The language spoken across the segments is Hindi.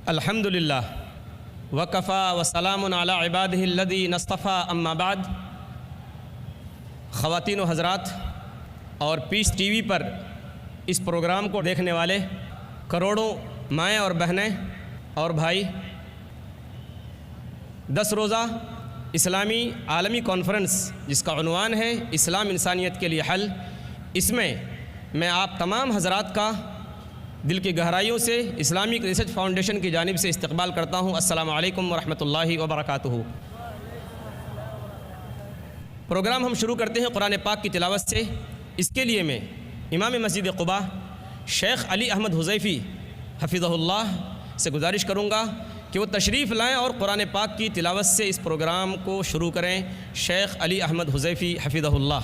अल्हम्दुलिल्लाह वकफ़ा वसलामुन अला इबादिहिल्लज़ी नस्तफ़ा अम्मा बाद। ख़वातीन व हज़रात और पीस टीवी पर इस प्रोग्राम को देखने वाले करोड़ों माएँ और बहनें और भाई, 10 रोज़ा इस्लामी आलमी कॉन्फ्रेंस जिसका उन्वान है इस्लाम इंसानियत के लिए हल, इसमें मैं आप तमाम हज़रात का दिल की गहराइयों से इस्लामिक रिसर्च फाउंडेशन की जानिब से इस्तकबाल करता हूँ। अस्सलामु अलैकुम वरहमतुल्लाहि वबरकातुहू। प्रोग्राम हम शुरू करते हैं कुरान पाक की तिलावत से। इसके लिए मैं इमाम मस्जिद क़ुबा शेख़ अली अहमद हुज़ैफ़ी हफ़िज़हुल्लाह से गुजारिश करूँगा कि वो तशरीफ़ लाएँ और कुरान पाक की तिलावत से इस प्रोग्राम को शुरू करें। शेख़ अली अहमद हुज़ैफ़ी हफ़िज़हुल्लाह।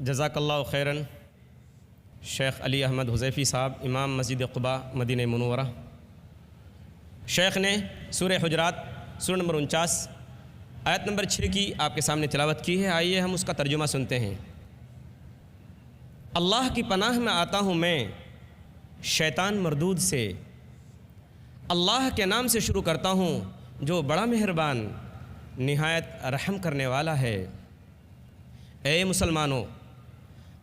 जज़ाकल्लाहु खैरन। शेख़ अली अहमद हुज़ैफ़ी साहब, इमाम मस्जिद क़ुबा मदीना मुनव्वरा। शेख़ ने सूरह हुजरात सूरह नंबर 49 आयत नंबर 6 की आपके सामने तिलावत की है। आइए हम उसका तर्जुमा सुनते हैं। अल्लाह की पनाह में आता हूँ मैं शैतान मरदूद से। अल्लाह के नाम से शुरू करता हूँ जो बड़ा मेहरबान निहायत रहम करने वाला है। ए मुसलमानों,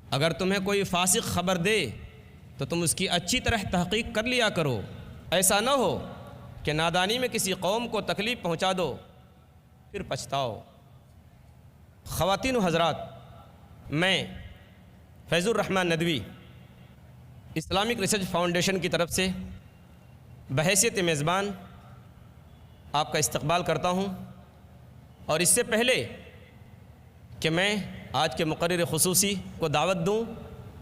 अगर तुम्हें कोई फासिक ख़बर दे तो तुम उसकी अच्छी तरह तहक़ीक़ कर लिया करो। ऐसा न हो कि नादानी में किसी कौम को तकलीफ़ पहुँचा दो फिर पछताओ। ख़वातीन व हज़रात, मैं Faizur Rahman Nadvi Islamic research foundation की तरफ से बहैसियत मेज़बान आपका इस्तक़बाल करता हूँ। और इससे पहले कि मैं आज के मुक़र्रिर ख़ुसूसी को दावत दूँ,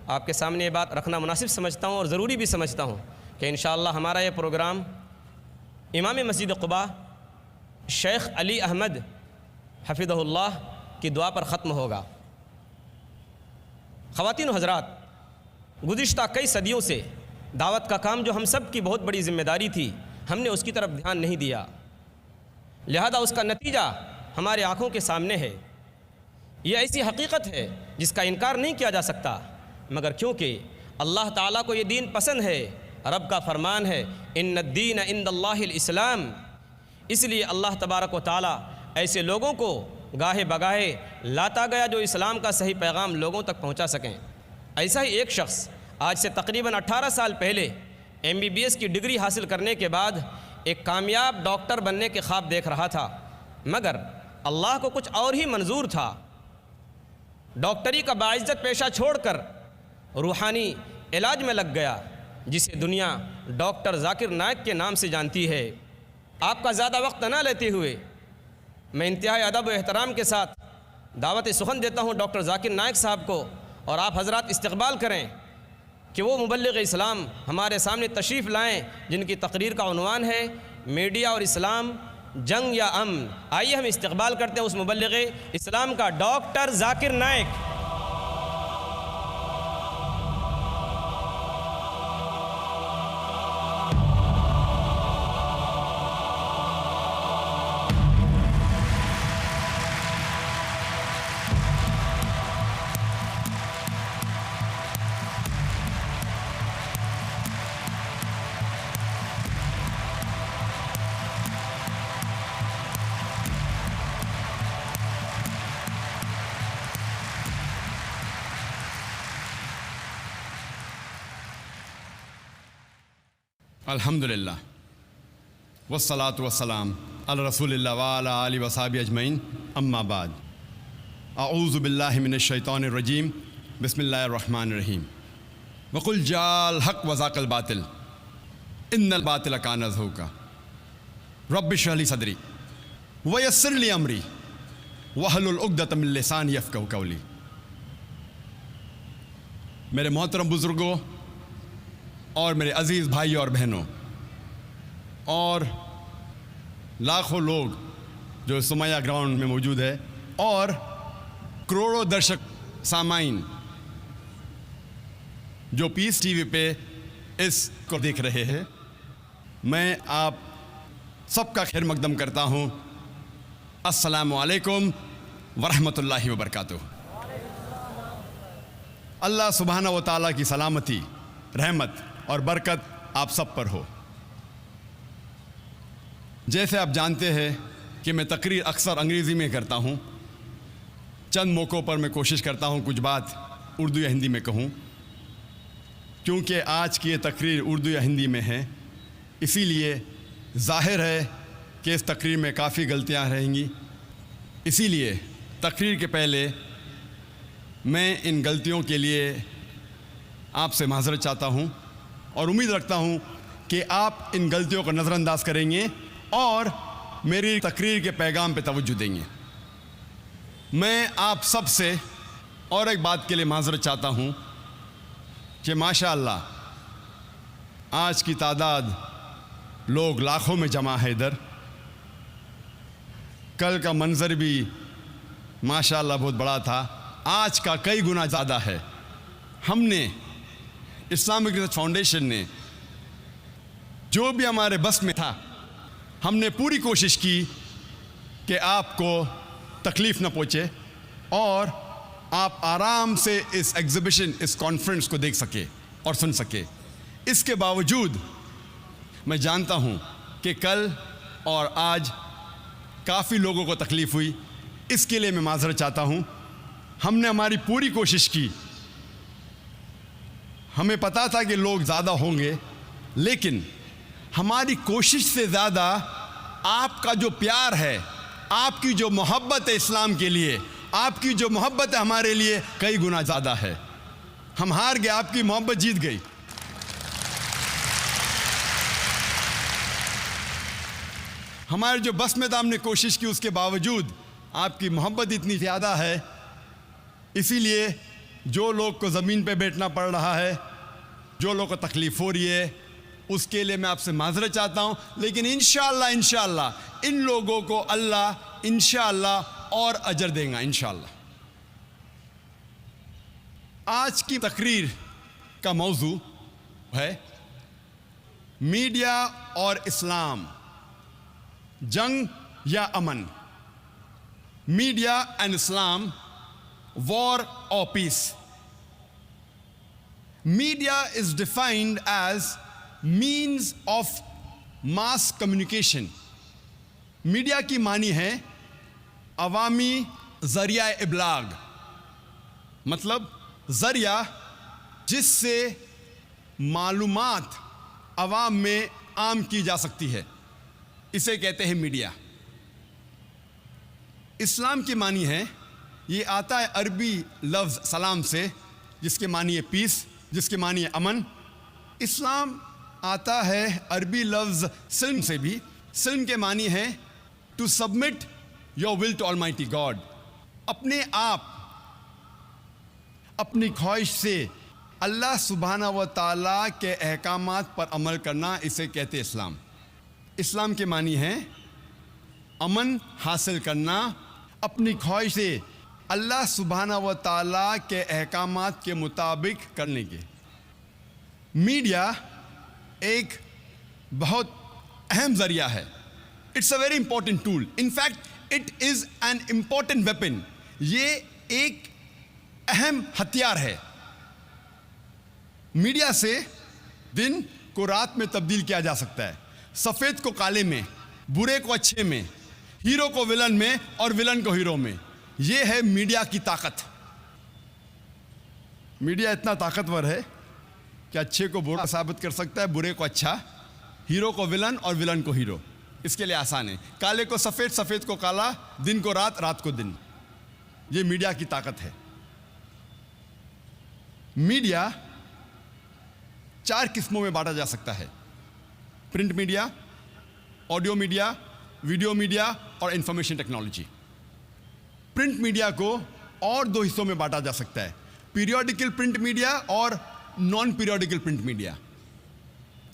आपके सामने ये बात रखना मुनासिब समझता हूँ और ज़रूरी भी समझता हूँ कि इंशाअल्लाह हमारा ये प्रोग्राम इमाम मस्जिद क़ुबा शेख़ अली अहमद हफ़िज़हुल्लाह की दुआ पर ख़त्म होगा। ख़वातीन व हज़रात, गुज़िश्ता कई सदियों से दावत का काम जो हम सब की बहुत बड़ी ज़िम्मेदारी थी, हमने उसकी तरफ ध्यान नहीं दिया। लिहाजा उसका नतीजा हमारे आँखों के सामने है। ये ऐसी हकीकत है जिसका इनकार नहीं किया जा सकता, मगर क्योंकि अल्लाह ताला को ये दीन पसंद है, रब का फरमान है इन्नद्दीन इंदल्लाहिल इस्लाम, इसलिए अल्लाह तबारक व ताला ऐसे लोगों को गाहे बगाहे लाता गया जो इस्लाम का सही पैगाम लोगों तक पहुंचा सकें। ऐसा ही एक शख्स आज से तकरीबन 18 साल पहले MBBS की डिग्री हासिल करने के बाद एक कामयाब डॉक्टर बनने के ख्वाब देख रहा था, मगर अल्लाह को कुछ और ही मंजूर था। डॉक्टरी का बाइज्जत पेशा छोड़कर रूहानी इलाज में लग गया, जिसे दुनिया डॉक्टर जाकिर नायक के नाम से जानती है। आपका ज़्यादा वक्त ना लेते हुए मैं इंतहाई अदब व एहतराम के साथ दावत सुखन देता हूँ डॉक्टर जाकिर नायक साहब को, और आप हजरात इस्तकबाल करें कि वो मुबल्लिग इस्लाम हमारे सामने तशरीफ़ लाएँ, जिनकी तकरीर का उन्वान है मीडिया और इस्लाम, जंग या अमन। आइए हम इस्तकबाल करते हैं उस मुबल्लिग इस्लाम का, डॉक्टर जाकिर नायक। अल्हम्दुलिल्लाह वस्सलातु वस्सलाम अला रसूलिल्लाह व अला आलिहि व सहाबिहि अजमईन, अम्मा बाद। अऊज़ु बिल्लाहि मिनश शैतानिर रजीम, बिस्मिल्लाहिर रहमानिर रहीम। वक़ुल जाअल हक़ व ज़ाक़ल बातिल इन्नल बातिल कान ज़हूक़ा रब्बि इश्रह ली सदरी व यस्सिर ली अमरी वहलुल उक़दतम मिन लिसानी यफ़क़हू क़ौली। मेरे मोहतरम बुज़ुर्गों और मेरे अज़ीज़ भाई और बहनों और लाखों लोग जो सुमैया ग्राउंड में मौजूद है और करोड़ों दर्शक सामाइन जो पीस टीवी पे इसको देख रहे हैं, मैं आप सबका खैर मकदम करता हूँ। अस्सलामु अलैकुम वरहमतुल्लाहि वबरकातुहू। अल्लाह सुब्हाना व तआला की सलामती, रहमत और बरकत आप सब पर हो। जैसे आप जानते हैं कि मैं तकरीर अक्सर अंग्रेज़ी में करता हूँ, चंद मौक़ों पर मैं कोशिश करता हूँ कुछ बात उर्दू या हिंदी में कहूँ। क्योंकि आज की ये तकरीर उर्दू या हिंदी में है, इसीलिए ज़ाहिर है कि इस तकरीर में काफ़ी गलतियाँ रहेंगी। इसीलिए तकरीर के पहले मैं इन गलतियों के लिए आपसे माज़रत चाहता हूँ और उम्मीद रखता हूँ कि आप इन गलतियों को नज़रअंदाज करेंगे और मेरी तकरीर के पैगाम पे तवज्जो देंगे। मैं आप सब से और एक बात के लिए माज़रत चाहता हूँ कि माशाअल्लाह आज की तादाद लोग लाखों में जमा है इधर। कल का मंज़र भी माशाअल्लाह बहुत बड़ा था, आज का कई गुना ज़्यादा है। हमने इस्लामिक रिसर्च फाउंडेशन ने जो भी हमारे बस में था, हमने पूरी कोशिश की कि आपको तकलीफ़ न पहुँचे और आप आराम से इस एग्ज़िबिशन, इस कॉन्फ्रेंस को देख सके और सुन सके। इसके बावजूद मैं जानता हूँ कि कल और आज काफ़ी लोगों को तकलीफ़ हुई, इसके लिए मैं माज़रत चाहता हूँ। हमने हमारी पूरी कोशिश की, हमें पता था कि लोग ज़्यादा होंगे, लेकिन हमारी कोशिश से ज़्यादा आपका जो प्यार है, आपकी जो मोहब्बत है इस्लाम के लिए, आपकी जो मोहब्बत है हमारे लिए, कई गुना ज़्यादा है। हम हार गए, आपकी मोहब्बत जीत गई। हमारे जो बस में था, हमने कोशिश की, उसके बावजूद आपकी मोहब्बत इतनी ज़्यादा है, इसीलिए जो लोग को ज़मीन पे बैठना पड़ रहा है, जो लोग को तकलीफ़ हो रही है, उसके लिए मैं आपसे माज़रत चाहता हूँ। लेकिन इंशाअल्लाह इन लोगों को अल्लाह इंशाअल्लाह और अजर देगा इंशाअल्लाह। आज की तकरीर का मौजू है मीडिया और इस्लाम, जंग या अमन। Media and Islam war or peace. Media is defined as means of mass communication. Media की मानी है अवामी जरिया इब्लाग, मतलब जरिया जिससे मालूमात अवाम में आम की जा सकती है, इसे कहते हैं मीडिया। इस्लाम की मानी है, ये आता है अरबी लफ्ज़ सलाम से, जिसके मानी है पीस, जिसके मानी है अमन। इस्लाम आता है अरबी लफ्ज़ सिल्म से भी। सिल्म के मानी है to submit your will to almighty God, अपने आप अपनी ख्वाहिश से अल्लाह सुब्हाना व ताला के अहकामात पर अमल करना, इसे कहते इस्लाम। इस्लाम के मानी है अमन हासिल करना, अपनी ख्वाहिश से अल्लाह सुब्हाना व ताला के अहकामात के मुताबिक करने के। मीडिया एक बहुत अहम ज़रिया है। It's a very important tool, in fact it is an important weapon. ये एक अहम हथियार है। मीडिया से दिन को रात में तब्दील किया जा सकता है, सफ़ेद को काले में, बुरे को अच्छे में, हीरो को विलन में और विलन को हीरो में। यह है मीडिया की ताकत। मीडिया इतना ताकतवर है कि अच्छे को बुरा साबित कर सकता है, बुरे को अच्छा, हीरो को विलन और विलन को हीरो। इसके लिए आसान है, काले को सफ़ेद, सफ़ेद को काला, दिन को रात, रात को दिन। ये मीडिया की ताकत है। मीडिया 4 किस्मों में बांटा जा सकता है: print media, audio media, video media और इंफॉर्मेशन टेक्नोलॉजी। प्रिंट मीडिया को और 2 हिस्सों में बांटा जा सकता है: पीरियोडिकल प्रिंट मीडिया और non periodical print media.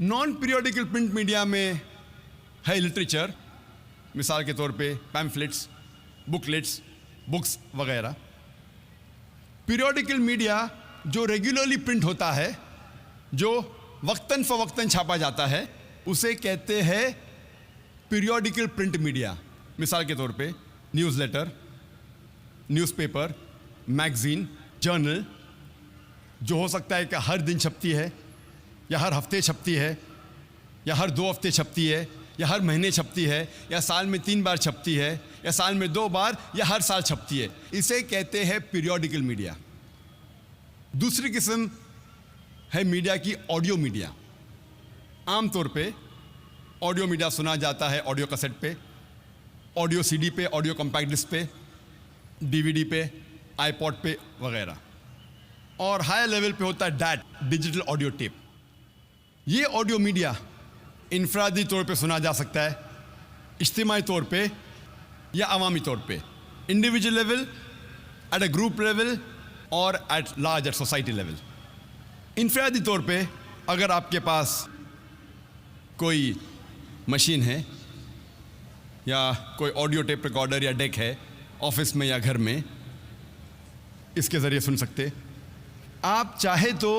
Non periodical print media में है लिटरेचर, मिसाल के तौर पे पैम्फलेट्स, बुकलेट्स, बुक्स वगैरह। पीरियोडिकल मीडिया जो रेगुलरली प्रिंट होता है, जो वक्तन फ़वक्तन छापा जाता है, उसे कहते हैं पीरियोडिकल प्रिंट मीडिया। मिसाल के तौर पे न्यूज़लेटर, न्यूज़पेपर, मैगज़ीन, जर्नल, जो हो सकता है कि हर दिन छपती है, या हर हफ्ते छपती है, या हर 2 हफ्ते छपती है, या हर महीने छपती है, या साल में 3 बार छपती है, या साल में 2 बार, या हर साल छपती है। इसे कहते हैं पीरियोडिकल मीडिया। दूसरी किस्म है मीडिया की ऑडियो मीडिया। आमतौर पे ऑडियो मीडिया सुना जाता है ऑडियो कैसेट पे, ऑडियो सीडी पे, ऑडियो कॉम्पैक्ट डिस्क पे, डीवीडी पे, आईपॉड पे वगैरह। और हाई लेवल पे होता है डैट, डिजिटल ऑडियो टेप। ये ऑडियो मीडिया इनफरादी तौर पे सुना जा सकता है, इज्तिमाई तौर पे या अवामी तौर पे, individual level, at a group level और at large at society level. इनफरादी तौर पे अगर आपके पास कोई मशीन है या कोई ऑडियो टेप रिकॉर्डर या डेक है ऑफिस में या घर में, इसके ज़रिए सुन सकते। आप चाहे तो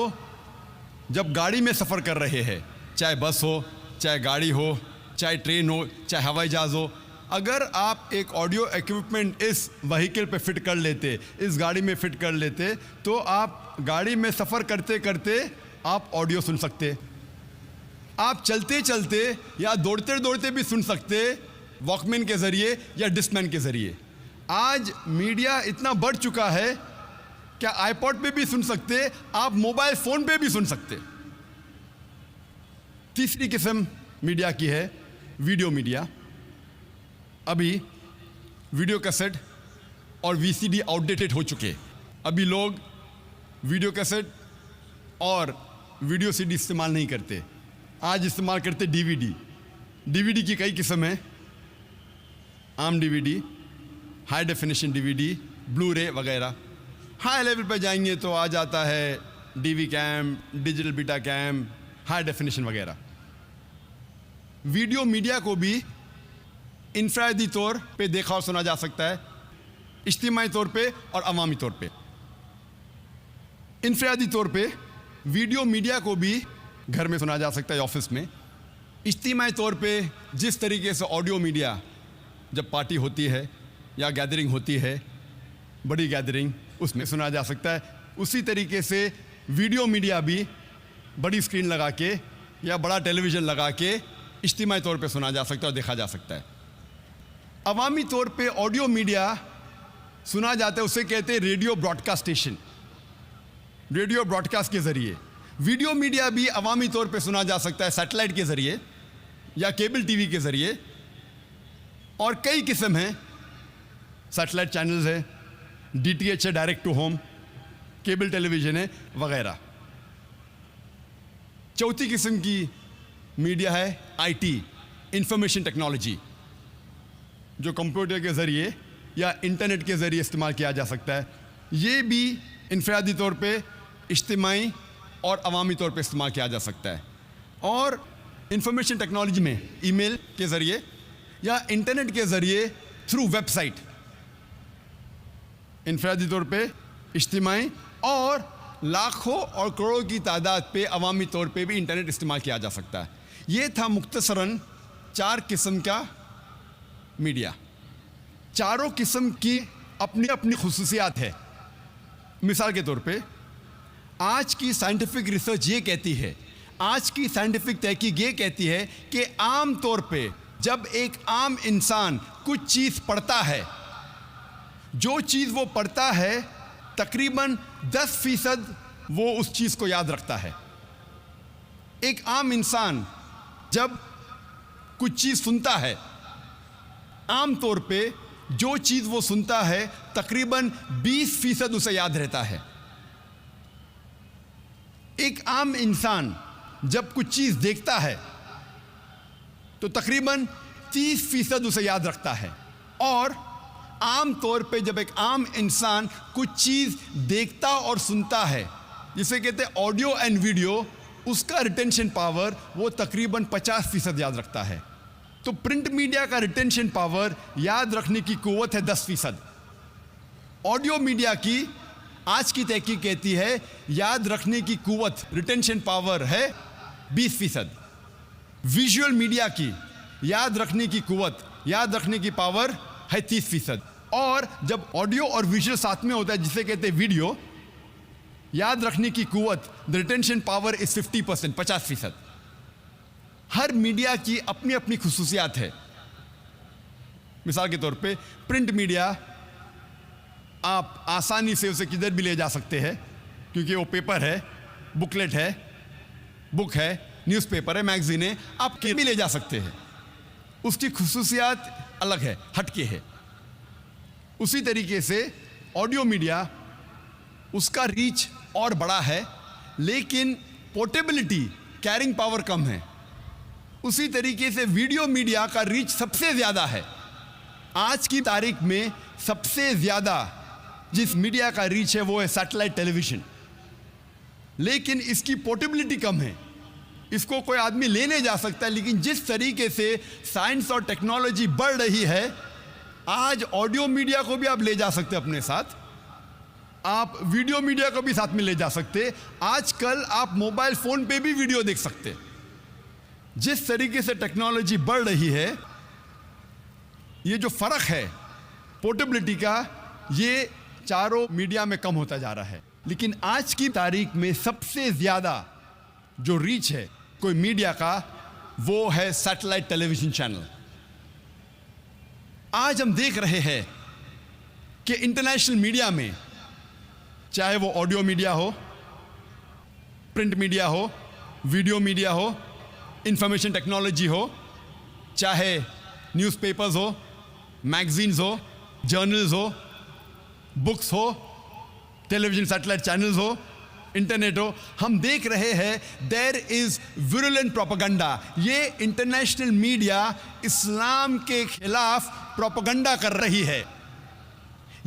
जब गाड़ी में सफ़र कर रहे हैं, चाहे बस हो, चाहे गाड़ी हो, चाहे ट्रेन हो, चाहे हवाई जहाज़ हो, अगर आप एक ऑडियो इक्विपमेंट इस व्हीकल पे फिट कर लेते, इस गाड़ी में फिट कर लेते, तो आप गाड़ी में सफ़र करते करते आप ऑडियो सुन सकते। आप चलते चलते या दौड़ते दौड़ते भी सुन सकते, वॉकमैन के ज़रिए या डिस्कमैन के ज़रिए। आज मीडिया इतना बढ़ चुका है, क्या आईपॉड पे भी सुन सकते, आप मोबाइल फ़ोन पे भी सुन सकते। तीसरी किस्म मीडिया की है वीडियो मीडिया। अभी वीडियो कैसेट और वीसीडी आउटडेटेड हो चुके। अभी लोग वीडियो कैसेट और वीडियो सीडी इस्तेमाल नहीं करते, आज इस्तेमाल करते डीवीडी। डीवीडी की कई किस्म हैं, आम DVD, high definition DVD, blue रे वगैरह। हाई लेवल पर जाएंगे तो आ जाता है DV cam, digital beta cam, high definition वगैरह। वीडियो मीडिया को भी इनफरादी तौर पे देखा और सुना जा सकता है, इज्तिमाई तौर पे और अवामी तौर पे। इनफरादी तौर पे वीडियो मीडिया को भी घर में सुना जा सकता है, ऑफिस में। इज्तिमाई तौर पे जिस तरीके से ऑडियो मीडिया जब पार्टी होती है या गैदरिंग होती है बड़ी गैदरिंग, उसमें सुना जा सकता है। उसी तरीके से वीडियो मीडिया भी बड़ी स्क्रीन लगा के या बड़ा टेलीविज़न लगा के इज्तिमाई तौर पे सुना जा सकता है और देखा जा सकता है। अवामी तौर पे ऑडियो मीडिया सुना जाता है, उसे कहते हैं radio broadcast station, radio broadcast के ज़रिए। वीडियो मीडिया भी अवामी तौर पे सुना जा सकता है सैटेलाइट के ज़रिए या केबल टीवी के ज़रिए, और कई किस्म हैं। सैटेलाइट चैनल्स है, DTH है, direct to home, cable television है वगैरह। चौथी किस्म की मीडिया है IT, इंफॉर्मेशन टेक्नोलॉजी, जो कंप्यूटर के ज़रिए या इंटरनेट के ज़रिए इस्तेमाल किया जा सकता है। ये भी इनफरादी तौर पे, इज्तिमाई और अवामी तौर पे इस्तेमाल किया जा सकता है। और इंफॉर्मेशन टेक्नोलॉजी में ईमेल के ज़रिए या इंटरनेट के ज़रिए थ्रू वेबसाइट, इनफरादी तौर पे, इज्तिमाई और लाखों और करोड़ों की तादाद पे अवामी तौर पे भी इंटरनेट इस्तेमाल किया जा सकता है। ये था मुख्तसरन 4 किस्म का मीडिया। चारों किस्म की अपनी अपनी खुसूसियात है। मिसाल के तौर पे आज की साइंटिफिक रिसर्च ये कहती है, आज की साइंटिफिक तहकीक ये कहती है कि आम तौर पे जब एक आम इंसान कुछ चीज़ पढ़ता है, जो चीज़ वो पढ़ता है तकरीबन 10% वो उस चीज़ को याद रखता है। एक आम इंसान जब कुछ चीज़ सुनता है, आम तौर पे जो चीज़ वो सुनता है तकरीबन 20% उसे याद रहता है। एक आम इंसान जब कुछ चीज़ देखता है तो तकरीबन 30% उसे याद रखता है। और आम तौर पे जब एक आम इंसान कुछ चीज़ देखता और सुनता है, जिसे कहते हैं ऑडियो एंड वीडियो, उसका रिटेंशन पावर वो तकरीबन 50% याद रखता है। तो प्रिंट मीडिया का रिटेंशन पावर, याद रखने की कुव्वत है 10%। ऑडियो मीडिया की आज की तहकीक कहती है याद रखने की कुव्वत, रिटेंशन पावर है 20%। विजुअल मीडिया की याद रखने की कुव्वत, याद रखने की पावर है 30%। और जब ऑडियो और विजुअल साथ में होता है, जिसे कहते हैं वीडियो, याद रखने की कुव्वत, द रिटेंशन पावर इज 50%, 50%। हर मीडिया की अपनी अपनी खुसूसियात है। मिसाल के तौर पे प्रिंट मीडिया, आप आसानी से उसे किधर भी ले जा सकते हैं, क्योंकि वो पेपर है, बुकलेट है, बुक है, न्यूज़पेपर है, मैगजीन है, आप कहीं भी ले जा सकते हैं। उसकी खुसूसियात अलग है, हटके है। उसी तरीके से ऑडियो मीडिया, उसका रीच और बड़ा है, लेकिन पोर्टेबिलिटी, कैरिंग पावर कम है। उसी तरीके से वीडियो मीडिया का रीच सबसे ज़्यादा है। आज की तारीख में सबसे ज़्यादा जिस मीडिया का रीच है वो है सैटेलाइट टेलीविज़न, लेकिन इसकी पोर्टेबिलिटी कम है। इसको कोई आदमी लेने जा सकता है, लेकिन जिस तरीके से साइंस और टेक्नोलॉजी बढ़ रही है, आज ऑडियो मीडिया को भी आप ले जा सकते हैं अपने साथ, आप वीडियो मीडिया को भी साथ में ले जा सकते। आजकल आप मोबाइल फ़ोन पे भी वीडियो देख सकते। जिस तरीके से टेक्नोलॉजी बढ़ रही है, ये जो फ़र्क है पोर्टेबिलिटी का, ये चारों मीडिया में कम होता जा रहा है। लेकिन आज की तारीख में सबसे ज़्यादा जो रीच है कोई मीडिया का, वो है सैटेलाइट टेलीविज़न चैनल। आज हम देख रहे हैं कि इंटरनेशनल मीडिया में, चाहे वो ऑडियो मीडिया हो, प्रिंट मीडिया हो, वीडियो मीडिया हो, इंफॉर्मेशन टेक्नोलॉजी हो, चाहे न्यूज़पेपर्स हो, मैगजीन्स हो, जर्नल्स हो, बुक्स हो, टेलीविज़न सैटेलाइट चैनल्स हो, इंटरनेट हो, हम देख रहे हैं देयर इज़ विरुलेंट प्रोपेगेंडा। ये इंटरनेशनल मीडिया इस्लाम के खिलाफ प्रोपेगेंडा कर रही है।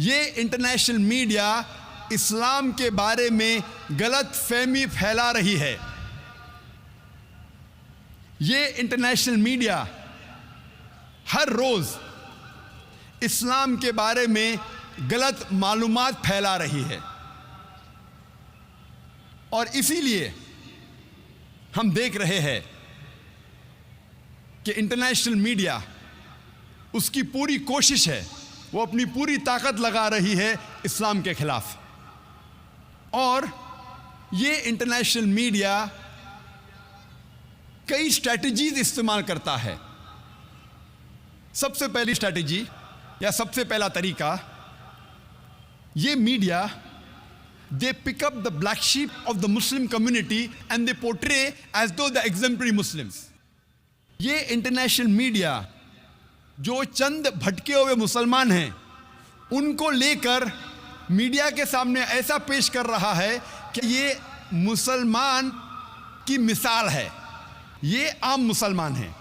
ये इंटरनेशनल मीडिया इस्लाम के बारे में गलत फहमी फैला रही है। ये इंटरनेशनल मीडिया हर रोज़ इस्लाम के बारे में गलत मालूमात फैला रही है, और इसीलिए हम देख रहे हैं कि इंटरनेशनल मीडिया, उसकी पूरी कोशिश है वो अपनी पूरी ताकत लगा रही है इस्लाम के खिलाफ। और ये इंटरनेशनल मीडिया कई स्ट्रैटेजीज इस्तेमाल करता है। सबसे पहली स्ट्रैटेजी या सबसे पहला तरीका, ये media they pick up the black sheep of the Muslim community and they portray as though the exemplary Muslims। ये इंटरनेशनल मीडिया जो चंद भटके हुए मुसलमान हैं उनको लेकर मीडिया के सामने ऐसा पेश कर रहा है कि ये मुसलमान की मिसाल है, ये आम मुसलमान हैं।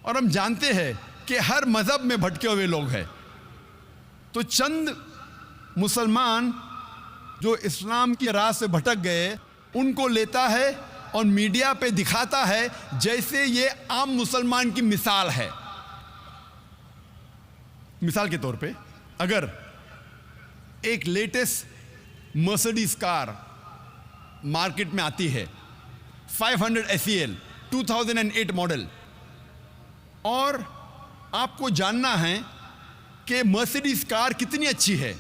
और हम जानते हैं कि हर मज़हब में भटके हुए लोग हैं, तो चंद मुसलमान जो इस्लाम की राह से भटक गए उनको लेता है और मीडिया पे दिखाता है जैसे ये आम मुसलमान की मिसाल है। मिसाल के तौर पे अगर एक लेटेस्ट मर्सिडीज कार मार्केट में आती है 500 SEL 2008 मॉडल, और आपको जानना है कि मर्सिडीज कार कितनी अच्छी है,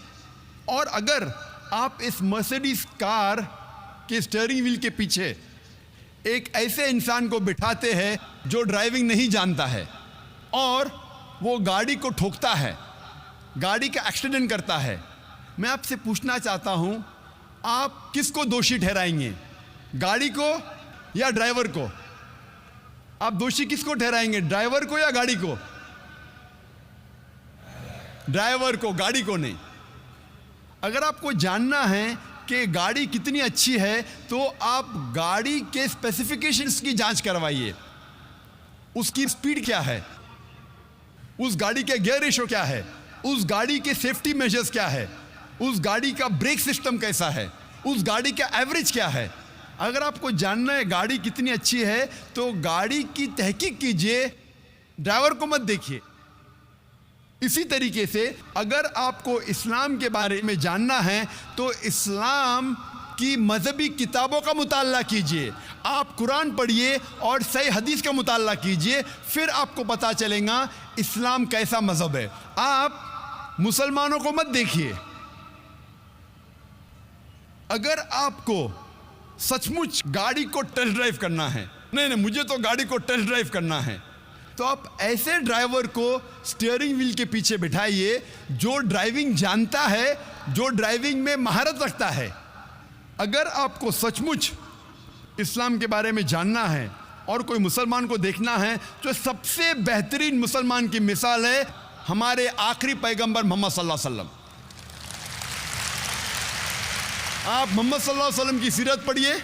और अगर आप इस मर्सिडीज कार के स्टीयरिंग व्हील के पीछे एक ऐसे इंसान को बिठाते हैं जो ड्राइविंग नहीं जानता है और वो गाड़ी को ठोकता है, गाड़ी का एक्सीडेंट करता है, मैं आपसे पूछना चाहता हूं, आप किसको दोषी ठहराएंगे, गाड़ी को या ड्राइवर को? आप दोषी किसको ठहराएंगे, ड्राइवर को या गाड़ी को? ड्राइवर को, गाड़ी को नहीं। अगर आपको जानना है कि गाड़ी कितनी अच्छी है तो आप गाड़ी के स्पेसिफिकेशंस की जांच करवाइए। उसकी स्पीड क्या है, उस गाड़ी के गियर रेशो क्या है, उस गाड़ी के सेफ्टी मेजर्स क्या है, उस गाड़ी का ब्रेक सिस्टम कैसा है, उस गाड़ी का एवरेज क्या है। अगर आपको जानना है गाड़ी कितनी अच्छी है तो गाड़ी की तहकीक कीजिए, ड्राइवर को मत देखिए। इसी तरीके से अगर आपको इस्लाम के बारे में जानना है तो इस्लाम की मजहबी किताबों का मुताला कीजिए, आप कुरान पढ़िए और सही हदीस का मुताला कीजिए, फिर आपको पता चलेगा इस्लाम कैसा मजहब है। आप मुसलमानों को मत देखिए। अगर आपको सचमुच गाड़ी को टेस्ट ड्राइव करना है, नहीं मुझे तो गाड़ी को टेस्ट ड्राइव करना है, तो आप ऐसे ड्राइवर को स्टीयरिंग व्हील के पीछे बिठाइए जो ड्राइविंग जानता है, जो ड्राइविंग में महारत रखता है। अगर आपको सचमुच इस्लाम के बारे में जानना है और कोई मुसलमान को देखना है तो सबसे बेहतरीन मुसलमान की मिसाल है हमारे आखिरी पैगंबर मोहम्मद सल्लल्लाहु अलैहि वसल्लम। आप मोहम्मद सल्लल्लाहु अलैहि वसल्लम की सीरत पढ़िए,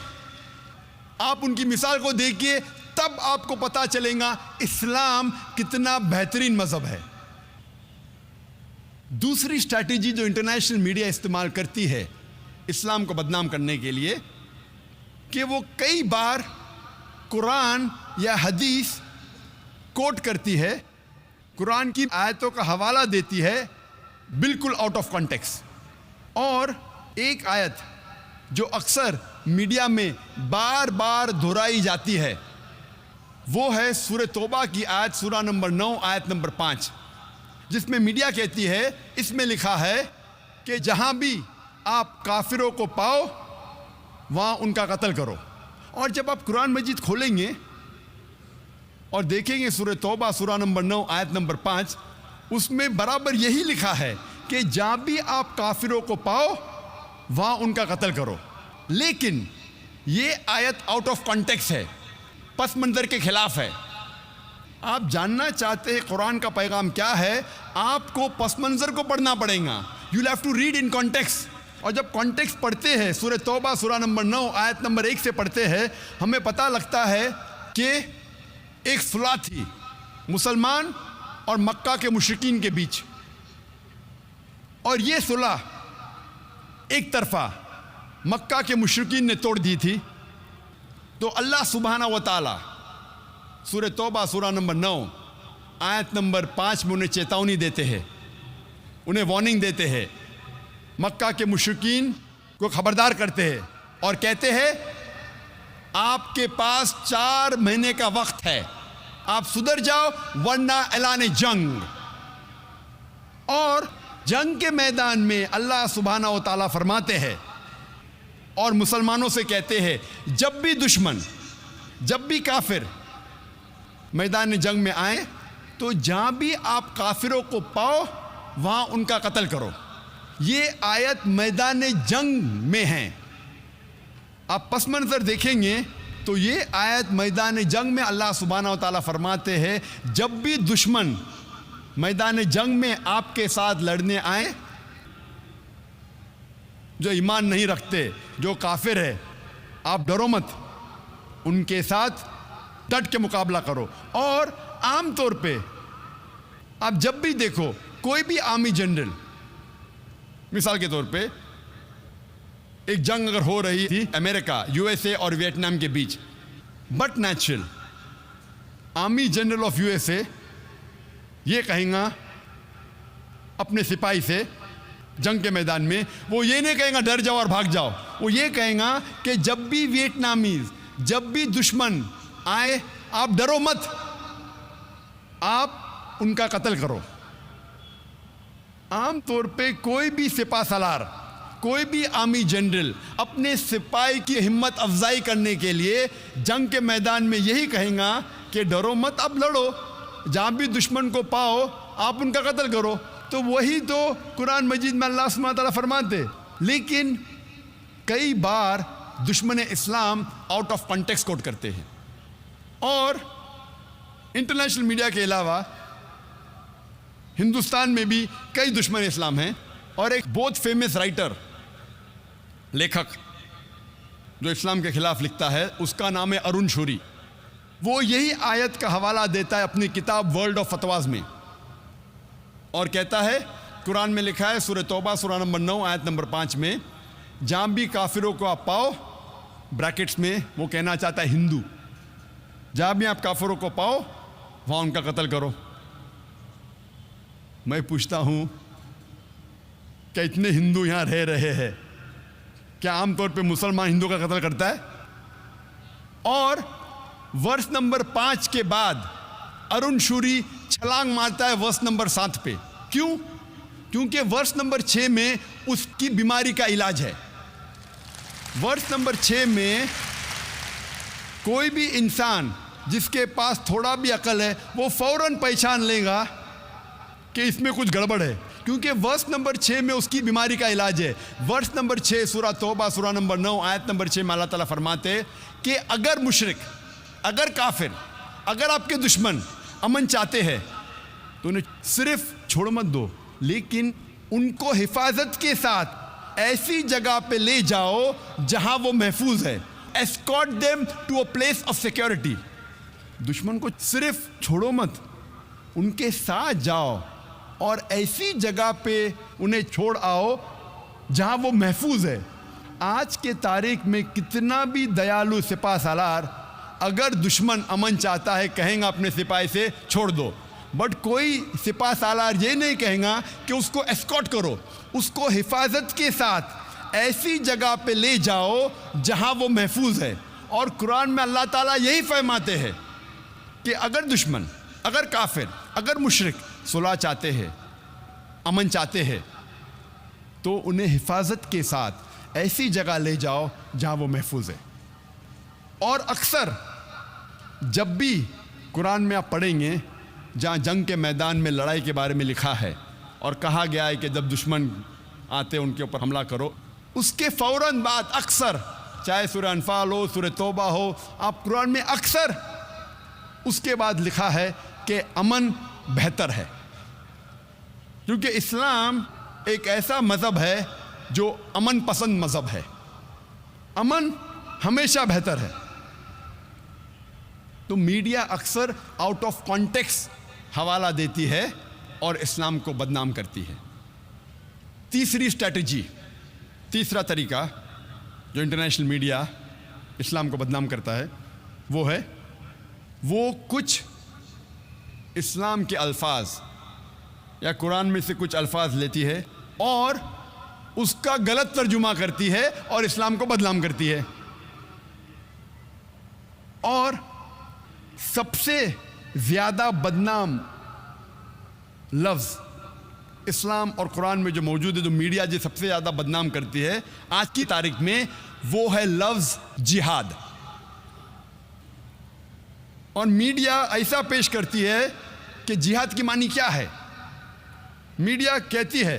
आप उनकी मिसाल को देखिए, तब आपको पता चलेगा इस्लाम कितना बेहतरीन मजहब है। दूसरी स्ट्रैटेजी जो इंटरनेशनल मीडिया इस्तेमाल करती है इस्लाम को बदनाम करने के लिए, कि वो कई बार कुरान या हदीस कोट करती है, कुरान की आयतों का हवाला देती है बिल्कुल आउट ऑफ कॉन्टेक्स्ट। और एक आयत जो अक्सर मीडिया में बार बार दोहराई जाती है वो है सूरह तौबा की आयत, सूरा नंबर 9 आयत नंबर 5, जिसमें मीडिया कहती है, इसमें लिखा है कि जहां भी आप काफिरों को पाओ वहां उनका कत्ल करो। और जब आप कुरान मजीद खोलेंगे और देखेंगे सूरह तौबा सूरा नंबर 9 आयत नंबर 5, उसमें बराबर यही लिखा है कि जहां भी आप काफिरों को पाओ वहां उनका कत्ल करो। लेकिन ये आयत आउट ऑफ कॉन्टेक्स्ट है, पस मंजर के खिलाफ है। आप जानना चाहते हैं कुरान का पैगाम क्या है, आपको पस मंजर को पढ़ना पड़ेगा। You have to read in context. और जब कॉन्टेक्स्ट पढ़ते हैं, सूरह तौबा सूरा नंबर 9 आयत नंबर 1 से पढ़ते हैं, हमें पता लगता है कि एक सुलह थी मुसलमान और मक्का के मुशरिकीन के बीच, और ये सुलह एक तरफा मक्का के मुशरिकीन ने तोड़ दी थी। तो अल्लाह सुब्हाना व तआला सूरह तौबा सूरा नंबर 9 आयत नंबर 5 में उन्हें चेतावनी देते हैं, उन्हें वार्निंग देते हैं, मक्का के मुशरिकीन को खबरदार करते हैं और कहते हैं आपके पास 4 महीने का वक्त है, आप सुधर जाओ वरना ऐलान जंग। और जंग के मैदान में अल्लाह सुब्हाना व तआला फरमाते हैं और मुसलमानों से कहते हैं, जब भी दुश्मन, जब भी काफिर मैदान जंग में आए तो जहाँ भी आप काफिरों को पाओ वहाँ उनका कत्ल करो। ये आयत मैदान जंग में है। आप पस मंज़र देखेंगे तो ये आयत मैदान जंग में अल्लाह सुब्हाना व तआला फरमाते हैं, जब भी दुश्मन मैदान जंग में आपके साथ लड़ने आए, जो ईमान नहीं रखते, जो काफिर है, आप डरो मत, उनके साथ डट के मुकाबला करो। और आम तौर पे आप जब भी देखो कोई भी आर्मी जनरल, मिसाल के तौर पे एक जंग अगर हो रही थी अमेरिका, यूएसए और वियतनाम के बीच, but natural army general of USA ये कहेगा अपने सिपाही से जंग के मैदान में, वो ये नहीं कहेगा डर जाओ और भाग जाओ, वो ये कहेगा कि जब भी वियतनामीज, जब भी दुश्मन आए आप डरो मत, आप उनका कत्ल करो। आम तौर पे कोई भी सिपा सलार, कोई भी आर्मी जनरल अपने सिपाही की हिम्मत अफजाई करने के लिए जंग के मैदान में यही कहेगा कि डरो मत, अब लड़ो, जहाँ भी दुश्मन को पाओ आप उनका कत्ल करो। तो वही तो कुरान मजीद में अल्लाह सुब्हानहू व तआला फरमाते। लेकिन कई बार दुश्मन इस्लाम आउट ऑफ कॉन्टेक्स्ट कोट करते हैं, और इंटरनेशनल मीडिया के अलावा हिंदुस्तान में भी कई दुश्मन इस्लाम हैं। और एक बहुत फेमस राइटर, लेखक जो इस्लाम के खिलाफ लिखता है, उसका नाम है अरुण शूरी। वो यही आयत का हवाला देता है अपनी किताब वर्ल्ड ऑफ फतवाज में, और कहता है, कुरान में लिखा है सूरह तौबा सूरह नंबर 9 आयत नंबर 5 में, जहाँ भी काफिरों को आप पाओ, ब्रैकेट्स में वो कहना चाहता है हिंदू, जहाँ भी आप काफिरों को पाओ वहाँ उनका कत्ल करो। मैं पूछता हूँ, क्या इतने हिंदू यहाँ रह रहे हैं, क्या आमतौर पे मुसलमान हिंदू का कत्ल करता है? और वर्ष नंबर 5 के बाद अरुण शूरी छलांग मारता है वर्ष नंबर 7 पे। क्यों? क्योंकि वर्ष नंबर 6 में उसकी बीमारी का इलाज है। वर्ष नंबर 6 में कोई भी इंसान जिसके पास थोड़ा भी अकल है वो फौरन पहचान लेगा कि इसमें कुछ गड़बड़ है, क्योंकि वर्ष नंबर 6 में उसकी बीमारी का इलाज है। वर्ष नंबर 6 सूरह तौबा सूरह नंबर 9 आयत नंबर 6 में अल्लाह ताला फरमाते कि अगर मुशरिक, अगर काफिर, अगर आपके दुश्मन अमन चाहते हैं तो उन्हें सिर्फ छोड़ मत दो, लेकिन उनको हिफाजत के साथ ऐसी जगह पे ले जाओ जहां वो महफूज है। Escort them to a place of security. दुश्मन को सिर्फ छोड़ो मत, उनके साथ जाओ और ऐसी जगह पे उन्हें छोड़ आओ जहां वो महफूज है। आज के तारीख में कितना भी दयालु सिपा सालार, अगर दुश्मन अमन चाहता है कहेंगे अपने सिपाही से छोड़ दो, बट कोई सिपा सालार ये नहीं कहेगा कि उसको एस्कॉर्ट करो, उसको हिफाजत के साथ ऐसी जगह पे ले जाओ जहां वो महफूज है। और कुरान में अल्लाह ताला यही फरमाते हैं कि अगर दुश्मन, अगर काफिर, अगर मुशरिक सुलह चाहते हैं, अमन चाहते हैं, तो उन्हें हिफाजत के साथ ऐसी जगह ले जाओ जहां वो महफूज है। और अक्सर जब भी कुरान में आप पढ़ेंगे जहाँ जंग के मैदान में लड़ाई के बारे में लिखा है और कहा गया है कि जब दुश्मन आते उनके ऊपर हमला करो, उसके फ़ौरन बाद अक्सर, चाहे सूरह अनफाल हो, सूरह तौबा हो, आप कुरान में अक्सर उसके बाद लिखा है कि अमन बेहतर है। क्योंकि इस्लाम एक ऐसा मज़हब है जो अमन पसंद मज़हब है, अमन हमेशा बेहतर है। तो मीडिया अक्सर आउट ऑफ कॉन्टेक्स्ट हवाला देती है और इस्लाम को बदनाम करती है। तीसरी स्ट्रैटेजी, तीसरा तरीका जो इंटरनेशनल मीडिया इस्लाम को बदनाम करता है वो है, वो कुछ इस्लाम के अल्फाज या कुरान में से कुछ अल्फाज लेती है और उसका गलत तर्जुमा करती है और इस्लाम को बदनाम करती है। और सबसे ज़्यादा बदनाम लफ्ज़ इस्लाम और कुरान में जो मौजूद है, जो मीडिया जो सबसे ज़्यादा बदनाम करती है आज की तारीख में, वो है लफ्ज़ जिहाद। और मीडिया ऐसा पेश करती है कि जिहाद की मानी क्या है। मीडिया कहती है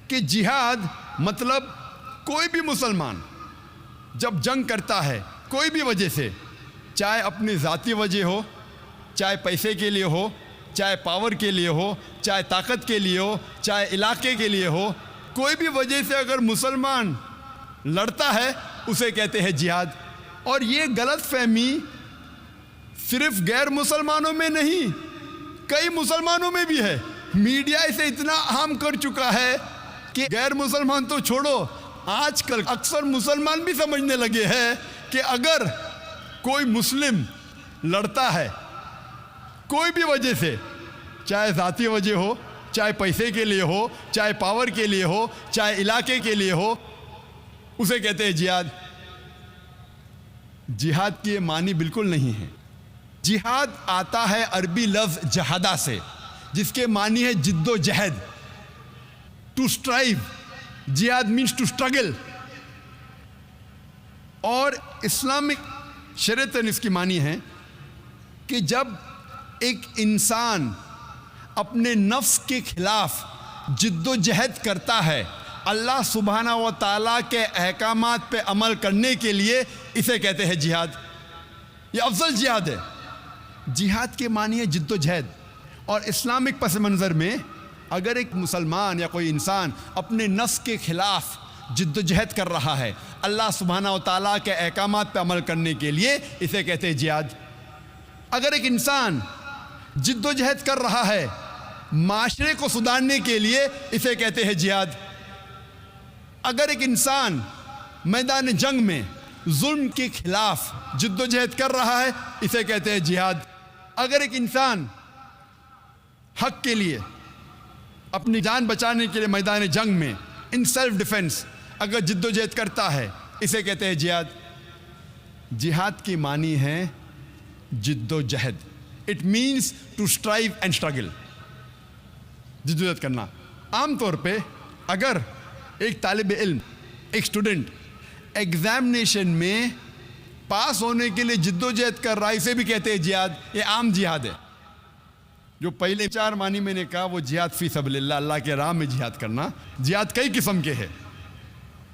कि जिहाद मतलब कोई भी मुसलमान जब जंग करता है कोई भी वजह से, चाहे अपनी ज़ाती वजह हो, चाहे पैसे के लिए हो, चाहे पावर के लिए हो, चाहे ताकत के लिए हो, चाहे इलाके के लिए हो, कोई भी वजह से अगर मुसलमान लड़ता है उसे कहते हैं जिहाद। और ये गलत फहमी सिर्फ गैर मुसलमानों में नहीं, कई मुसलमानों में भी है। मीडिया इसे इतना आम कर चुका है कि गैर मुसलमान तो छोड़ो, आजकल अक्सर मुसलमान भी समझने लगे हैं कि अगर कोई मुस्लिम लड़ता है कोई भी वजह से, चाहे ज़ाती वजह हो, चाहे पैसे के लिए हो, चाहे पावर के लिए हो, चाहे इलाके के लिए हो, उसे कहते हैं जिहाद। जिहाद की मानी बिल्कुल नहीं है। जिहाद आता है अरबी लफ्ज़ जहादा से, जिसके मानी है जिद्दोजहद, टू स्ट्राइव। जिहाद मीन्स टू स्ट्रगल। और इस्लामिक शरीयत ने इसकी मानी है कि जब एक इंसान अपने नफ्स के खिलाफ जिद्दोजहद करता है अल्लाह सुब्हाना व ताला के अहकामात पे अमल करने के लिए, इसे कहते हैं जिहाद। ये अफजल जिहाद है। जिहाद के मानी है जिद्दोजहद। और इस्लामिक पस मंज़र में अगर एक मुसलमान या कोई इंसान अपने नफ्स के खिलाफ जिद्दोजहद कर रहा है अल्लाह सुब्हाना व ताला के अहकामात पे अमल करने के लिए, इसे कहते हैं जिहाद। अगर एक इंसान जिद्दोजहद कर रहा है माशरे को सुधारने के लिए, इसे कहते हैं जिहाद। अगर एक इंसान मैदान जंग में जुल्म के खिलाफ जिद्दोजहद कर रहा है, इसे कहते हैं जिहाद। अगर एक इंसान हक के लिए, अपनी जान बचाने के लिए मैदान जंग में इन सेल्फ डिफेंस अगर जिद्दोजहद करता है, इसे कहते हैं जिहाद। जिहाद की मानी है जिद्दोजहद। It means to strive and struggle, जिद्दोजहद करना। आमतौर पे अगर एक तालिब इल्म, एक स्टूडेंट एग्जामिनेशन में पास होने के लिए जिद्दोजहद कर रहा है, इसे भी कहते हैं जिहाद। ये आम जिहाद है। जो पहले 4 मानी मैंने कहा वो जिहाद फी सबलिल्लाह, अल्लाह के राह में जिहाद करना। जिहाद कई किस्म के हैं।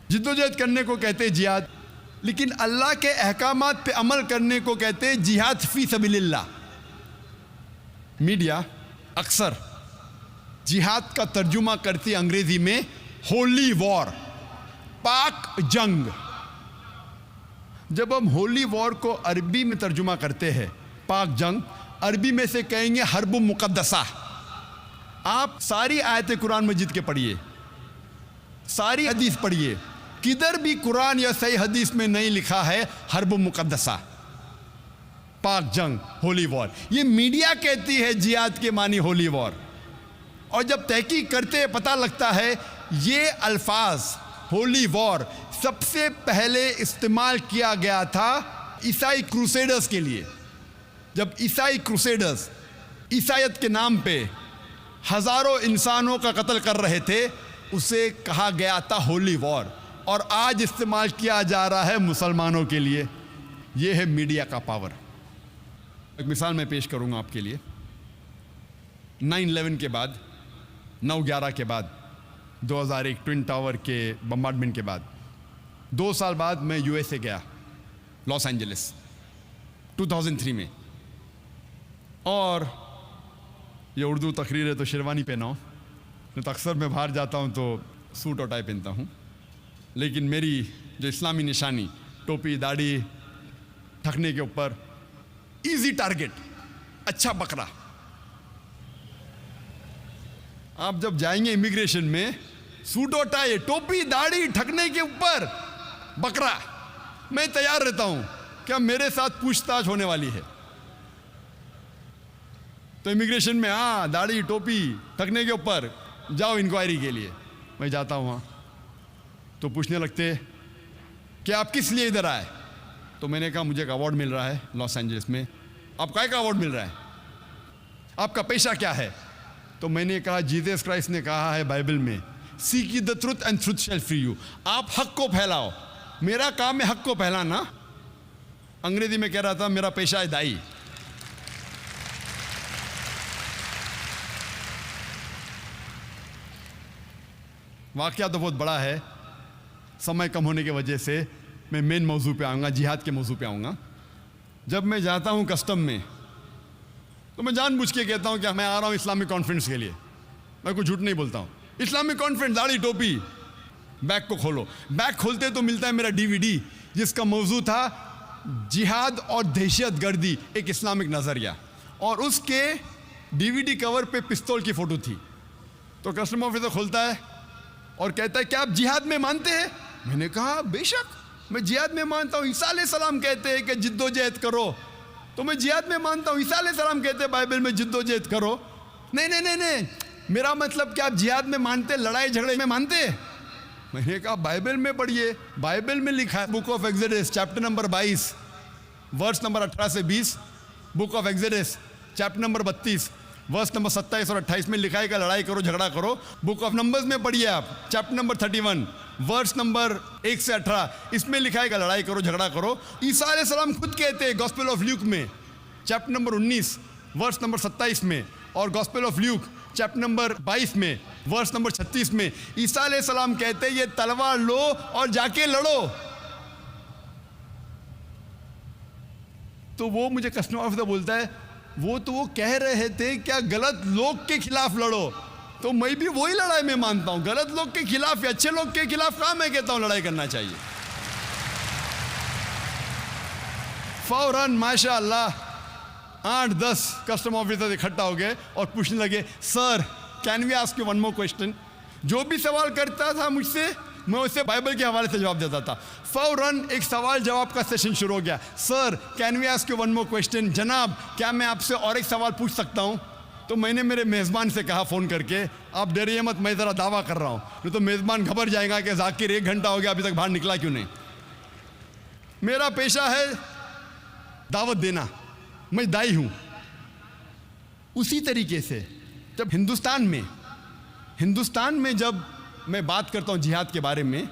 जिद्दोजहद करने को कहते हैं जिहाद, लेकिन अल्लाह के अहकामात पे अमल करने को कहते हैं जिहाद फी सबलिल्लाह। मीडिया अक्सर जिहाद का तर्जुमा करती अंग्रेजी में होली वॉर, पाक जंग। जब हम होली वॉर को अरबी में तर्जुमा करते हैं, पाक जंग, अरबी में से कहेंगे हर्ब मुक़द्दसा। आप सारी आयत कुरान मजीद के पढ़िए, सारी हदीस पढ़िए, किधर भी कुरान या सही हदीस में नहीं लिखा है हर्ब मुक़द्दसा, पाक जंग, होली वॉर। ये मीडिया कहती है जिहाद के मानी होली वॉर। और जब तहकीक करते पता लगता है ये अल्फाज होली वॉर सबसे पहले इस्तेमाल किया गया था ईसाई क्रूसेडर्स के लिए। जब ईसाई क्रूसेडर्स ईसाईयत के नाम पे हज़ारों इंसानों का कत्ल कर रहे थे, उसे कहा गया था होली वॉर। और आज इस्तेमाल किया जा रहा है मुसलमानों के लिए। ये है मीडिया का पावर। एक मिसाल मैं पेश करूंगा आपके लिए। 9/11 के बाद, 9/11 के बाद, 2001 ट्विन टावर के बम्बार्डमेंट के बाद 2 साल बाद मैं यूएसए गया, लॉस एंजलिस, 2003 में। और ये उर्दू तकरीर है तो शेरवानी पहना हूँ, नहीं तो अक्सर मैं बाहर जाता हूँ तो सूट और टाई पहनता हूँ। लेकिन मेरी जो इस्लामी निशानी, टोपी, दाढ़ी, थकने के ऊपर, इजी टारगेट, अच्छा बकरा। आप जब जाएंगे इमिग्रेशन में, सूट और टाई, टोपी, दाढ़ी, ठकने के ऊपर बकरा, मैं तैयार रहता हूं क्या मेरे साथ पूछताछ होने वाली है। तो इमिग्रेशन में हाँ, दाढ़ी, टोपी, ठकने के ऊपर जाओ इंक्वायरी के लिए। मैं जाता हूँ वहाँ, तो पूछने लगते कि आप किस लिए इधर आए। तो मैंने कहा मुझे एक अवार्ड मिल रहा है लॉस एंजलिस में। आप काय का अवार्ड मिल रहा है? आपका पेशा क्या है? तो मैंने कहा जीसस क्राइस्ट ने कहा है बाइबल में, seek ye the truth and truth shall free you. आप हक को फैलाओ, मेरा काम है हक को फैलाना। अंग्रेजी में कह रहा था मेरा पेशा है दाई। वाकया तो बहुत बड़ा है, समय कम होने की वजह से मैं मेन मौजू पे आऊँगा, जिहाद के मौजू पे आऊँगा। जब मैं जाता हूँ कस्टम में तो मैं जानबूझ के कहता हूँ कि मैं आ रहा हूँ इस्लामिक कॉन्फ्रेंस के लिए। मैं कुछ झूठ नहीं बोलता हूँ। इस्लामिक कॉन्फ्रेंस, दाढ़ी टोपी। बैग को खोलो, बैग खोलते तो मिलता है मेरा DVD जिसका मौजू था जिहाद और दहशतगर्दी एक इस्लामिक नज़रिया, और उसके DVD कवर पे पिस्तौल की फ़ोटो थी। तो कस्टम ऑफिसर खोलता है और कहता है क्या आप जिहाद में मानते हैं? मैंने कहा बेशक मैं जिहाद में मानता हूँ। ईसा अलैहिस्सलाम कहते हैं कि जिद्दोजहद करो, तो मैं जिहाद में मानता हूँ। ईसा अलैहिस्सलाम कहते हैं बाइबल में जिद्दोजहद करो। नहीं, मेरा मतलब क्या आप जिहाद में मानते, लड़ाई झगड़े में मानते? मैंने कहा बाइबल में पढ़िए, बाइबल में लिखा है, book of Exodus chapter number 22 verse number 18 से 20, book of Exodus chapter number 32 verse number 27 और 28 में लिखा है कि लड़ाई करो झगड़ा करो। बुक ऑफ नंबर्स में पढ़िए आप, चैप्टर नंबर 31 वर्स नंबर 1 से 18, इसमें लिखा है कि लड़ाई करो झगड़ा करो। ईसा अलैहिस्सलाम खुद कहते हैं गॉस्पेल ऑफ ल्यूक में चैप्टर नंबर 19 वर्स नंबर 27 में, और gospel of Luke chapter number 22 में वर्स नंबर 36 में ईसा अलैहिस्सलाम कहते हैं ये तलवार लो और जाके लड़ो। तो वो मुझे कस्टम ऑफिसर बोलता है वो कह रहे थे क्या गलत लोग के खिलाफ लड़ो, तो मैं भी वही लड़ाई में मानता हूं। गलत लोग के खिलाफ या अच्छे लोग के खिलाफ कहां मैं कहता हूं लड़ाई करना चाहिए। फौरन माशाअल्लाह 8-10 कस्टम ऑफिसर इकट्ठा हो गए और पूछने लगे sir can we ask you one more question. जो भी सवाल करता था मुझसे मैं उससे बाइबल के हवाले से जवाब देता था। फौरन एक सवाल जवाब का सेशन शुरू हो गया। Sir can we ask you one more question, जनाब क्या मैं आपसे और एक सवाल पूछ सकता हूँ? तो मैंने मेरे मेज़बान से कहा फ़ोन करके आप डरिए मत, मैं ज़रा दावा कर रहा हूँ, नहीं तो मेज़बान घबरा जाएगा कि जाकिर 1 घंटा हो गया अभी तक बाहर निकला क्यों नहीं। मेरा पेशा है दावत देना, मैं दाई हूँ। उसी तरीके से जब हिंदुस्तान में जब मैं बात करता हूँ जिहाद के बारे में,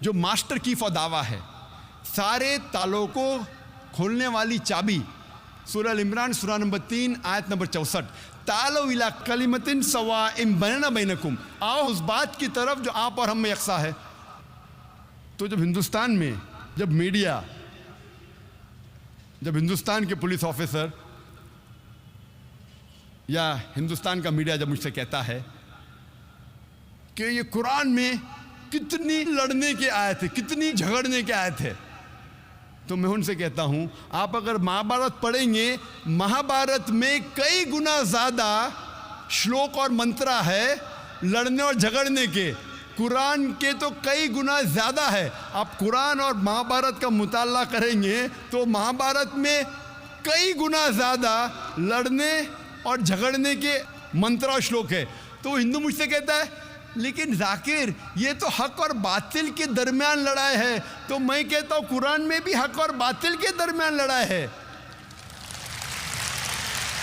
जो मास्टर की फॉर दावा है, सारे तालों को खोलने वाली चाबी सूरह अल इमरान सूरह नंबर 3 आयत नंबर 64, तालो इला कलिमतिन सवाइम बैनना बैनकुम, आओ उस बात की तरफ जो आप और हम में यकसा है। तो जब हिंदुस्तान में जब मीडिया, जब हिंदुस्तान के पुलिस ऑफिसर या हिंदुस्तान का मीडिया जब मुझसे कहता है कि ये कुरान में कितनी लड़ने के आयत है, कितनी झगड़ने के आयत है, तो मैं उनसे कहता हूं आप अगर महाभारत पढ़ेंगे, महाभारत में कई गुना ज़्यादा श्लोक और मंत्रा है लड़ने और झगड़ने के, कुरान के तो कई गुना ज़्यादा है। आप कुरान और महाभारत का मुताला करेंगे तो महाभारत में कई गुना ज़्यादा लड़ने और झगड़ने के मंत्र और श्लोक है। तो हिंदू मुझसे कहता है लेकिन जाकिर ये तो हक और बातिल के दरमियान लड़ाई है। तो मैं कहता हूँ कुरान में भी हक और बातिल के दरमियान लड़ाई है।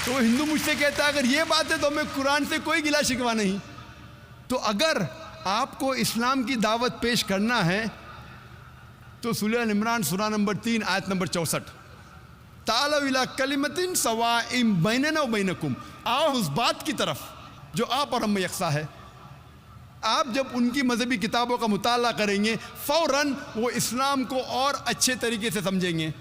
तो हिंदू मुझसे कहता है अगर ये बात है तो मैं कुरान से कोई गिला शिकवा नहीं। तो अगर आपको इस्लाम की दावत पेश करना है तो सूरह अल इमरान सूरह नंबर 3 आयत नंबर 64, तालो इला कलिमतिन सवाइम बैनना व बैनकुम, आओ उस बात की तरफ जो आप और हम में यकसा है। आप जब उनकी मजहबी किताबों का मुताला करेंगे फ़ौरन वो इस्लाम को और अच्छे तरीके से समझेंगे।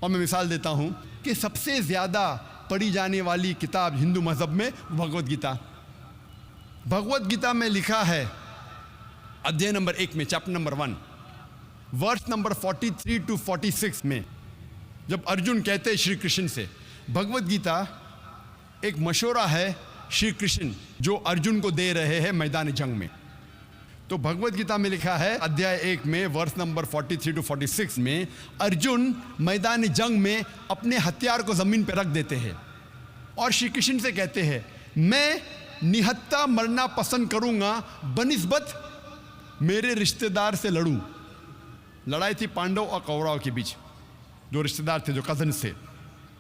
और मैं मिसाल देता हूँ कि सबसे ज़्यादा पढ़ी जाने वाली किताब हिंदू मज़हब में भगवद गीता। भगवद गीता में लिखा है अध्याय नंबर 1 में chapter number 1 verse number 43 to 46 में जब अर्जुन कहते हैं श्री कृष्ण से, भगवद गीता एक मशवरा है श्री कृष्ण जो अर्जुन को दे रहे हैं मैदान जंग में। तो भगवद गीता में लिखा है अध्याय 1 में वर्स नंबर 43 to 46 में अर्जुन मैदान जंग में अपने हथियार को ज़मीन पर रख देते हैं और श्री कृष्ण से कहते हैं मैं निहत्था मरना पसंद करूंगा बनिस्बत मेरे रिश्तेदार से लड़ूं। लड़ाई थी पांडव और कौरव के बीच, जो रिश्तेदार थे, जो कजन थे।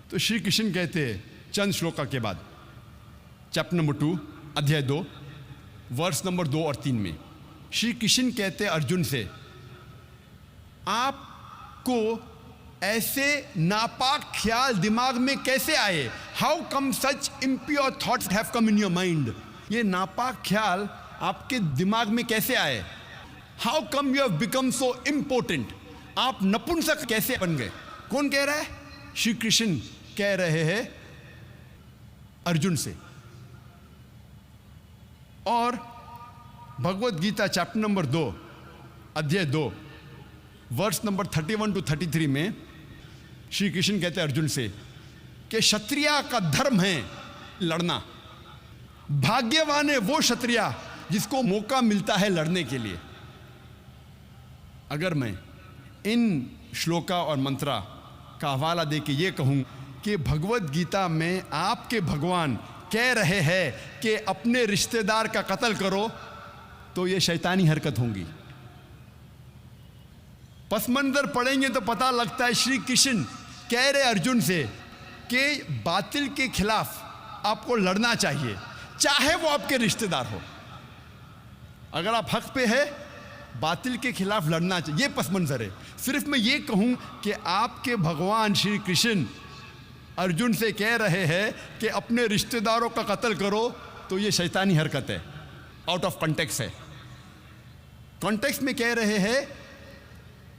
तो श्री कृष्ण कहते हैं चंद श्लोका के बाद, चैप्टर नंबर 2 अध्याय 2 वर्स नंबर 2 और 3 में श्री कृष्ण कहते हैं अर्जुन से, आपको ऐसे नापाक ख्याल दिमाग में कैसे आए? How come such impure thoughts have come in your mind? ये नापाक ख्याल आपके दिमाग में कैसे आए? How come you have become so important? आप नपुंसक कैसे बन गए? कौन कह रहा है? श्री कृष्ण कह रहे हैं अर्जुन से। और भगवत गीता चैप्टर नंबर 2 अध्याय 2 वर्स नंबर 31 to 33 में श्री कृष्ण कहते हैं अर्जुन से कि क्षत्रिय का धर्म है लड़ना। भाग्यवान है वो क्षत्रिय जिसको मौका मिलता है लड़ने के लिए। अगर मैं इन श्लोका और मंत्रा का हवाला दे के ये कहूँ कि भगवत गीता में आपके भगवान कह रहे हैं कि अपने रिश्तेदार का कत्ल करो, तो ये शैतानी हरकत होंगी। पस मंजर पढ़ेंगे तो पता लगता है श्री कृष्ण कह रहे अर्जुन से कि बातिल के खिलाफ आपको लड़ना चाहिए, चाहे वो आपके रिश्तेदार हो। अगर आप हक पे है, बातिल के खिलाफ लड़ना चाहिए, ये पस मंजर है। सिर्फ मैं ये कहूँ कि आपके भगवान श्री कृष्ण अर्जुन से कह रहे हैं कि अपने रिश्तेदारों का कत्ल करो, तो ये शैतानी हरकत है, आउट ऑफ कॉन्टेक्स्ट है। कॉन्टेक्स्ट में कह रहे हैं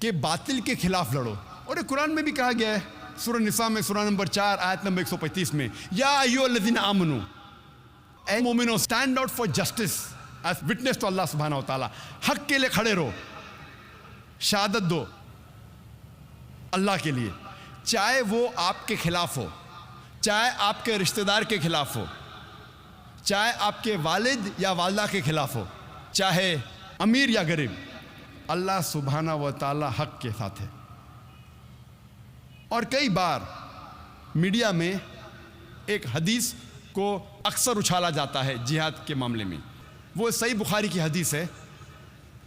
कि बातिल के खिलाफ लड़ो। और ये कुरान में भी कहा गया है, सूरह निसा में सूरह नंबर 4 आयत नंबर 135 में, या अय्युहल्लज़ीना आमनू, ऐ मोमिनो stand out for justice as witness to अल्लाह सुब्हानहू व तआला। हक के लिए खड़े रहो, शहादत दो अल्लाह के लिए, चाहे वो आपके खिलाफ हो, चाहे आपके रिश्तेदार के खिलाफ हो, चाहे आपके वालिद या वालदा के खिलाफ हो, चाहे अमीर या गरीब, अल्लाह सुब्हानहू व तआला हक के साथ है। और कई बार मीडिया में एक हदीस को अक्सर उछाला जाता है जिहाद के मामले में। वो सही बुखारी की हदीस है,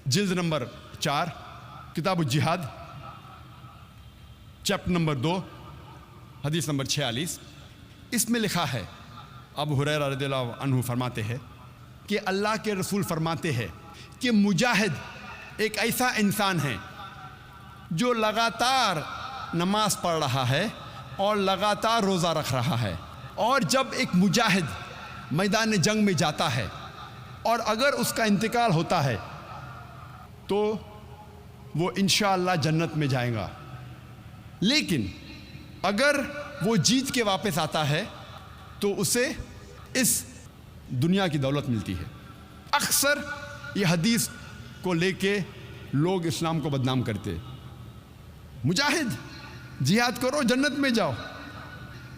जिल्द नंबर 4 किताब जिहाद चैप्टर नंबर 2 हदीस नंबर 46। इसमें लिखा है, अबू हुरैरा रज़ियल्लाहु अन्हु फरमाते हैं कि अल्लाह के रसूल फरमाते हैं कि मुजाहिद एक ऐसा इंसान है जो लगातार नमाज पढ़ रहा है और लगातार रोज़ा रख रहा है। और जब एक मुजाहिद मैदान जंग में जाता है और अगर उसका इंतकाल होता है तो वो इंशाअल्लाह जन्नत में जाएगा। लेकिन अगर वो जीत के वापस आता है तो उसे इस दुनिया की दौलत मिलती है। अक्सर ये हदीस को लेके लोग इस्लाम को बदनाम करते। मुजाहिद जिहाद करो, जन्नत में जाओ।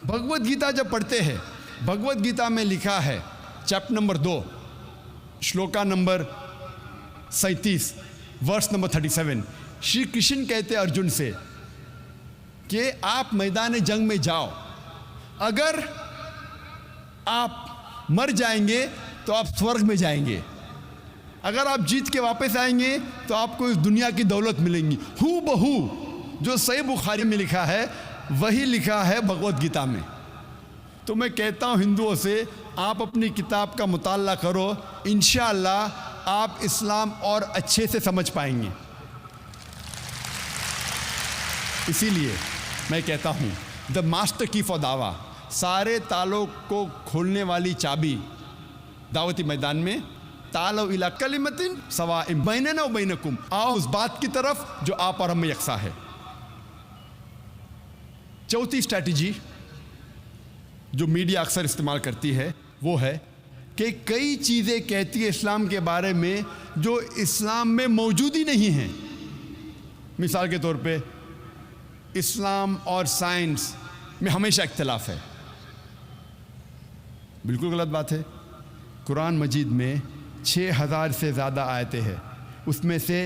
भगवत गीता जब पढ़ते हैं, भगवत गीता में लिखा है chapter number 2 shloka number 37 verse number 37, Shri Krishna कहते अर्जुन से कि आप मैदान जंग में जाओ, अगर आप मर जाएंगे तो आप स्वर्ग में जाएंगे, अगर आप जीत के वापस आएंगे तो आपको इस दुनिया की दौलत मिलेंगी। हू बहू जो सही बुखारी में लिखा है वही लिखा है भगवत गीता में। तो मैं कहता हूँ हिंदुओं से, आप अपनी किताब का मुताला करो, इंशाअल्लाह आप इस्लाम और अच्छे से समझ पाएंगे। इसीलिए मैं कहता हूँ द मास्टर की फॉर दावा, सारे तालों को खोलने वाली चाबी दावती मैदान में, तालो इला कलिमतिन सवाइम बैनना व बैनकुम, आओ उस बात की तरफ जो आप और हम में यकसा है। चौथी स्ट्रैटेजी जो मीडिया अक्सर इस्तेमाल करती है वो है कि कई चीज़ें कहती है इस्लाम के बारे में जो इस्लाम में मौजूद ही नहीं है। मिसाल के तौर पे इस्लाम और साइंस में हमेशा इख्तिलाफ है, बिल्कुल गलत बात है। कुरान मजीद में 6000 से ज़्यादा आयतें हैं, उसमें से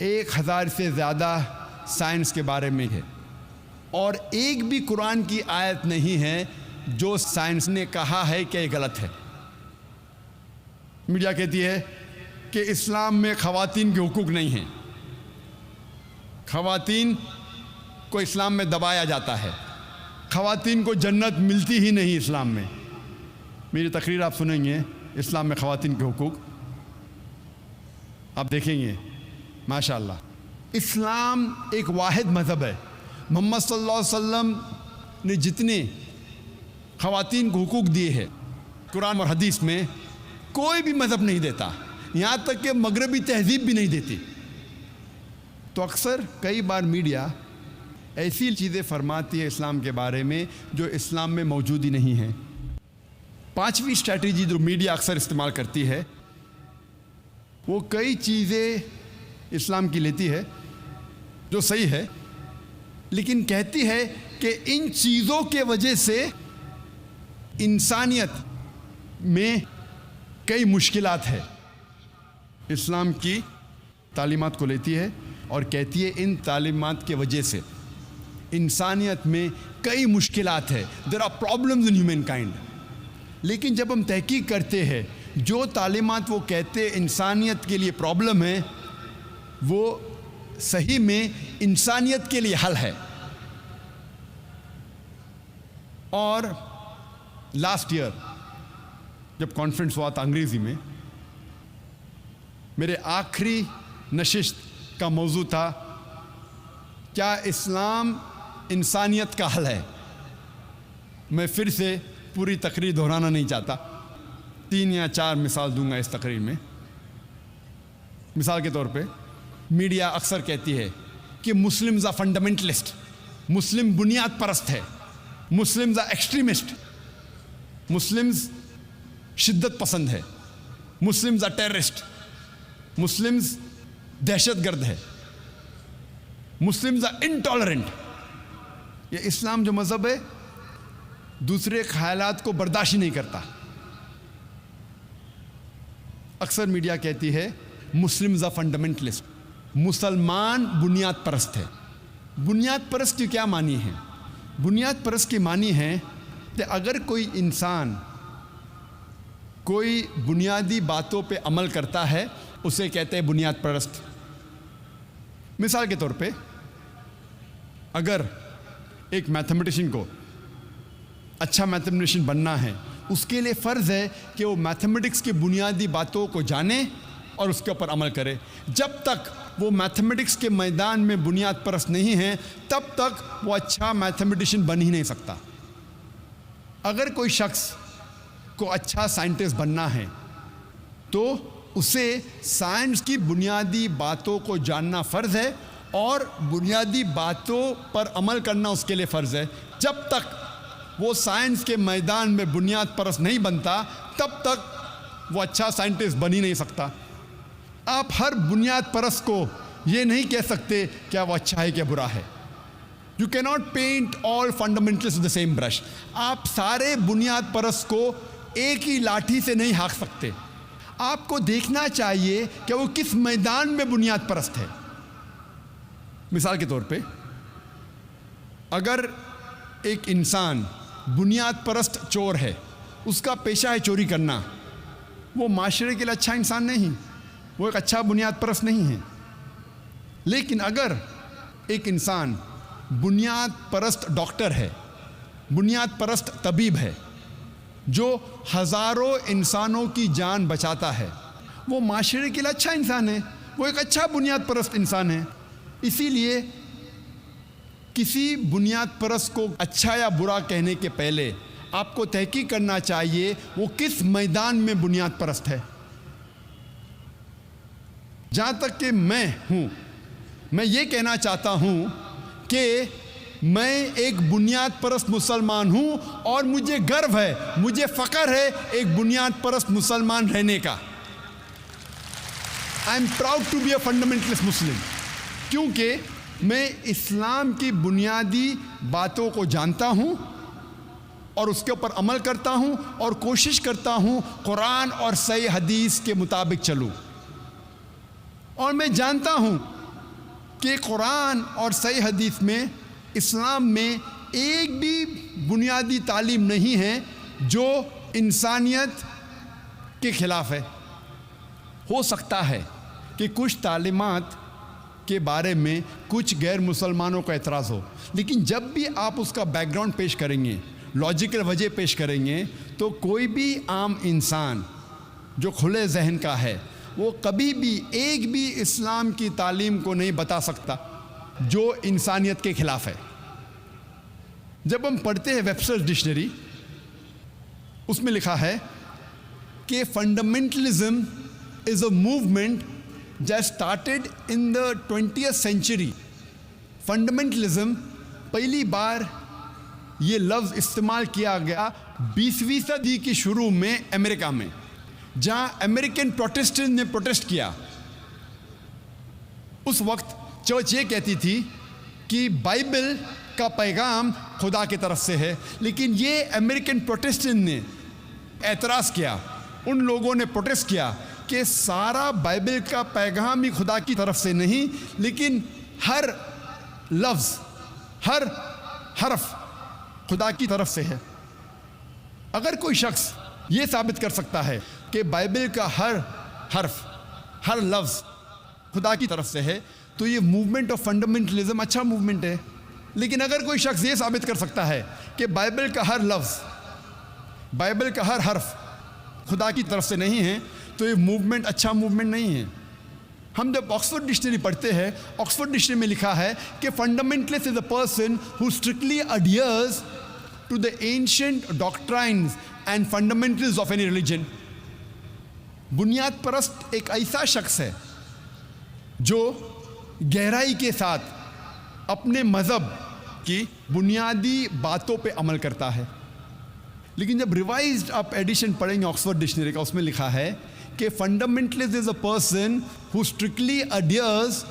1000 से ज़्यादा साइंस के बारे में है, और एक भी कुरान की आयत नहीं है जो साइंस ने कहा है कि ये गलत है। मीडिया कहती है कि इस्लाम में ख़वातीन के हुकूक नहीं हैं, ख़वातीन को इस्लाम में दबाया जाता है, ख़वातीन को जन्नत मिलती ही नहीं इस्लाम में। मेरी तकरीर आप सुनेंगे इस्लाम में ख़वातीन के हुकूक, आप देखेंगे माशाअल्लाह। इस्लाम एक वाहिद मज़हब है। मोहम्मद सल्लल्लाहु अलैहि वसल्लम ने जितने ख़वातीन को हुकूक दिए हैं कुरान और हदीस में कोई भी मज़हब नहीं देता, यहाँ तक कि मगरबी तहज़ीब भी नहीं देती। तो अक्सर कई बार मीडिया ऐसी चीज़ें फरमाती है इस्लाम के बारे में जो इस्लाम में मौजूद ही नहीं है। पांचवी स्ट्रैटेजी जो मीडिया अक्सर इस्तेमाल करती है, वो कई चीज़ें इस्लाम की लेती है जो सही है, लेकिन कहती है कि इन चीज़ों के वजह से इंसानियत में कई मुश्किलात है। इस्लाम की तालीमात को लेती है और कहती है इन तालीमात के वजह से इंसानियत में कई मुश्किलात है, there are problems in humankind. लेकिन जब हम तहकीक करते हैं, जो तालीमात वो कहते इंसानियत के लिए प्रॉब्लम है, वो सही में इंसानियत के लिए हल है। और लास्ट ईयर जब कॉन्फ्रेंस हुआ था अंग्रेज़ी में, मेरे आखिरी नशिस्त का मौजू था क्या इस्लाम इंसानियत का हल है। मैं फिर से पूरी तकरीर दोहराना नहीं चाहता, 3 या 4 मिसाल दूंगा इस तकरीर में। मिसाल के तौर पे मीडिया अक्सर कहती है कि मुस्लिम्स आर फंडामेंटलिस्ट, मुस्लिम बुनियाद परस्त है, मुस्लिम्स आर एक्सट्रीमिस्ट, मुस्लिम्स शिद्दत पसंद है, मुस्लिम्स आर टेररिस्ट, मुस्लिम्स दहशतगर्द है, मुस्लिम्स आर इनटॉलरेंट। ये इस्लाम जो मज़हब है दूसरे ख्यालात को बर्दाश्त ही नहीं करता। अक्सर मीडिया कहती है मुस्लिम्स आर फंडामेंटलिस्ट, मुसलमान बुनियाद परस्त है। बुनियाद परस्त की क्या मानी है? बुनियाद परस्त की मानी है कि अगर कोई इंसान कोई बुनियादी बातों पे अमल करता है उसे कहते हैं बुनियाद परस्त। मिसाल के तौर पे अगर एक मैथमेटिशियन को अच्छा मैथमेटिशियन बनना है, उसके लिए फ़र्ज़ है कि वो मैथमेटिक्स की बुनियादी बातों को जाने और उसके ऊपर अमल करे। जब तक वो मैथमेटिक्स के मैदान में बुनियाद परस्त नहीं है, तब तक वो अच्छा मैथमेटिशियन बन ही नहीं सकता। अगर कोई शख्स को अच्छा साइंटिस्ट बनना है तो उसे साइंस की बुनियादी बातों को जानना फ़र्ज़ है और बुनियादी बातों पर अमल करना उसके लिए फ़र्ज़ है। जब तक वो साइंस के मैदान में बुनियाद परस्त नहीं बनता, तब तक वो अच्छा साइंटिस्ट बन ही नहीं सकता। आप हर बुनियाद परस्त को ये नहीं कह सकते क्या वो अच्छा है क्या बुरा है। You can not paint all fundamentals with the same brush. आप सारे बुनियाद परस्त को एक ही लाठी से नहीं हाँक सकते। आपको देखना चाहिए कि वो किस मैदान में बुनियाद परस्त है। मिसाल के तौर पे अगर एक इंसान बुनियाद परस्त चोर है, उसका पेशा है चोरी करना, वो माशरे के लिए अच्छा इंसान नहीं, वो एक अच्छा बुनियाद परस्त नहीं है। लेकिन अगर एक इंसान बुनियाद परस्त डॉक्टर है, बुनियाद परस्त तबीब है, जो हज़ारों इंसानों की जान बचाता है, वो माशरे के लिए अच्छा इंसान है, वो एक अच्छा बुनियाद परस्त इंसान है। इसीलिए किसी बुनियाद परस्त को अच्छा या बुरा कहने के पहले आपको तहकीक करना चाहिए वो किस मैदान में बुनियाद परस्त है। जहाँ तक कि मैं हूँ, मैं ये कहना चाहता हूँ कि मैं एक बुनियाद परस्त मुसलमान हूँ और मुझे गर्व है, मुझे फ़ख्र है एक बुनियाद परस्त मुसलमान रहने का। I am proud to be a fundamentalist Muslim, क्योंकि मैं इस्लाम की बुनियादी बातों को जानता हूँ और उसके ऊपर अमल करता हूँ और कोशिश करता हूँ कुरान और सही हदीस के मुताबिक चलूँ। और मैं जानता हूँ कि कुरान और सही हदीस में, इस्लाम में एक भी बुनियादी तालीम नहीं है जो इंसानियत के ख़िलाफ़ है। हो सकता है कि कुछ तालीमात के बारे में कुछ गैर मुसलमानों का एतराज़ हो, लेकिन जब भी आप उसका बैकग्राउंड पेश करेंगे, लॉजिकल वजह पेश करेंगे तो कोई भी आम इंसान जो खुले जहन का है वो कभी भी एक भी इस्लाम की तालीम को नहीं बता सकता जो इंसानियत के खिलाफ है। जब हम पढ़ते हैं वेबस्टर्स डिक्शनरी, उसमें लिखा है कि fundamentalism is a movement that started in the 20th century. Fundamentalism पहली बार ये लफ्ज़ इस्तेमाल किया गया 20वीं सदी की शुरू में अमेरिका में, जहां अमेरिकन प्रोटेस्टेंट ने प्रोटेस्ट किया। उस वक्त चर्च ये कहती थी कि बाइबल का पैगाम खुदा की तरफ से है, लेकिन ये अमेरिकन प्रोटेस्टेंट ने एतराज़ किया, उन लोगों ने प्रोटेस्ट किया कि सारा बाइबल का पैगाम ही खुदा की तरफ से नहीं, लेकिन हर लफ्ज़, हर हर्फ खुदा की तरफ से है। अगर कोई शख्स ये साबित कर सकता है कि बाइबल का हर हर्फ, हर लफ्ज़ खुदा की तरफ से है, तो ये मूवमेंट ऑफ फंडामेंटलिज्म अच्छा मूवमेंट है। लेकिन अगर कोई शख्स ये साबित कर सकता है कि बाइबल का हर लफ्ज़, बाइबल का हर हर्फ खुदा की तरफ से नहीं है, तो ये मूवमेंट अच्छा मूवमेंट नहीं है। हम जब ऑक्सफोर्ड डिक्शनरी पढ़ते हैं, ऑक्सफोर्ड डिक्शनरी में लिखा है कि fundamentalist is a person who strictly adheres to the ancient doctrines and fundamentals of any religion. बुनियाद परस्त एक ऐसा शख्स है जो गहराई के साथ अपने मज़हब की बुनियादी बातों पे अमल करता है। लेकिन जब रिवाइज्ड आप एडिशन पढ़ेंगे ऑक्सफोर्ड डिक्शनरी का, उसमें लिखा है कि fundamentalist is a person who strictly adheres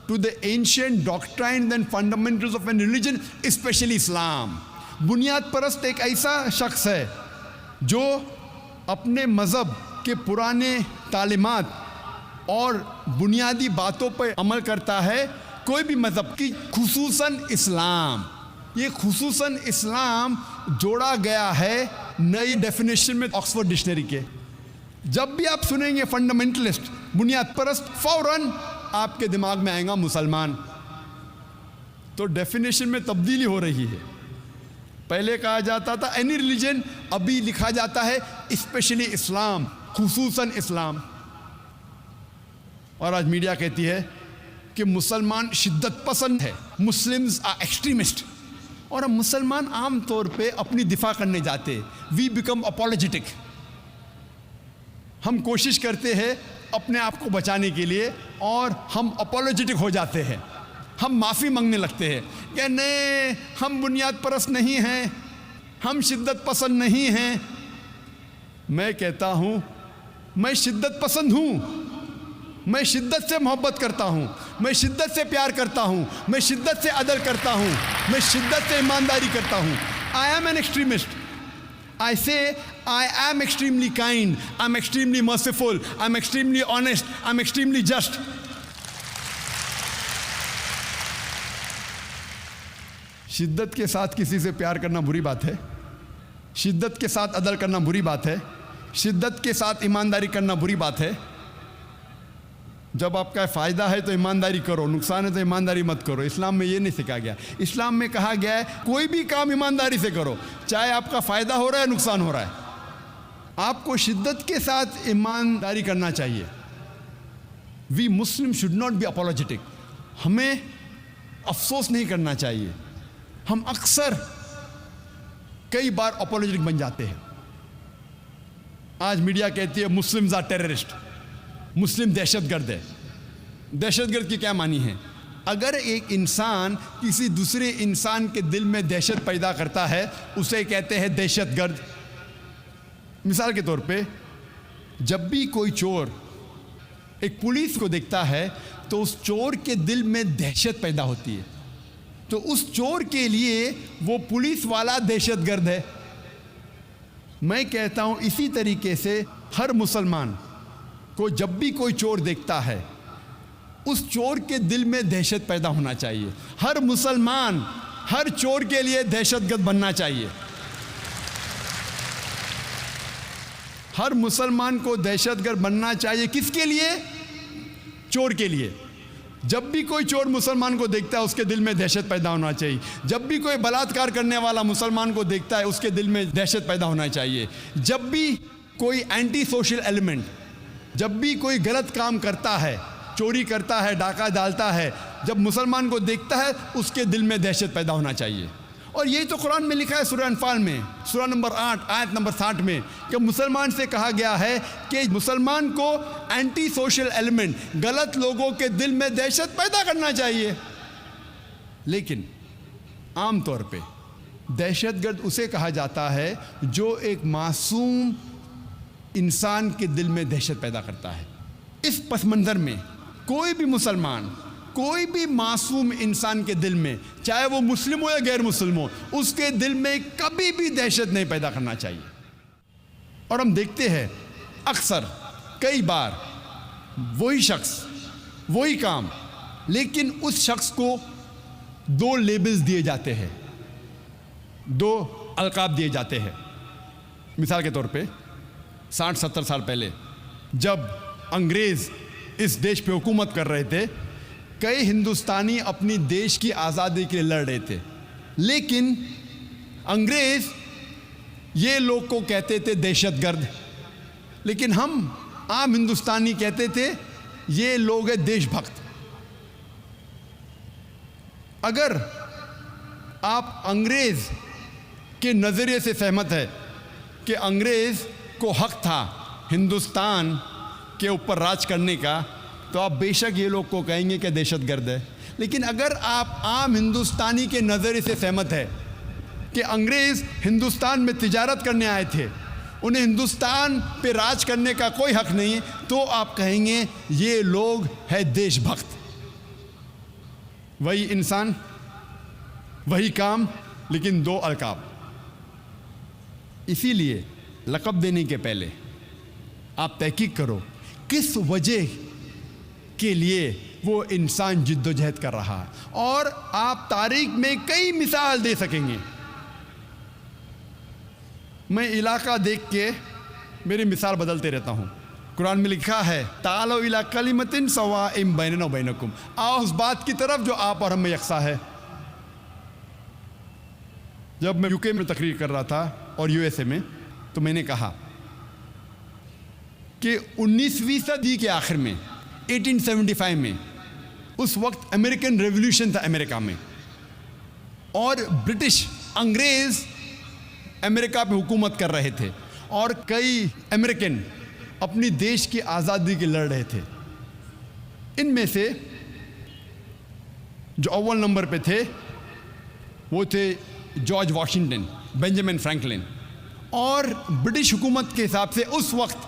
to the ancient doctrines and fundamentals of an religion, specially Islam. बुनियाद परस्त एक ऐसा शख्स है जो अपने मज़हब के पुराने तालीमात और बुनियादी बातों पर अमल करता है, कोई भी मज़हब की, खुसूसन इस्लाम। ये खुसूसन इस्लाम जोड़ा गया है नई डेफिनेशन में ऑक्सफोर्ड डिक्शनरी के। जब भी आप सुनेंगे फंडामेंटलिस्ट, बुनियाद परस्त, फौरन आपके दिमाग में आएगा मुसलमान। तो डेफिनेशन में तब्दीली हो रही है। पहले कहा जाता था एनी रिलीजन, अभी लिखा जाता है स्पेशली इस्लाम, खुसूसन इस्लाम। और आज मीडिया कहती है कि मुसलमान शिद्दत पसंद है, मुस्लिम्स आर एक्सट्रीमिस्ट। और हम मुसलमान आम तौर पे अपनी दिफा करने जाते, वी बिकम अपॉलोजेटिक। हम कोशिश करते हैं अपने आप को बचाने के लिए और हम अपॉलोजेटिक हो जाते हैं, हम माफ़ी मांगने लगते हैं कि नहीं, हम बुनियाद परस्त नहीं हैं, हम शिद्दत पसंद नहीं हैं। मैं कहता हूँ मैं शिद्दत पसंद हूँ, मैं शिद्दत से मोहब्बत करता हूँ, मैं शिद्दत से प्यार करता हूँ, मैं शिद्दत से अदल करता हूँ, मैं शिद्दत से ईमानदारी करता हूँ। I am an extremist. I say I am extremely kind, I'm extremely merciful, I'm extremely honest, I'm extremely just. शिद्दत के साथ किसी से प्यार करना बुरी बात है, शिद्दत के साथ अदल करना बुरी बात है, शिद्दत के साथ ईमानदारी करना बुरी बात है। जब आपका फ़ायदा है तो ईमानदारी करो, नुकसान है तो ईमानदारी मत करो। इस्लाम में ये नहीं सिखाया गया। इस्लाम में कहा गया है कोई भी काम ईमानदारी से करो, चाहे आपका फ़ायदा हो रहा है नुकसान हो रहा है, आपको शिद्दत के साथ ईमानदारी करना चाहिए। We Muslim should not be apologetic. हमें अफसोस नहीं करना चाहिए। हम अक्सर कई बार अपॉलोजेटिक बन जाते हैं। आज मीडिया कहती है मुस्लिम्स आर टेररिस्ट, मुस्लिम दहशतगर्द है। दहशतगर्द की क्या मानी है? अगर एक इंसान किसी दूसरे इंसान के दिल में दहशत पैदा करता है, उसे कहते हैं दहशतगर्द। मिसाल के तौर पे, जब भी कोई चोर एक पुलिस को देखता है तो उस चोर के दिल में दहशत पैदा होती है, तो उस चोर के लिए वो पुलिस वाला दहशतगर्द है। मैं कहता हूँ इसी तरीके से हर मुसलमान को जब भी कोई चोर देखता है, उस चोर के दिल में दहशत पैदा होना चाहिए। हर मुसलमान हर चोर के लिए दहशतगर्द बनना चाहिए। हर मुसलमान को दहशतगर्द बनना चाहिए। किसके लिए? चोर के लिए। जब भी कोई चोर मुसलमान को देखता है उसके दिल में दहशत पैदा होना चाहिए। जब भी कोई बलात्कार करने वाला मुसलमान को देखता है उसके दिल में दहशत पैदा होना चाहिए। जब भी कोई एंटी सोशल एलिमेंट, जब भी कोई गलत काम करता है, चोरी करता है, डाका डालता है, जब मुसलमान को देखता है उसके दिल में दहशत पैदा होना चाहिए। और यही तो कुरान में लिखा है सूरह अनफाल में, सूरह नंबर 8 आयत नंबर 60 में, कि मुसलमान से कहा गया है कि मुसलमान को एंटी सोशल एलिमेंट, गलत लोगों के दिल में दहशत पैदा करना चाहिए। लेकिन आम तौर पे दहशतगर्द उसे कहा जाता है जो एक मासूम इंसान के दिल में दहशत पैदा करता है। इस पस मंज़र में कोई भी मुसलमान, कोई भी मासूम इंसान के दिल में, चाहे वो मुस्लिम हो या गैर मुस्लिम हो, उसके दिल में कभी भी दहशत नहीं पैदा करना चाहिए। और हम देखते हैं अक्सर कई बार वही शख्स, वही काम, लेकिन उस शख्स को दो लेबल्स दिए जाते हैं, दो अलकाब दिए जाते हैं। मिसाल के तौर पे 60-70 साल पहले जब अंग्रेज़ इस देश पे हुकूमत कर रहे थे, कई हिंदुस्तानी अपनी देश की आज़ादी के लिए लड़ रहे थे, लेकिन अंग्रेज़ ये लोग को कहते थे दहशतगर्द, लेकिन हम आम हिंदुस्तानी कहते थे ये लोग है देशभक्त। अगर आप अंग्रेज़ के नज़रिए से सहमत है कि अंग्रेज़ को हक था हिंदुस्तान के ऊपर राज करने का, तो आप बेशक ये लोग को कहेंगे कि दहशतगर्द है। लेकिन अगर आप आम हिंदुस्तानी के नज़रिए से सहमत है कि अंग्रेज़ हिंदुस्तान में तिजारत करने आए थे, उन्हें हिंदुस्तान पे राज करने का कोई हक नहीं, तो आप कहेंगे ये लोग है देशभक्त। वही इंसान, वही काम, लेकिन दो अलकाब। इसीलिए लक़ब देने के पहले आप तहकीक करो किस वजह के लिए वो इंसान जिद्दोजहद कर रहा है, और आप तारीख में कई मिसाल दे सकेंगे। मैं इलाका देख के मेरी मिसाल बदलते रहता हूँ। कुरान में लिखा है तालो इला कलिमतिन सवाइम बैनना व बैनकुम, आओ उस बात की तरफ जो आप और हम में यकसा है। जब मैं यूके में तकरीर कर रहा था और यूएसए में, तो मैंने कहा कि 19वीं सदी के आखिर में 1875 में, उस वक्त अमेरिकन रेवोल्यूशन था अमेरिका में, और ब्रिटिश अंग्रेज़ अमेरिका पे हुकूमत कर रहे थे, और कई अमेरिकन अपनी देश की आज़ादी के लड़ रहे थे। इनमें से जो अव्वल नंबर पे थे वो थे जॉर्ज वाशिंगटन, बेंजामिन फ्रैंकलिन। और ब्रिटिश हुकूमत के हिसाब से उस वक्त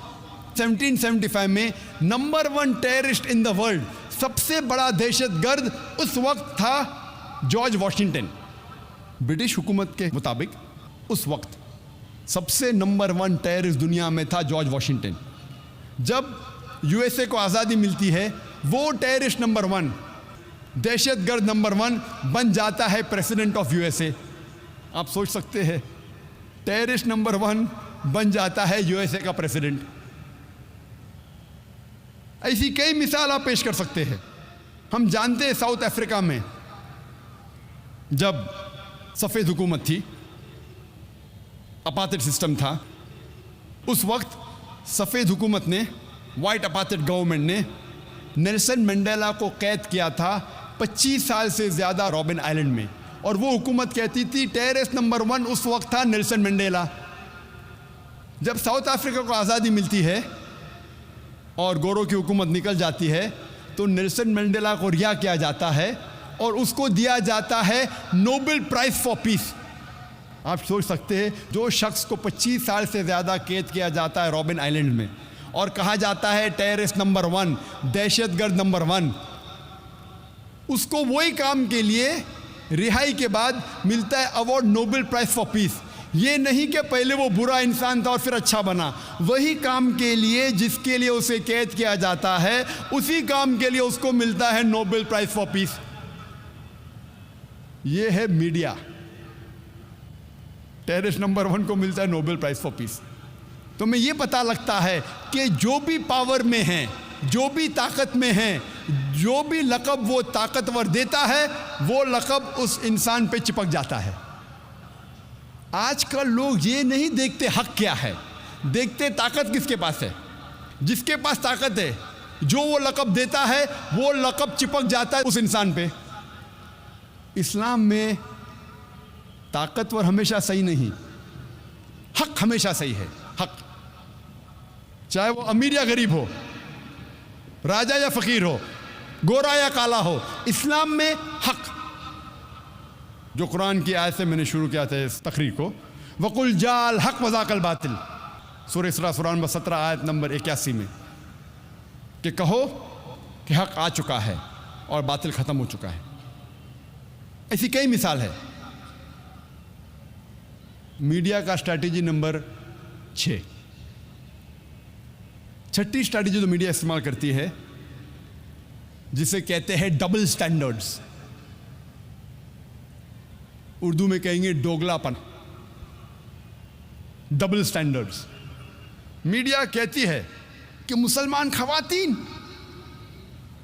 1775 में number 1 terrorist in the world, सबसे बड़ा दहशतगर्द उस वक्त था जॉर्ज वाशिंगटन। ब्रिटिश हुकूमत के मुताबिक उस वक्त सबसे नंबर 1 टेररिस्ट दुनिया में था जॉर्ज वाशिंगटन। जब यूएसए को आज़ादी मिलती है, वो टेररिस्ट नंबर 1, दहशतगर्द नंबर 1 बन जाता है प्रेसिडेंट ऑफ यूएसए। आप सोच सकते हैं, टेररिस्ट नंबर 1 बन जाता है यूएसए का प्रेसिडेंट। ऐसी कई मिसाल आप पेश कर सकते हैं। हम जानते हैं साउथ अफ्रीका में जब सफ़ेद हुकूमत थी, अपार्टेड सिस्टम था, उस वक्त सफ़ेद हुकूमत ने, वाइट अपार्टेड गवर्नमेंट ने नेल्सन मंडेला को कैद किया था 25 साल से ज़्यादा रॉबिन आइलैंड में, और वो हुकूमत कहती थी टेररिस्ट नंबर 1 उस वक्त था नेल्सन मंडेला। जब साउथ अफ्रीका को आज़ादी मिलती है और गोरों की हुकूमत निकल जाती है, तो नेल्सन मंडेला को रिहा किया जाता है और उसको दिया जाता है नोबेल प्राइज़ फॉर पीस। आप सोच सकते हैं, जो शख्स को 25 साल से ज़्यादा कैद किया जाता है रॉबिन आइलैंड में, और कहा जाता है टेररिस्ट नंबर 1, दहशतगर्द नंबर 1, उसको वही काम के लिए रिहाई के बाद मिलता है award Nobel prize for piece. ये नहीं कि पहले वो बुरा इंसान था और फिर अच्छा बना, वही काम के लिए जिसके लिए उसे कैद किया जाता है, उसी काम के लिए उसको मिलता है नोबेल प्राइज़ फॉर पीस। ये है मीडिया। टेररिस्ट नंबर 1 को मिलता है नोबेल प्राइज़ फॉर पीस। तो हमें ये पता लगता है कि जो भी पावर में हैं, जो भी ताकत में हैं, जो भी लक़ब वो ताकतवर देता है वो लक़ब उस इंसान पे चिपक जाता है। आजकल लोग ये नहीं देखते हक क्या है, देखते ताकत किसके पास है। जिसके पास ताकत है, जो वो लक़ब देता है वो लक़ब चिपक जाता है उस इंसान पे। इस्लाम में ताकतवर हमेशा सही नहीं, हक हमेशा सही है। हक, चाहे वो अमीर या गरीब हो, राजा या फ़कीर हो, गोरा या काला हो, इस्लाम में हक। जो कुरान की आयत से मैंने शुरू किया था इस तकरीर को, वकुल जाल हक वज़ाकल बातिल, सूरह इसरा सूरा नंबर 17 आयत नंबर 81 में, कि कहो कि हक आ चुका है और बातिल ख़त्म हो चुका है। ऐसी कई मिसाल है। मीडिया का स्ट्रैटेजी नंबर 6, छठी स्ट्रैटेजी जो मीडिया इस्तेमाल करती है, जिसे कहते हैं डबल स्टैंडर्ड्स, उर्दू में कहेंगे दोगलापन, डबल स्टैंडर्ड्स। मीडिया कहती है कि मुसलमान खवातीन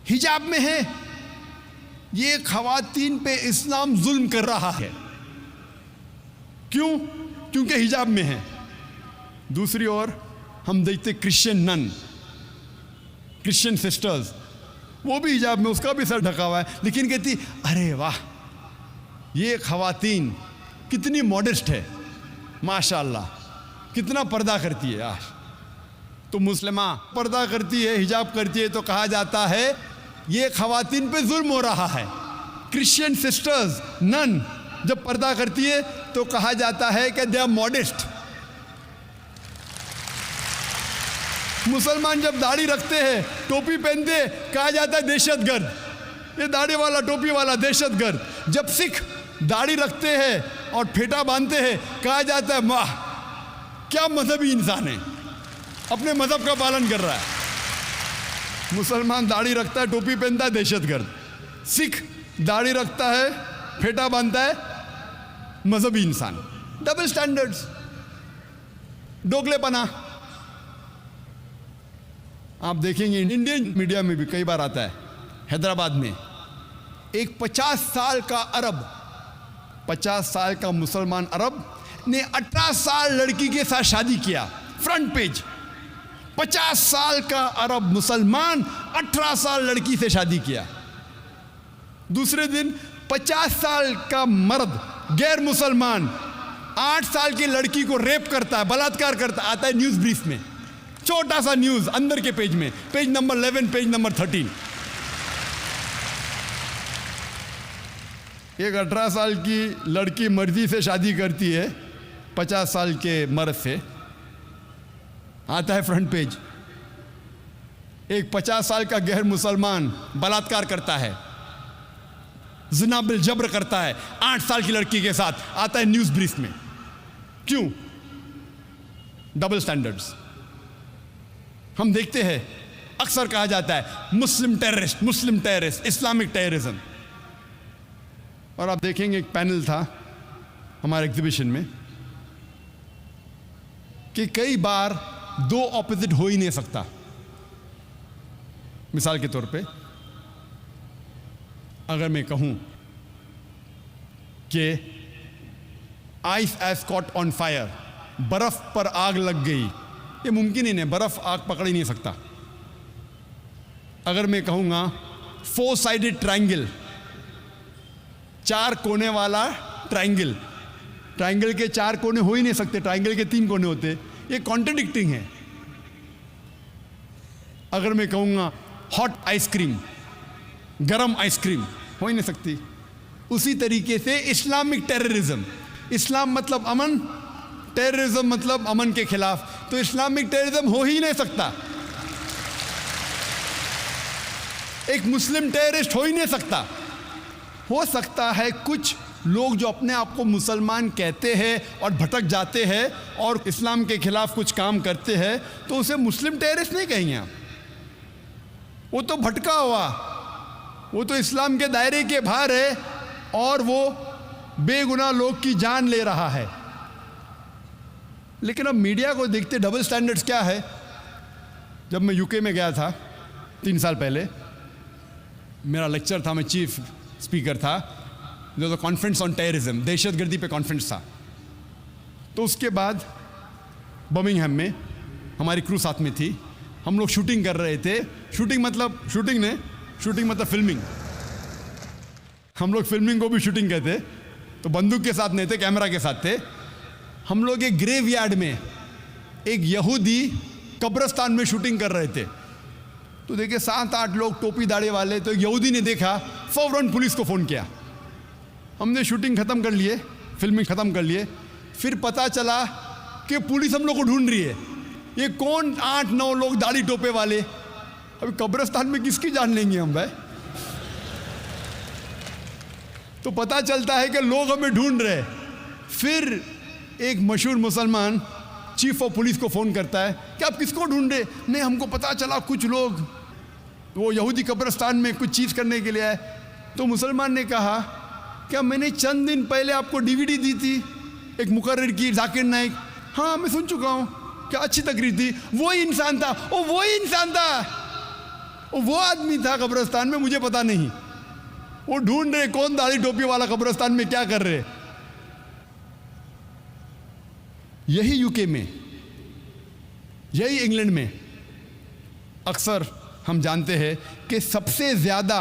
हिजाब में है, ये खवातीन पे इस्लाम जुल्म कर रहा है। क्यों? क्योंकि हिजाब में है। दूसरी ओर हम देखते क्रिश्चियन नन, क्रिश्चियन सिस्टर्स, वो भी हिजाब में, उसका भी सर ढका हुआ है, लेकिन कहती अरे वाह ये खवातीन कितनी मॉडेस्ट है, माशाअल्लाह कितना पर्दा करती है। यार तो मुस्लिमा पर्दा करती है, हिजाब करती है, तो कहा जाता है ये खवातीन पे जुल्म हो रहा है। क्रिश्चियन सिस्टर्स नन जब पर्दा करती है तो कहा जाता है कि दे आर मॉडेस्ट। मुसलमान जब दाढ़ी रखते हैं, टोपी पहनते हैं, कहा जाता है दहशतगर्द, ये दाढ़ी वाला टोपी वाला दहशतगर्द। जब सिख दाढ़ी रखते हैं और फेटा बांधते हैं, कहा जाता है वाह क्या मजहबी इंसान है, अपने मजहब का पालन कर रहा है। मुसलमान दाढ़ी रखता है, टोपी पहनता है, दहशतगर्द। सिख दाढ़ी रखता है, फेटा बांधता है, मजहबी इंसान। डबल स्टैंडर्ड्स, दोगलेपना। आप देखेंगे इंडियन मीडिया में भी कई बार आता है। हैदराबाद में एक 50 साल का अरब, 50 साल का मुसलमान अरब ने 18 साल लड़की के साथ शादी किया। फ्रंट पेज, 50 साल का अरब मुसलमान 18 साल लड़की से शादी किया। दूसरे दिन 50 साल का मर्द गैर मुसलमान 8 साल की लड़की को रेप करता है, बलात्कार करता है। आता है न्यूज़ ब्रीफ में, छोटा सा न्यूज़ अंदर के पेज में, पेज नंबर 11, पेज नंबर 13। एक 18 साल की लड़की मर्जी से शादी करती है 50 साल के मर्द से, आता है फ्रंट पेज। एक 50 साल का गैर मुसलमान बलात्कार करता है, ज़िना बिल जब्र करता है 8 साल की लड़की के साथ, आता है न्यूज़ ब्रीफ में। क्यों? Double standards. हम देखते हैं अक्सर कहा जाता है मुस्लिम टेररिस्ट, मुस्लिम टेररिस्ट, इस्लामिक टेररिज्म। और आप देखेंगे एक पैनल था हमारे एग्जीबिशन में कि कई बार दो ऑपोजिट हो ही नहीं सकता। मिसाल के तौर पे अगर मैं कहूं कि ice age caught on fire, बर्फ पर आग लग गई, ये मुमकिन ही नहीं, बर्फ आग पकड़ ही नहीं सकता। अगर मैं कहूंगा 4 साइडेड ट्रायंगल, 4 कोने वाला ट्रायंगल, ट्रायंगल के 4 कोने हो ही नहीं सकते, ट्रायंगल के 3 कोने होते, ये कॉन्ट्रडिक्टिंग है। अगर मैं कहूंगा हॉट आइसक्रीम, गरम आइसक्रीम, हो ही नहीं सकती। उसी तरीके से इस्लामिक टेररिज्म, इस्लाम मतलब अमन, टेररिज्म मतलब अमन के खिलाफ, तो इस्लामिक टेररिज्म हो ही नहीं सकता। एक मुस्लिम टेररिस्ट हो ही नहीं सकता। हो सकता है कुछ लोग जो अपने आप को मुसलमान कहते हैं और भटक जाते हैं और इस्लाम के खिलाफ कुछ काम करते हैं, तो उसे मुस्लिम टेररिस्ट नहीं कहेंगे आप। वो तो भटका हुआ, वो तो इस्लाम के दायरे के बाहर है और वो बेगुनाह लोग की जान ले रहा है। लेकिन अब मीडिया को देखते डबल स्टैंडर्ड्स क्या है। जब मैं यूके में गया था 3 साल पहले, मेरा लेक्चर था, मैं चीफ स्पीकर था, जो कॉन्फ्रेंस ऑन टेररिज्म, दहशतगर्दी पे कॉन्फ्रेंस था। तो उसके बाद बर्मिंघम में हमारी क्रू साथ में थी, हम लोग शूटिंग कर रहे थे। शूटिंग मतलब फिल्मिंग। हम लोग फिल्मिंग को भी शूटिंग कहते। तो बंदूक के साथ नहीं थे, कैमरा के साथ थे। हम लोग एक ग्रेवयार्ड में एक यहूदी कब्रिस्तान में शूटिंग कर रहे थे। तो देखिए 7-8 लोग टोपी दाढ़ी वाले। तो एक यहूदी ने देखा, फौरन पुलिस को फ़ोन किया। हमने शूटिंग ख़त्म कर लिए, फिल्मिंग ख़त्म कर लिए। फिर पता चला कि पुलिस हम लोग को ढूंढ रही है। ये कौन 8-9 लोग दाढ़ी टोपे वाले? अभी कब्रिस्तान में किसकी जान लेंगे हम भाई? तो पता चलता है कि लोग हमें ढूंढ रहे। फिर एक मशहूर मुसलमान चीफ ऑफ पुलिस को फ़ोन करता है कि आप किसको ढूंढ रहे? नहीं, हमको पता चला कुछ लोग वो यहूदी कब्रिस्तान में कुछ चीज़ करने के लिए आए। तो मुसलमान ने कहा, क्या मैंने चंद दिन पहले आपको डीवीडी दी थी एक मुकर्रिर की, जाकिर नाइक? हाँ, मैं सुन चुका हूँ। क्या अच्छी तकरीर थी। वही इंसान था, वो आदमी था कब्रिस्तान में, मुझे पता नहीं। वो ढूंढ रहे कौन दाढ़ी टोपी वाला कब्रिस्तान में क्या कर रहे। यही यूके में, यही इंग्लैंड में अक्सर हम जानते हैं कि सबसे ज़्यादा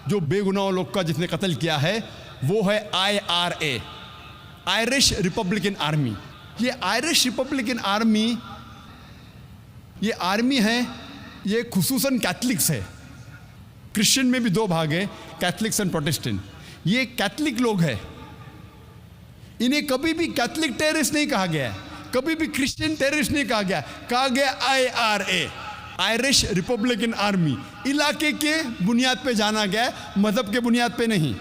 जो बेगुनाह लोग का जिसने कत्ल किया है वो है IRA, आयरिश रिपब्लिकन आर्मी। ये आयरिश रिपब्लिकन आर्मी, ये आर्मी है, ये खुसूसन कैथलिक्स है। क्रिश्चियन में भी 2 भाग है, कैथलिक्स एंड प्रोटेस्टेंट। ये कैथलिक लोग हैं। इन्हें कभी भी कैथलिक टेररिस्ट नहीं कहा गया है, कभी भी क्रिश्चियन टेररिस्ट नहीं कहा गया IRA, आयरिश रिपब्लिकन आर्मी। इलाके के बुनियाद पे जाना गया, मजहब के बुनियाद पे नहीं।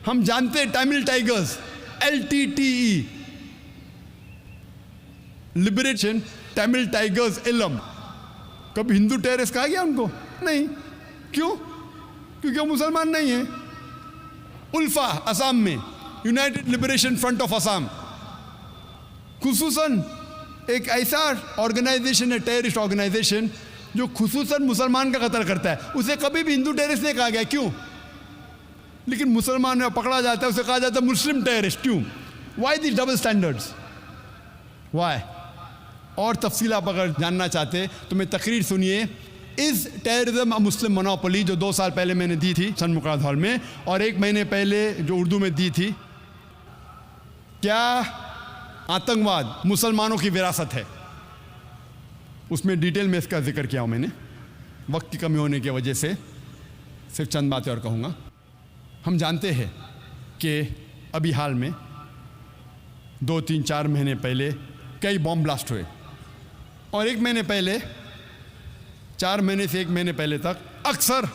हम जानते हैं Tamil Tigers, LTTE, Liberation Tamil Tigers Eelam. कभी हिंदू टेररिस्ट कहा गया उनको? नहीं। क्यों? क्योंकि वो मुसलमान नहीं है। उल्फा असम में, United Liberation Front of Assam, खुसूसन एक ऐसा ऑर्गेनाइजेशन है, टेररिस्ट ऑर्गेनाइजेशन, जो खुसूसन मुसलमान का कत्ल करता है। उसे कभी भी हिंदू टेररिस्ट नहीं कहा गया। क्यों? लेकिन मुसलमान में पकड़ा जाता है, उसे कहा जाता है मुस्लिम टेररिस्ट। क्यों? Why this double standards? Why? और तफसील आप अगर जानना चाहते तो मैं तकरीर सुनिए, is terrorism a Muslim monopoly, जो 2 साल पहले मैंने दी थी सन मुकर्रर हॉल में, और 1 महीने पहले जो उर्दू में दी थी। क्या आतंकवाद मुसलमानों की विरासत है? उसमें डिटेल में इसका जिक्र किया हूँ मैंने। वक्त की कमी होने की वजह से सिर्फ चंद बातें और कहूँगा। हम जानते हैं कि अभी हाल में 2, 3, 4 महीने पहले कई बॉम्ब ब्लास्ट हुए, और 1 महीने पहले, 4 महीने से 1 महीने पहले तक अक्सर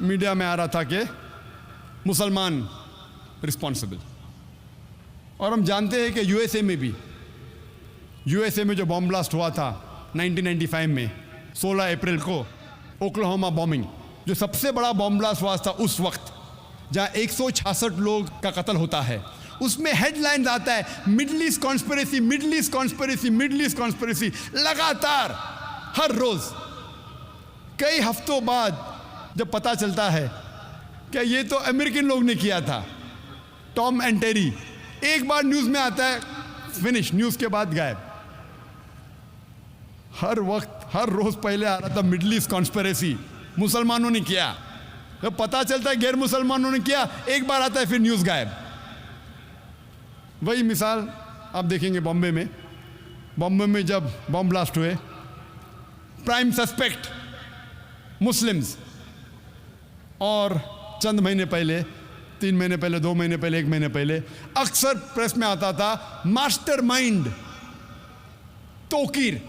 मीडिया में आ रहा था कि मुसलमान रिस्पॉन्सिबल। और हम जानते हैं कि यूएसए में भी, यूएसए में जो बॉम्ब ब्लास्ट हुआ था 1995 में 16 अप्रैल को, ओक्लाहोमा बॉम्बिंग, जो सबसे बड़ा बॉम्ब ब्लास्ट हुआ था उस वक्त, जहाँ 166 लोग का कत्ल होता है। उसमें हेडलाइंस आता है middle east conspiracy, middle east conspiracy, middle east conspiracy, लगातार हर रोज़। कई हफ्तों बाद जब पता चलता है कि ये तो अमेरिकन लोग ने किया था, टॉम एंड टेरी, एक बार न्यूज़ में आता है, फिनिश, न्यूज़ के बाद गायब। हर वक्त, हर रोज़ पहले आ रहा था मिडल ईस्ट कॉन्स्पिरेसी, मुसलमानों ने किया। जब पता चलता है गैर मुसलमानों ने किया, एक बार आता है, फिर न्यूज़ गायब। वही मिसाल आप देखेंगे बॉम्बे में। बॉम्बे में जब बॉम्ब ब्लास्ट हुए, प्राइम सस्पेक्ट मुस्लिम्स, और चंद महीने पहले, 3 महीने पहले, 2 महीने पहले, 1 महीने पहले अक्सर प्रेस में आता था मास्टरमाइंड तोकीर,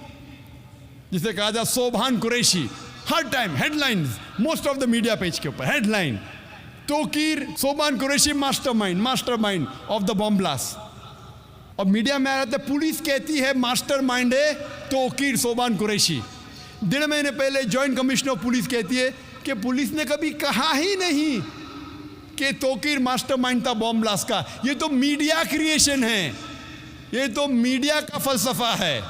जिसे कहा जाए सोभान कुरैशी। हर time headlines, most of the media page के ऊपर headline, Tauqeer Subhan Qureshi mastermind of the bomb blast. और मीडिया में आ रहा था, पुलिस कहती है मास्टरमाइंड है तोकीर सोभान कुरैशी। 1.5 महीने पहले जॉइंट कमिश्नर ऑफ पुलिस कहती है कि पुलिस ने कभी कहा ही नहीं कि तोकीर मास्टरमाइंड था बॉम्ब ब्लास्ट का। ये तो मीडिया क्रिएशन है, ये तो मीडिया का फलसफा है।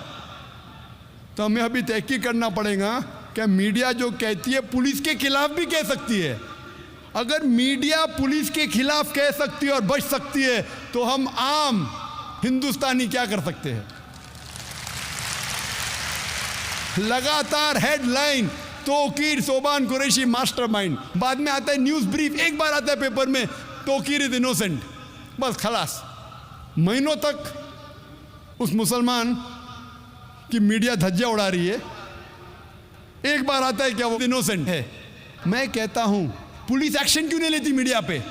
तो हमें अभी तहकीक करना पड़ेगा कि मीडिया जो कहती है पुलिस के खिलाफ भी कह सकती है। अगर मीडिया पुलिस के खिलाफ कह सकती है और बच सकती है, तो हम आम हिंदुस्तानी क्या कर सकते हैं? लगातार हेडलाइन, तोकीर सोबान कुरैशी मास्टरमाइंड, बाद में आता है न्यूज़ ब्रीफ, एक बार आता है पेपर में तोकीर इज इनोसेंट, बस खलास। महीनों तक उस मुसलमान की मीडिया धज्जियां उड़ा रही है, एक बार आता है क्या वो इनोसेंट है। मैं कहता हूं पुलिस एक्शन क्यों नहीं लेती मीडिया पे?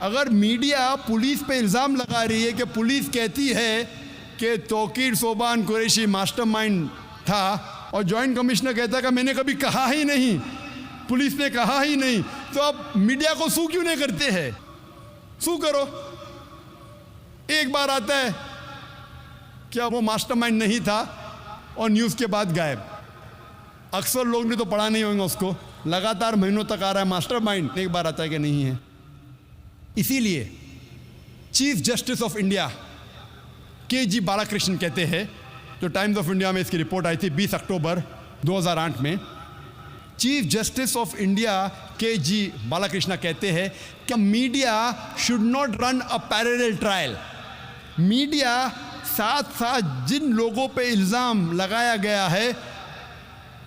अगर मीडिया पुलिस पे इल्ज़ाम लगा रही है कि पुलिस कहती है कि तोकीर सोबान कुरैशी मास्टरमाइंड था और जॉइंट कमिश्नर कहता है कि मैंने कभी कहा ही नहीं, पुलिस ने कहा ही नहीं, तो अब मीडिया को सू क्यों नहीं करते हैं? सू करो। एक बार आता है क्या वो मास्टरमाइंड नहीं था और न्यूज़ के बाद गायब। अक्सर लोग ने तो पढ़ा नहीं होगा उसको, लगातार महीनों तक आ रहा है मास्टरमाइंड, एक बार आता है कि नहीं है। इसीलिए Chief Justice of India K G. Balakrishnan कहते हैं, जो टाइम्स ऑफ इंडिया में इसकी रिपोर्ट आई थी 20 अक्टूबर 2008 में, Chief Justice of India K G. Balakrishnan कहते हैं कि media should not run a parallel trial. Media साथ साथ जिन लोगों पे इल्ज़ाम लगाया गया है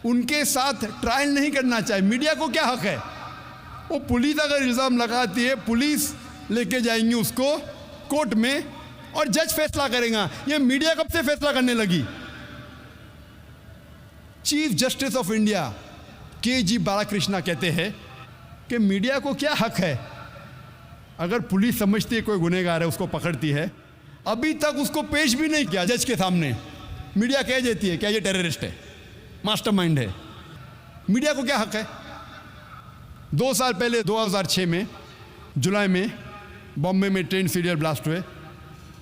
उनके साथ ट्रायल नहीं करना चाहिए। मीडिया को क्या हक है? वो पुलिस अगर इल्ज़ाम लगाती है, पुलिस लेके जाएंगी उसको कोर्ट में और जज फैसला करेगा। ये मीडिया कब से फैसला करने लगी? Chief Justice of India K G. Balakrishnan कहते हैं कि मीडिया को क्या हक है? अगर पुलिस समझती है कोई गुनहगार है, उसको पकड़ती है, अभी तक उसको पेश भी नहीं किया जज के सामने, मीडिया कह देती है क्या ये टेररिस्ट है, मास्टरमाइंड है। मीडिया को क्या हक है? 2 साल पहले 2006 में जुलाई में बॉम्बे में ट्रेन सीरियल ब्लास्ट हुए,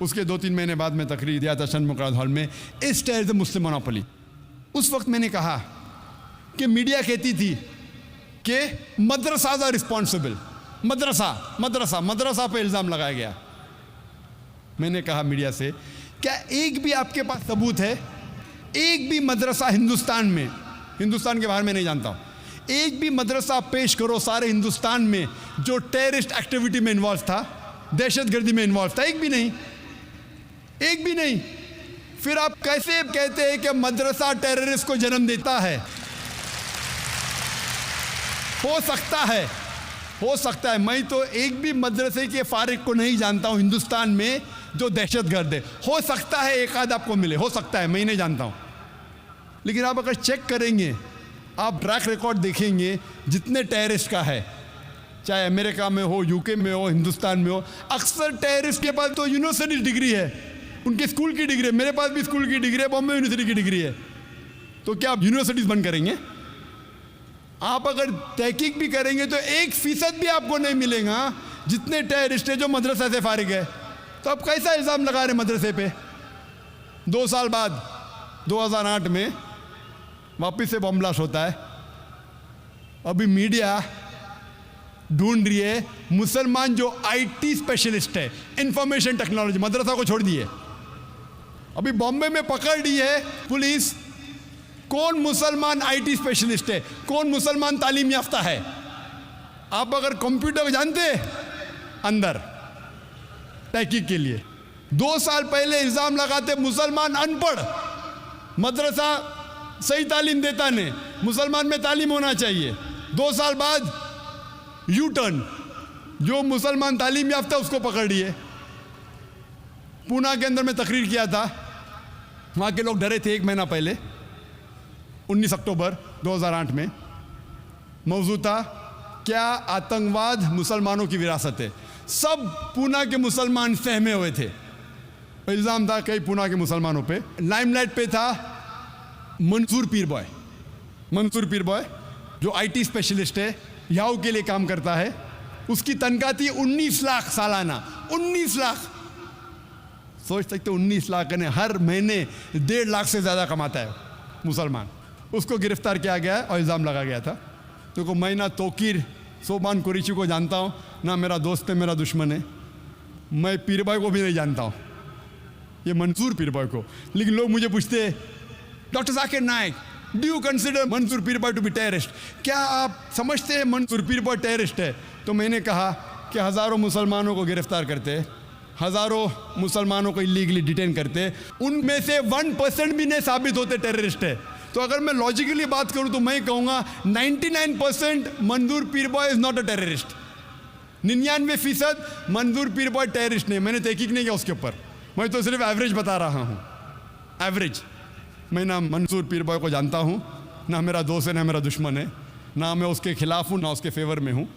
उसके 2-3 महीने बाद में तकरीर दिया था शनमुखराज हॉल में, इस टेररिज्म मुस्लिम मोनोपोली। उस वक्त मैंने कहा कि मीडिया कहती थी कि मदरसा आर रिस्पॉन्सिबल, मदरसा पे इल्ज़ाम लगाया गया। मैंने कहा मीडिया से, क्या एक भी आपके पास सबूत है? एक भी मदरसा हिंदुस्तान में, हिंदुस्तान के बाहर में नहीं जानता हूँ, एक भी मदरसा पेश करो सारे हिंदुस्तान में जो टेररिस्ट एक्टिविटी में इन्वॉल्व था, दहशतगर्दी में इन्वॉल्व था? एक भी नहीं, एक भी नहीं। फिर आप कैसे कहते हैं कि मदरसा टेररिस्ट को जन्म देता है? हो सकता है। मैं तो एक भी मदरसे के फारिग को नहीं जानता हूं हिंदुस्तान में जो दहशतगर्द है। हो सकता है एक आध आपको मिले, हो सकता है, मैं नहीं जानता हूं। लेकिन आप अगर चेक करेंगे, आप ट्रैक रिकॉर्ड देखेंगे, जितने टेररिस्ट का है, चाहे अमेरिका में हो, यूके में हो, हिंदुस्तान में हो, अक्सर टेररिस्ट के पास तो यूनिवर्सिटी डिग्री है, उनके स्कूल की डिग्री है। मेरे पास भी स्कूल की डिग्री है, बॉम्बे यूनिवर्सिटी की डिग्री है। तो क्या आप यूनिवर्सिटीज़ बंद करेंगे? आप अगर तहकीक भी करेंगे तो 1% भी आपको नहीं मिलेगा जितने टेररिस्ट है जो मदरसा से फारिग है। तो आप कैसा इल्ज़ाम लगा रहे मदरसे पे? 2 साल बाद 2008 में वापस से बम ब्लास्ट होता है। अभी मीडिया ढूंढ रही है मुसलमान जो IT स्पेशलिस्ट है, इंफॉर्मेशन टेक्नोलॉजी, मदरसा को छोड़ दिए। अभी बॉम्बे में पकड़ ली है पुलिस कौन मुसलमान IT स्पेशलिस्ट है, कौन मुसलमान तालीम याफ्ता है। आप अगर कंप्यूटर जानते हैं अंदर तहकीक के लिए, 2 साल पहले इल्ज़ाम लगाते मुसलमान अनपढ़, मदरसा सही तालीम देता नहीं, मुसलमान में तालीम होना चाहिए। 2 साल बाद यू टर्न, जो मुसलमान तालीम याफ्ता उसको पकड़ लिए। पूना के अंदर में तकरीर किया था, वहाँ के लोग डरे थे 1 महीना पहले, 19 अक्टूबर 2008 में। मौजूद था क्या आतंकवाद मुसलमानों की विरासत है। सब पूना के मुसलमान सहमे हुए थे। इल्ज़ाम था कई पूना के मुसलमानों पे। लाइमलाइट पे था मंसूर पीर बॉय जो IT स्पेशलिस्ट है, याहू के लिए काम करता है। उसकी तनख्वाह थी 19 लाख सालाना, 19 लाख। सोच सकते 19 लाख ने हर महीने 1.5 लाख से ज़्यादा कमाता है मुसलमान। उसको गिरफ्तार किया गया और इल्ज़ाम लगा गया था। तो मैं ना तोकीर सोबान कुरैशी को जानता हूँ, ना मेरा दोस्त है, मेरा दुश्मन है। मैं पीर बॉय को भी नहीं जानता हूँ, ये मंसूर पीर बॉय को। लेकिन लोग मुझे पूछते हैं, doctor Zakir Naik, do you consider Mansoor Peerbhoy to be terrorist? क्या आप समझते हैं मंसूर पीर बॉय टेररिस्ट है? तो मैंने कहा कि हज़ारों मुसलमानों को गिरफ्तार करते, हज़ारों मुसलमानों को इलीगली डिटेन करते, उनमें से 1% भी नहीं साबित होते टेररिस्ट है। तो अगर मैं लॉजिकली बात करूं तो मैं कहूँगा 99% मंजूर पीर boy is not a terrorist. 99% मंजूर पीर बॉय टेररिस्ट नहीं। मैंने तहकीक नहीं किया उसके ऊपर, मैं तो सिर्फ एवरेज बता रहा हूँ। एवरेज। मैं ना मंजूर पीर बॉय को जानता हूँ, ना मेरा दोस्त है, ना मेरा दुश्मन है, ना मैं उसके खिलाफ हूँ ना उसके फेवर में हूँ।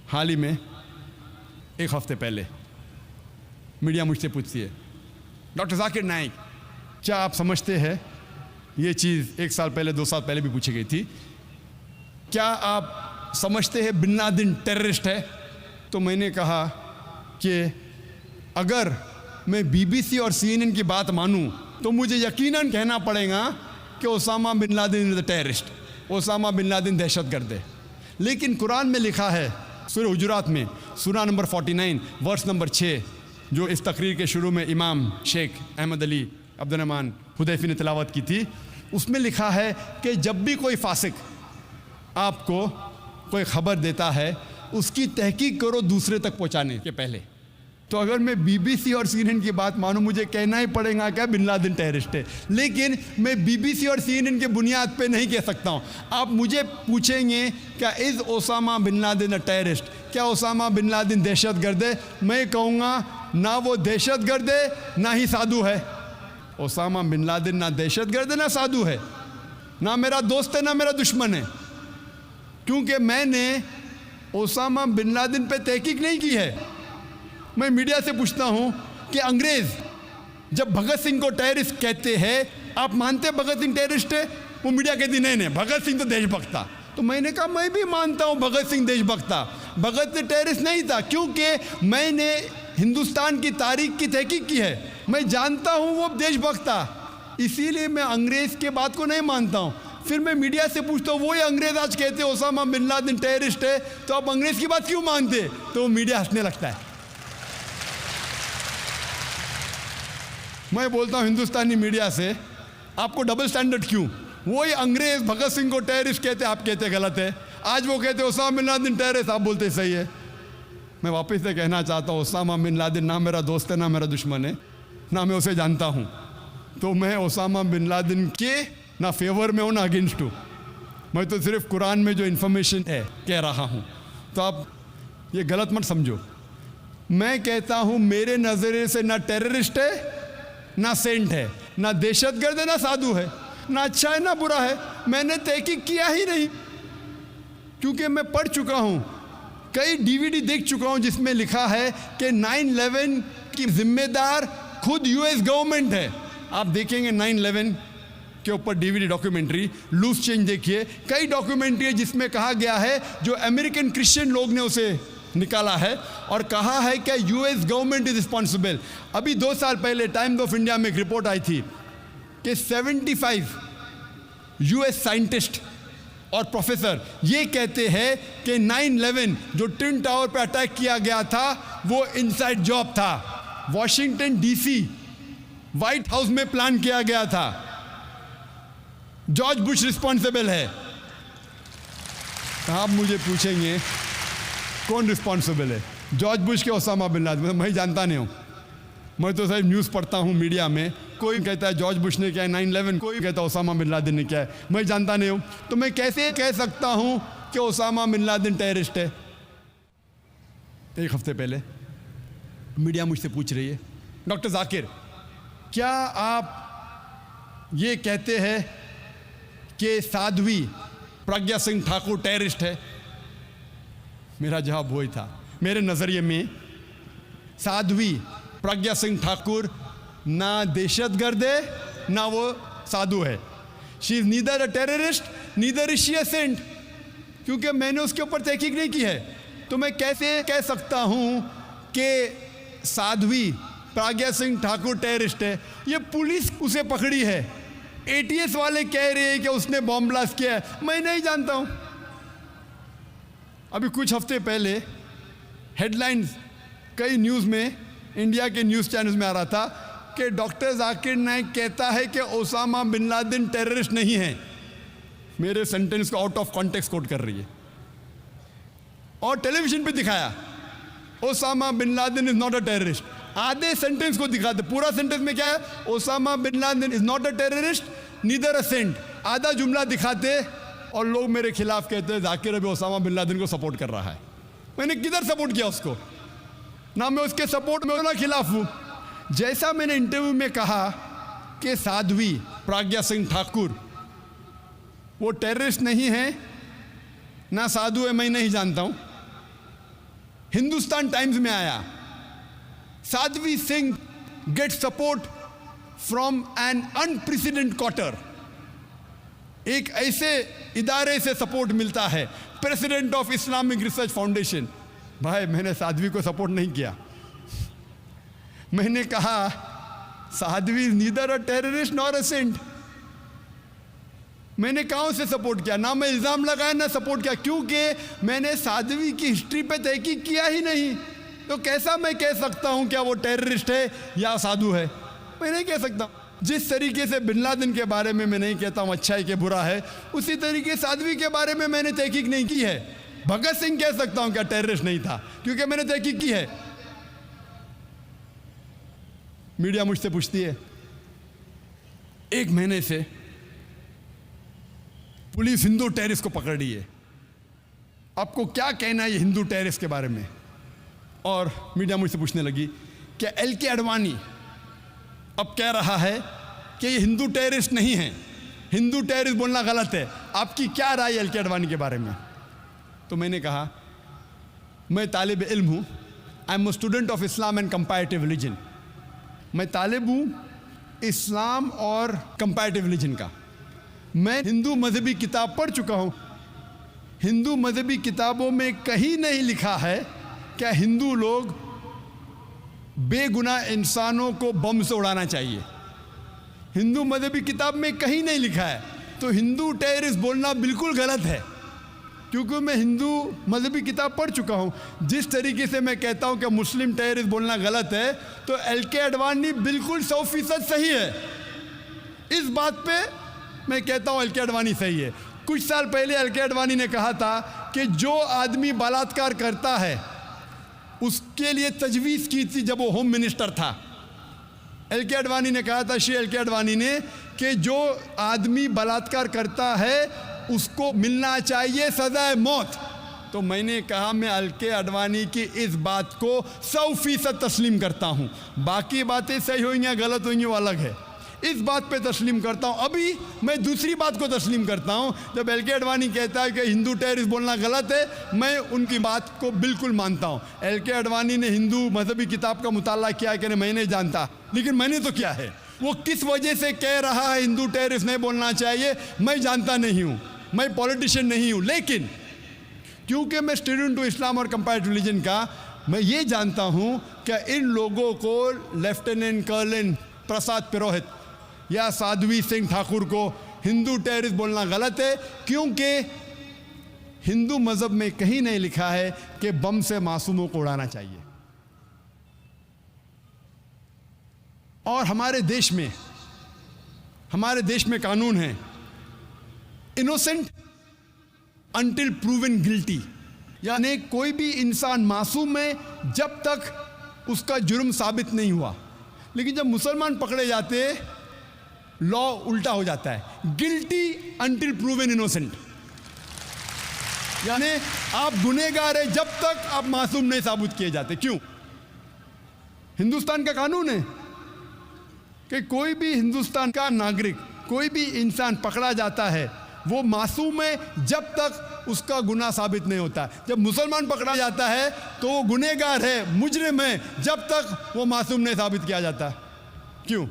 हाल ही में एक हफ्ते पहले मीडिया मुझसे पूछती है, डॉक्टर जाकिर नाइक, क्या आप समझते हैं, ये चीज़ 1 साल पहले 2 साल पहले भी पूछी गई थी, क्या आप समझते हैं बिन लादेन टेररिस्ट है? तो मैंने कहा कि अगर मैं बीबीसी और CNN की बात मानूं तो मुझे यकीनन कहना पड़ेगा कि Osama bin Laden is the terrorist, Osama bin Laden दहशतगर्द है। लेकिन कुरान में लिखा है सूरह हुजुरात में सूरा नंबर 49 वर्स नंबर 6, जो इस तकरीर के शुरू में इमाम शेख अहमद अली अब्दुर्रहमान हुदैफी ने तिलावत की थी, उसमें लिखा है कि जब भी कोई फासिक आपको कोई ख़बर देता है उसकी तहकीक करो दूसरे तक पहुंचाने के पहले। तो अगर मैं BBC और CNN की बात मानूं, मुझे कहना ही पड़ेगा क्या बिन लादेन टेररिस्ट है। लेकिन मैं BBC और CNN के बुनियाद पे नहीं कह सकता हूं। आप मुझे पूछेंगे क्या is Osama bin Laden a terrorist, क्या ओसामा बिन लादेन दहशतगर्द है, मैं कहूँगा ना वो दहशतगर्द है ना ही साधु है। ओसामा बिन लादेन ना दहशतगर्द है ना साधु है, ना मेरा दोस्त है ना मेरा दुश्मन है, क्योंकि मैंने ओसामा बिन लादेन पे तहकीक नहीं की है। मैं मीडिया से पूछता हूं कि अंग्रेज़ जब भगत सिंह को टेररिस्ट कहते हैं, आप मानते हैं भगत सिंह टेररिस्ट है? वो मीडिया कहती नहीं, भगत सिंह तो देशभक्त था। तो मैंने कहा मैं भी मानता हूं भगत सिंह देशभक्त था, भगत सिंह टेररिस्ट नहीं था, क्योंकि मैंने हिंदुस्तान की तारीख की तहकीक की है, मैं जानता हूं वो देशभक्त था, इसीलिए मैं अंग्रेज़ के बात को नहीं मानता हूं। फिर मैं मीडिया से पूछता हूँ, वही अंग्रेज़ आज कहते हैं ओसामा बिन लादेन टेररिस्ट है, तो आप अंग्रेज़ की बात क्यों मानते? तो वो मीडिया हंसने लगता है। मैं बोलता हूँ हिंदुस्तानी मीडिया से, आपको डबल स्टैंडर्ड क्यों? वही अंग्रेज़ भगत सिंह को टेररिस्ट कहते, आप कहते गलत है, आज वो कहते ओसामा बिन लादेन टेररिस्ट, आप बोलते सही है। मैं वापस से कहना चाहता हूँ, ओसामा बिन लादेन ना मेरा दोस्त है ना मेरा दुश्मन है, ना मैं उसे जानता हूँ, तो मैं ओसामा बिन लादेन के ना फेवर में हूँ ना अगेंस्ट हूँ। मैं तो सिर्फ कुरान में जो इन्फॉर्मेशन है कह रहा हूँ, तो आप ये गलत मत समझो। मैं कहता हूँ मेरे नज़रिए से ना टेररिस्ट है ना सेंट है, ना दहशतगर्द है ना साधु है, ना अच्छा है ना बुरा है। मैंने तहकीक किया ही नहीं, क्योंकि मैं पढ़ चुका हूँ, कई DVD देख चुका हूँ जिसमें लिखा है कि 9/11 की जिम्मेदार खुद US गवर्नमेंट है। आप देखेंगे 9/11 के ऊपर DVD डॉक्यूमेंट्री लूज चेंज देखिए, कई डॉक्यूमेंट्री है जिसमें कहा गया है, जो अमेरिकन क्रिश्चियन लोग ने उसे निकाला है और कहा है कि US गवर्नमेंट इज रिस्पॉन्सिबल। अभी 2 साल पहले टाइम्स ऑफ इंडिया में एक रिपोर्ट आई थी कि 75 US साइंटिस्ट और प्रोफेसर ये कहते हैं कि 9/11 जो ट्विन टावर पर अटैक किया गया था वो इनसाइड जॉब था, वॉशिंगटन DC व्हाइट हाउस में प्लान किया गया था, जॉर्ज बुश रिस्पॉन्सिबल है। आप मुझे पूछेंगे कौन रिस्पॉन्सिबल है, जॉर्ज बुश के ओसामा बिन लादेन? मैं जानता नहीं हूँ, मैं तो सिर्फ न्यूज़ पढ़ता हूँ मीडिया में, कोई कहता है जॉर्ज बुश ने क्या है 9/11, कोई कहता है ओसामा बिन लादेन ने क्या है, मैं जानता नहीं हूँ। तो मैं कैसे कह सकता हूँ कि ओसामा बिन लादेन टेररिस्ट है? 1 हफ्ते पहले मीडिया मुझसे पूछ रही है, डॉक्टर जाकिर क्या आप ये कहते हैं कि साध्वी प्रज्ञा सिंह ठाकुर टेररिस्ट है? मेरा जवाब वही था, मेरे नज़रिए में साध्वी प्रज्ञा सिंह ठाकुर ना दहशतगर्द है ना वो साधु है। She is neither a terrorist neither is she a saint, क्योंकि मैंने उसके ऊपर तहकीक नहीं की है। तो मैं कैसे कह सकता हूँ कि साध्वी प्रज्ञा सिंह ठाकुर टेररिस्ट है? ये पुलिस उसे पकड़ी है, ATS वाले कह रहे हैं कि उसने बॉम्ब ब्लास्ट किया है, मैं नहीं जानता हूँ। अभी कुछ हफ्ते पहले हेडलाइंस कई न्यूज़ में, इंडिया के न्यूज़ चैनल्स में आ रहा था कि डॉक्टर जाकिर नाइक कहता है कि ओसामा बिन लादेन टेररिस्ट नहीं है। मेरे सेंटेंस को आउट ऑफ कॉन्टेक्स्ट कोट कर रही है। और टेलीविजन पे दिखाया Osama bin Laden is not a terrorist, आधे सेंटेंस को दिखाते, पूरा सेंटेंस में क्या है, Osama bin Laden is not a terrorist neither a saint, आधा जुमला दिखाते और लोग मेरे खिलाफ कहते हैं जाकिर अभी ओसामा बिन लादेन को सपोर्ट कर रहा है। मैंने किधर सपोर्ट किया उसको? ना मैं उसके सपोर्ट में ना खिलाफ हूँ। जैसा मैंने इंटरव्यू में कहा कि साध्वी प्रज्ञा सिंह ठाकुर वो टेररिस्ट नहीं है, ना साधु है, मैं नहीं जानता हूँ। हिंदुस्तान टाइम्स में आया Sadhvi Singh get support from an unprecedented quarter, एक ऐसे इदारे से सपोर्ट मिलता है, president of Islamic research Foundation. भाई मैंने साध्वी को सपोर्ट नहीं किया। मैंने कहा Sadhvi neither a terrorist nor a saint. मैंने कहाँ से सपोर्ट किया? ना मैं इल्ज़ाम लगाया ना सपोर्ट किया, क्योंकि मैंने साध्वी की हिस्ट्री पे तहकीक किया ही नहीं। तो कैसा मैं कह सकता हूँ क्या वो टेररिस्ट है या साधु है? मैं नहीं कह सकता। जिस तरीके से बिन लादेन के बारे में मैं नहीं कहता हूँ अच्छा है कि बुरा है, उसी तरीके साध्वी के बारे में मैंने तहकीक नहीं की है। भगत सिंह कह सकता हूँ क्या टेररिस्ट नहीं था, क्योंकि मैंने तहकीक की है। मीडिया मुझसे पूछती है 1 महीने से पुलिस हिंदू टेररिस्ट को पकड़ रही है, आपको क्या कहना है ये हिंदू टेररिस्ट के बारे में? और मीडिया मुझसे पूछने लगी कि LK अडवाणी अब कह रहा है कि ये हिंदू टेररिस्ट नहीं है, हिंदू टेररिस्ट बोलना गलत है, आपकी क्या राय LK अडवाणी के बारे में? तो मैंने कहा मैं तालिब इल्म हूँ, I am a student of Islam and comparative religion. मैं तालिब हूँ इस्लाम और कंपैरेटिव रिलीजन का। मैं हिंदू मजहबी किताब पढ़ चुका हूँ। हिंदू मजहबी किताबों में कहीं नहीं लिखा है क्या हिंदू लोग बेगुनाह इंसानों को बम से उड़ाना चाहिए। हिंदू मजहबी किताब में कहीं नहीं लिखा है। तो हिंदू टेररिस्ट बोलना बिल्कुल गलत है, क्योंकि मैं हिंदू मजहबी किताब पढ़ चुका हूँ। जिस तरीके से मैं कहता हूँ कि मुस्लिम टेररिस्ट बोलना गलत है, तो LK अडवाणी बिल्कुल 100% सही है। इस बात पे मैं कहता हूँ LK अडवाणी सही है। कुछ साल पहले LK अडवाणी ने कहा था कि जो आदमी बलात्कार करता है उसके लिए तजवीज़ की थी जब वो होम मिनिस्टर था। LK अडवाणी ने कहा था, श्री LK अडवाणी ने, कि जो आदमी बलात्कार करता है उसको मिलना चाहिए सज़ाए मौत। तो मैंने कहा मैं LK अडवाणी की इस बात को 100% तस्लीम करता हूँ। बाकी बातें सही होंगी या गलत होंगी वो अलग है, इस बात पे तस्लीम करता हूँ। अभी मैं दूसरी बात को तस्लीम करता हूँ। जब LK अडवाणी कहता है कि हिंदू टेररिस्ट बोलना गलत है, मैं उनकी बात को बिल्कुल मानता हूँ। LK अडवाणी ने हिंदू मजहबी किताब का मुताला किया है कि नहीं मैं नहीं जानता, लेकिन मैंने तो किया है। वो किस वजह से कह रहा है हिंदू टेररिस्ट नहीं बोलना चाहिए, मैं जानता नहीं हूँ, मैं पॉलिटिशियन नहीं हूँ। लेकिन क्योंकि मैं स्टूडेंट हूँ इस्लाम और कंपैरेटिव रिलीजन का, मैं ये जानता हूँ कि इन लोगों को लेफ्टिनेंट कर्नल प्रसाद पुरोहित या साध्वी सिंह ठाकुर को हिंदू टेररिस्ट बोलना गलत है, क्योंकि हिंदू मज़हब में कहीं नहीं लिखा है कि बम से मासूमों को उड़ाना चाहिए। और हमारे देश में कानून है इनोसेंट अंटिल प्रूवन गिल्टी, यानी कोई भी इंसान मासूम है जब तक उसका जुर्म साबित नहीं हुआ। लेकिन जब मुसलमान पकड़े जाते लॉ उल्टा हो जाता है, गिल्टी अंटिल प्रूवन इनोसेंट, यानी आप गुनहगार है जब तक आप मासूम नहीं साबित किए जाते। क्यों? हिंदुस्तान का कानून है कि कोई भी हिंदुस्तान का नागरिक, कोई भी इंसान पकड़ा जाता है वो मासूम है जब तक उसका गुनाह साबित नहीं होता। जब मुसलमान पकड़ा जाता है तो वो गुनहगार है, मुजरिम है, जब तक वो मासूम नहीं साबित किया जाता। क्यों?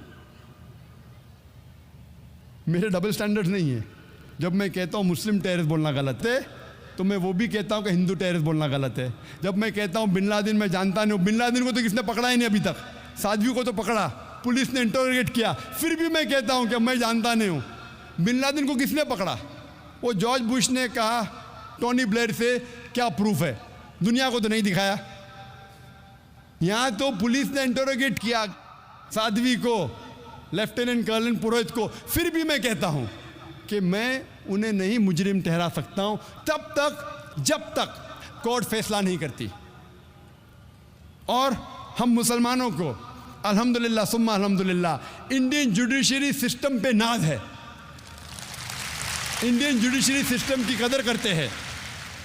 मेरे डबल स्टैंडर्ड्स नहीं है। जब मैं कहता हूँ मुस्लिम टेररिस्ट बोलना गलत है, तो मैं वो भी कहता हूँ कि हिंदू टेररिस्ट बोलना गलत है। जब मैं कहता हूँ बिन लादेन मैं जानता नहीं हूँ, बिन लादेन को तो किसने पकड़ा ही नहीं अभी तक, साध्वी को तो पकड़ा, पुलिस ने इंटरोगेट किया, फिर भी मैं कहता हूँ कि मैं जानता नहीं हूँ। बिन लादेन को किसने पकड़ा? वो जॉर्ज बुश ने कहा टोनी ब्लेयर से क्या प्रूफ है, दुनिया को तो नहीं दिखाया। यहाँ तो पुलिस ने इंटरोगेट किया साध्वी को, लेफ्टिनेंट कर्नल पुरोहित को, फिर भी मैं कहता हूँ कि मैं उन्हें नहीं मुजरिम ठहरा सकता हूँ तब तक जब तक कोर्ट फैसला नहीं करती। और हम मुसलमानों को अल्हम्दुलिल्लाह सुम्मा अल्हम्दुलिल्लाह इंडियन जुडिशरी सिस्टम पे नाज है, इंडियन जुडिशरी सिस्टम की कदर करते हैं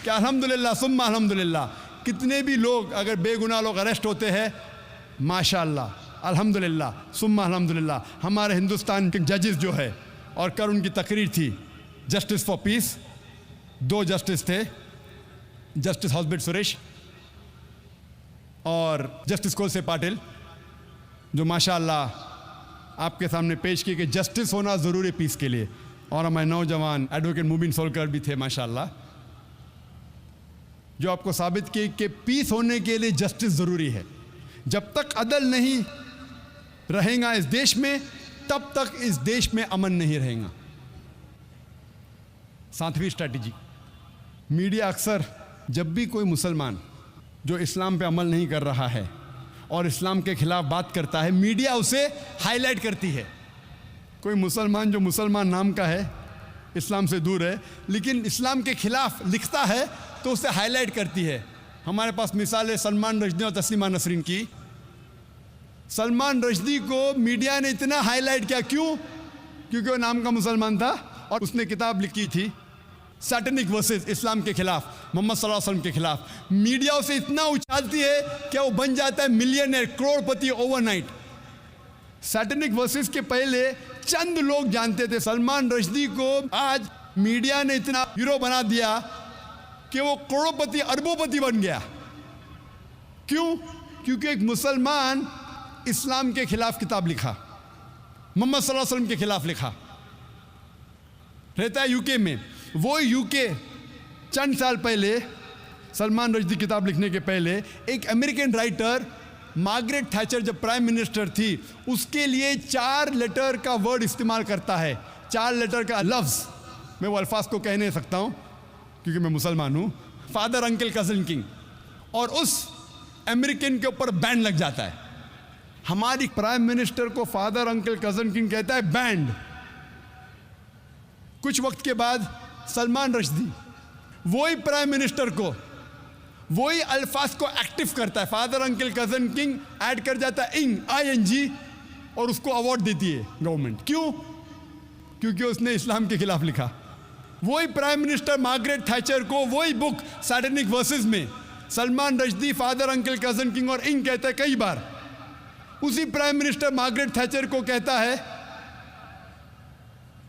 कि अल्हम्दुलिल्लाह सुम्मा अल्हम्दुलिल्लाह कितने भी लोग अगर बेगुनाह लोग अरेस्ट होते हैं, माशाअल्लाह अल्हम्दुलिल्लाह सुम्मा अल्हम्दुलिल्लाह हमारे हिंदुस्तान के जजेस जो है, और कल उनकी तकरीर थी जस्टिस फॉर पीस, 2 जस्टिस थे, जस्टिस हॉस्बिट सुरेश और जस्टिस कोलसे पाटिल, जो माशाअल्लाह आपके सामने पेश किए कि जस्टिस होना ज़रूरी पीस के लिए। और हमारे नौजवान एडवोकेट मुबीन सोलकर भी थे माशाअल्लाह, जो आपको साबित किए कि पीस होने के लिए जस्टिस ज़रूरी है। जब तक अदल नहीं रहेगा इस देश में, तब तक इस देश में अमन नहीं रहेगा। 7वीं स्ट्रैटेजी, मीडिया अक्सर जब भी कोई मुसलमान जो इस्लाम पे अमल नहीं कर रहा है और इस्लाम के ख़िलाफ़ बात करता है, मीडिया उसे हाईलाइट करती है। कोई मुसलमान जो मुसलमान नाम का है, इस्लाम से दूर है, लेकिन इस्लाम के ख़िलाफ़ लिखता है तो उसे हाईलाइट करती है। हमारे पास मिसाल है सलमान रश्दी और तस्लीमा नसरीन की। सलमान रश्दी को मीडिया ने इतना हाईलाइट किया, क्यों? क्योंकि वो नाम का मुसलमान था और उसने किताब लिखी थी सैटेनिक वर्सेस इस्लाम के खिलाफ, मोहम्मद सल्लल्लाहु अलैहि वसल्लम के खिलाफ। मीडिया उसे इतना उछालती है कि वो बन जाता है मिलियनर, करोड़पति ओवरनाइट। सैटेनिक वर्सेस के पहले चंद लोग जानते थे। सलमान रश्दी को आज मीडिया ने इतना हीरो बना दिया कि वो करोड़पति अरबोपति बन गया। क्यों? क्योंकि एक मुसलमान इस्लाम के खिलाफ किताब लिखा, मोहम्मद सल्लल्लाहु अलैहि वसल्लम के खिलाफ लिखा। रहता है यूके में। वो यूके चंद साल पहले, सलमान रश्दी किताब लिखने के पहले, एक अमेरिकन राइटर मार्गरेट थैचर जब प्राइम मिनिस्टर थी, उसके लिए 4 लेटर का वर्ड इस्तेमाल करता है, 4 लेटर का लफ्ज़। मैं वो अल्फाज को कह नहीं सकता हूँ क्योंकि मैं मुसलमान हूँ। फादर अंकल कज़न किंग, और उस अमेरिकन के ऊपर बैन लग जाता है। हमारी प्राइम मिनिस्टर को फादर अंकल कज़न किंग कहता है, बैंड। कुछ वक्त के बाद सलमान रश्दी वही प्राइम मिनिस्टर को वही अल्फाज को एक्टिव करता है, father uncle cousin king add कर जाता है ING, और उसको अवार्ड देती है गवर्नमेंट। क्यों? क्योंकि उसने इस्लाम के खिलाफ लिखा। वही प्राइम मिनिस्टर मार्गरेट थैचर को वही बुक सैटेनिक वर्सेस में Salman Rushdie, father uncle cousin king और इंग कहता है कई बार। उसी प्राइम मिनिस्टर मार्गरेट थैचर को कहता है,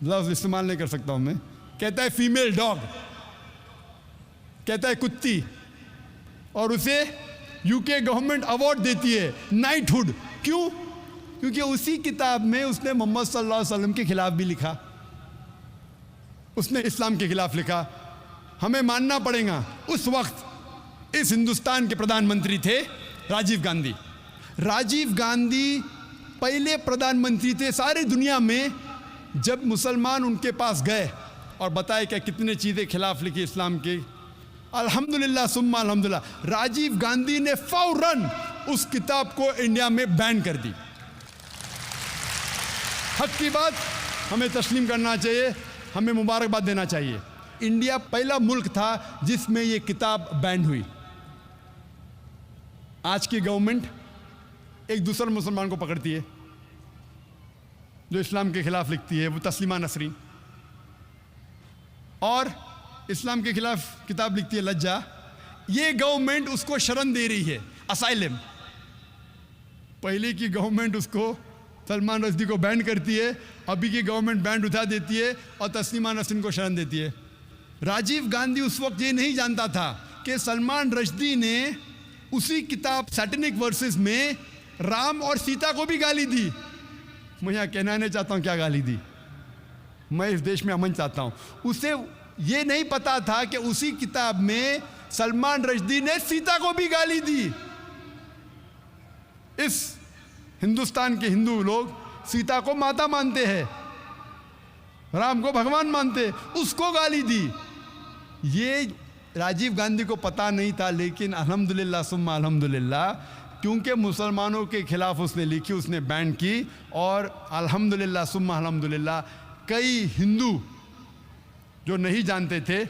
लफ्ज़ इस्तेमाल नहीं कर सकता हूं मैं, कहता है फीमेल डॉग, कहता है कुत्ती, और उसे यूके गवर्नमेंट अवार्ड देती है नाइटहुड। क्यों? क्योंकि उसी किताब में उसने मोहम्मद सल्लल्लाहु अलैहि वसल्लम के खिलाफ भी लिखा, उसने इस्लाम के खिलाफ लिखा। हमें मानना पड़ेगा, उस वक्त इस हिंदुस्तान के प्रधानमंत्री थे राजीव गांधी। राजीव गांधी पहले प्रधानमंत्री थे सारी दुनिया में जब मुसलमान उनके पास गए और बताए कि कितने चीज़ें खिलाफ लिखी इस्लाम के। अल्हम्दुलिल्लाह सुम्मा अल्हम्दुलिल्लाह राजीव गांधी ने फौरन उस किताब को इंडिया में बैन कर दी। हक की बात हमें तस्लीम करना चाहिए, हमें मुबारकबाद देना चाहिए। इंडिया पहला मुल्क था जिसमें ये किताब बैन हुई। आज की गवर्नमेंट एक दूसरे मुसलमान को पकड़ती है जो इस्लाम के खिलाफ लिखती है, वो तस्लीमा नसरीन, और इस्लाम के खिलाफ किताब लिखती है लज्जा। ये गवर्नमेंट उसको शरण दे रही है, असाइलम। पहले की गवर्नमेंट उसको, सलमान रश्दी को बैन करती है, अभी की गवर्नमेंट बैन उठा देती है और तस्लीमा नसरीन को शरण देती है। राजीव गांधी उस वक्त ये नहीं जानता था कि सलमान रश्दी ने उसी किताब सैटेनिक वर्सेस में राम और सीता को भी गाली दी। मैं यहाँ कहना नहीं चाहता हूँ क्या गाली दी, मैं इस देश में अमन चाहता हूँ। उसे ये नहीं पता था कि उसी किताब में सलमान रश्दी ने सीता को भी गाली दी। इस हिंदुस्तान के हिंदू लोग सीता को माता मानते हैं, राम को भगवान मानते हैं, उसको गाली दी। ये राजीव गांधी को पता नहीं था, लेकिन अल्हम्दुलिल्लाह सुम्मा अल्हम्दुलिल्लाह क्योंकि मुसलमानों के खिलाफ उसने लिखी, उसने बैन की, और अल्हम्दुलिल्लाह सुम्मा अल्हम्दुलिल्लाह कई हिंदू जो नहीं जानते थे,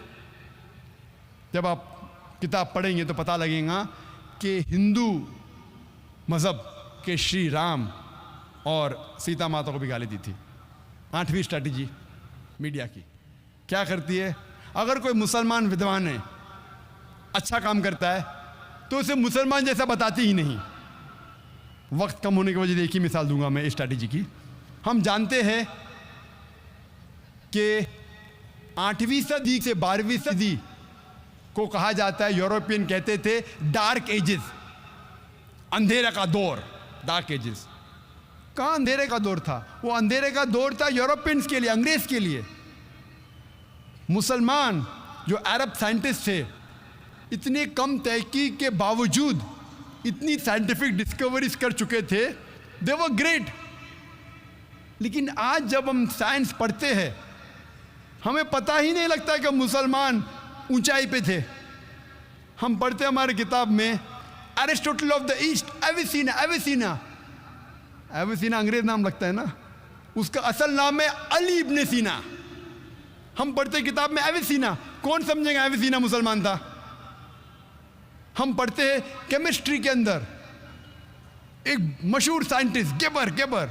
जब आप किताब पढ़ेंगे तो पता लगेगा कि हिंदू मज़हब के श्री राम और सीता माता को भी गाली दी थी। 8वीं स्ट्रैटेजी मीडिया की क्या करती है, अगर कोई मुसलमान विद्वान है, अच्छा काम करता है, तो उसे मुसलमान जैसा बताती ही नहीं। वक्त कम होने की वजह से एक ही मिसाल दूंगा मैं इस स्ट्रैटेजी की। हम जानते हैं कि 8वीं सदी से 12वीं सदी को कहा जाता है, यूरोपियन कहते थे डार्क एजेस, अंधेरे का दौर। डार्क एजेस कहाँ अंधेरे का दौर था? वो अंधेरे का दौर था यूरोपियंस के लिए, अंग्रेज के लिए। मुसलमान जो अरब साइंटिस्ट थे, इतने कम तहकीक के बावजूद इतनी साइंटिफिक डिस्कवरीज कर चुके थे, दे वर ग्रेट। लेकिन आज जब हम साइंस पढ़ते हैं, हमें पता ही नहीं लगता कि मुसलमान ऊंचाई पे थे। हम पढ़ते हमारे किताब में एरिस्टोटल ऑफ द ईस्ट, एविसीना। एविसीना एविसीना अंग्रेज नाम लगता है ना, उसका असल नाम है अली इब्ने सीना। हम पढ़ते किताब में एविसीना, कौन समझेगा एविसीना मुसलमान था? हम पढ़ते हैं केमिस्ट्री के अंदर एक मशहूर साइंटिस्ट गेबर। गेबर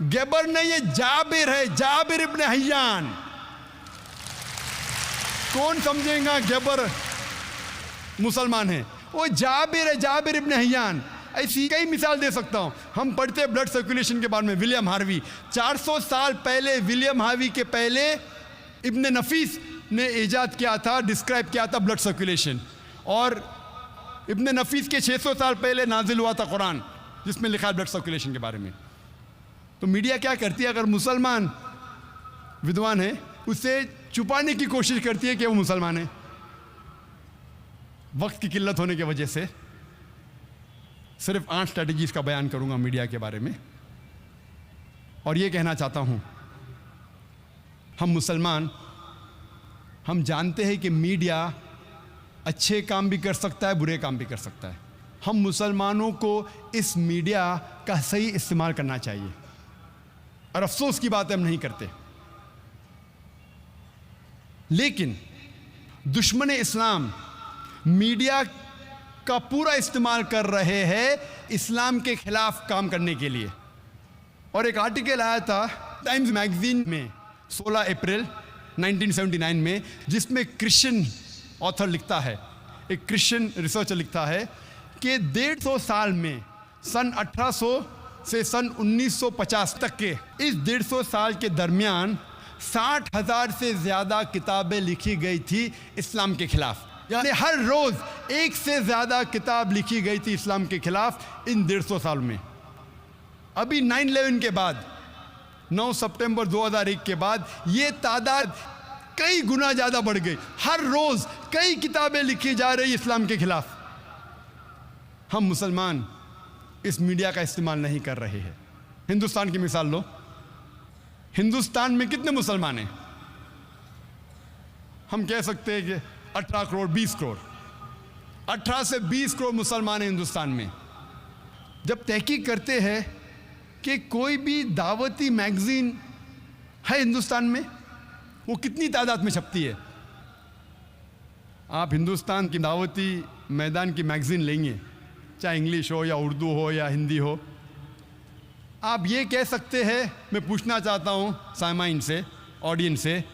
गेबर नहीं, ये जाबिर है, जाबिर इब्ने हय्यान। कौन समझेगा गेबर मुसलमान है? वो जाबिर है, जाबिर इब्ने हय्यान। ऐसी कई मिसाल दे सकता हूं। हम पढ़ते हैं ब्लड सर्कुलेशन के बारे में, विलियम हार्वी। 400 साल पहले, विलियम हार्वी के पहले इब्ने नफीस ने इजाद किया था, डिस्क्राइब किया था ब्लड सर्कुलेशन। और इब्ने नफीस के 600 साल पहले नाजिल हुआ था कुरान, जिसमें लिखा है ब्लड सर्कुलेशन के बारे में। तो मीडिया क्या करती है, अगर मुसलमान विद्वान है, उसे छुपाने की कोशिश करती है कि वो मुसलमान है। वक्त की किल्लत होने की वजह से सिर्फ 8 स्ट्रैटेजीज का बयान करूंगा मीडिया के बारे में। और ये कहना चाहता हूं, हम मुसलमान, हम जानते हैं कि मीडिया अच्छे काम भी कर सकता है, बुरे काम भी कर सकता है। हम मुसलमानों को इस मीडिया का सही इस्तेमाल करना चाहिए, और अफसोस की बात हम नहीं करते। लेकिन दुश्मन इस्लाम मीडिया का पूरा इस्तेमाल कर रहे हैं इस्लाम के खिलाफ काम करने के लिए। और एक आर्टिकल आया था टाइम्स मैगजीन में 16 अप्रैल 1979 में, जिसमें क्रिश्चियन ऑथर लिखता है, एक क्रिश्चियन रिसर्चर लिखता है कि 150 साल में, सन 1800 से सन 1950 तक के इस 150 साल के दरमियान 60,000 से ज़्यादा किताबें लिखी गई थी इस्लाम के खिलाफ। यानी हर रोज़ 1 से ज़्यादा किताब लिखी गई थी इस्लाम के खिलाफ इन 150 साल में। अभी 9/11 के बाद, 9 सितंबर 2001 के बाद, ये तादाद कई गुना ज़्यादा बढ़ गई। हर रोज़ कई किताबें लिखी जा रही इस्लाम के खिलाफ। हम मुसलमान इस मीडिया का इस्तेमाल नहीं कर रहे हैं। हिंदुस्तान की मिसाल लो, हिंदुस्तान में कितने मुसलमान हैं? हम कह सकते हैं कि 18 करोड़, 20 करोड़, 18 से 20 करोड़ मुसलमान हैं हिंदुस्तान में। जब तहकीक करते हैं कि कोई भी दावती मैगजीन है हिंदुस्तान में, वो कितनी तादाद में छपती है? आप हिंदुस्तान की दावती मैदान की मैगजीन लेंगे, चाहे इंग्लिश हो या उर्दू हो या हिंदी हो, आप ये कह सकते हैं, मैं पूछना चाहता हूँ सामाइन से, ऑडियंस से,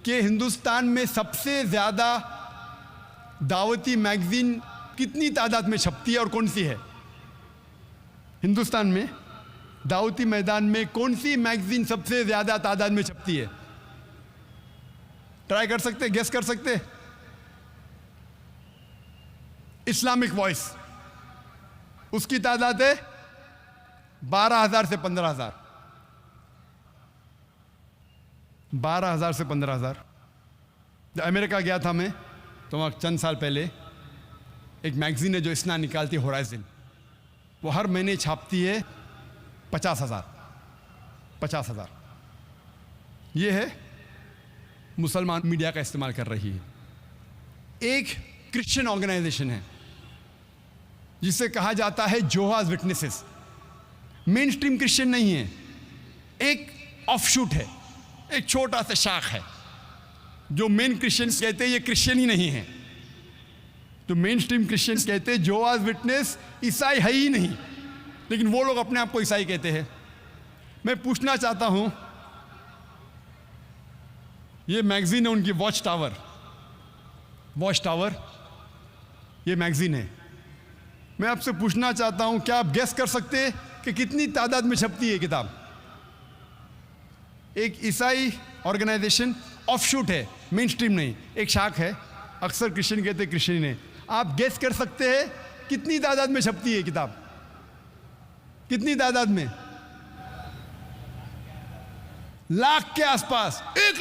कि हिंदुस्तान में सबसे ज़्यादा दावती मैगजीन कितनी तादाद में छपती है और कौन सी है? हिंदुस्तान में दावती मैदान में कौन सी मैगजीन सबसे ज़्यादा तादाद में छपती है? ट्राई कर सकते, गेस कर सकते? इस्लामिक वॉइस, उसकी तादाद है 12,000 से 15,000। 12,000 से 15,000। जब अमेरिका गया था मैं, तो वहाँ चंद साल पहले एक मैगजीन है जो इस्ना निकालती है, होराइजन। वो हर महीने छापती है 50,000। 50,000। ये है मुसलमान मीडिया का इस्तेमाल कर रही है। एक क्रिश्चियन ऑर्गेनाइजेशन है जिसे कहा जाता है जोहाज विटनेसेस। मेन स्ट्रीम क्रिश्चियन नहीं है, एक ऑफशूट है, एक छोटा सा शाख है। जो मेन क्रिश्चियंस कहते हैं ये क्रिश्चियन ही नहीं है, तो मेन स्ट्रीम क्रिश्चियंस कहते हैं जोवाज विटनेस ईसाई है ही नहीं, लेकिन वो लोग अपने आप को ईसाई कहते हैं। मैं पूछना चाहता हूं, ये मैगजीन है उनकी वॉच टावर, ये मैगजीन है। मैं आपसे पूछना चाहता हूं, क्या आप गेस कर सकते हैं कि कितनी तादाद में छपती है किताब? एक ईसाई ऑर्गेनाइजेशन ऑफशूट है, मेन स्ट्रीम नहीं, एक शाख है। अक्सर क्रिश्चियन कहते हैं क्रिश्चियन है। आप गेस कर सकते हैं कितनी तादाद में छपती है किताब? कितनी तादाद में? लाख के आसपास, 1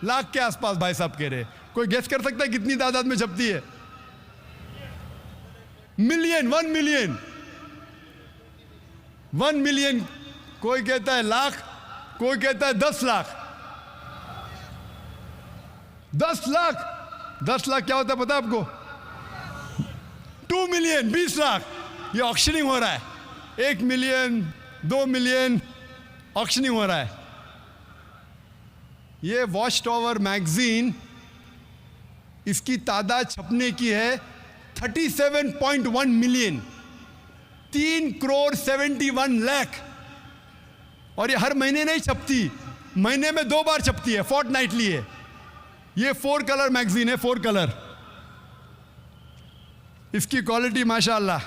लाख के आसपास भाई साहब कह रहे। कोई गेस कर सकता है कितनी तादाद में छपती है? Million, 1 million, 1 million. कोई कहता है लाख, कोई कहता है 10 लाख। 10 लाख क्या होता है पता है आपको? 2 मिलियन, 20 लाख। ये ऑक्शनिंग हो रहा है, 1 मिलियन, 2 मिलियन ऑक्शनिंग हो रहा है। ये वॉच टावर मैगजीन, इसकी तादाद छपने की है 37.1 मिलियन, 3,71 लाख। और ये हर महीने नहीं छपती, महीने में 2 बार छपती है, फोर्टनाइटली है। ये 4 कलर मैगजीन है, 4 कलर। इसकी क्वालिटी माशाअल्लाह।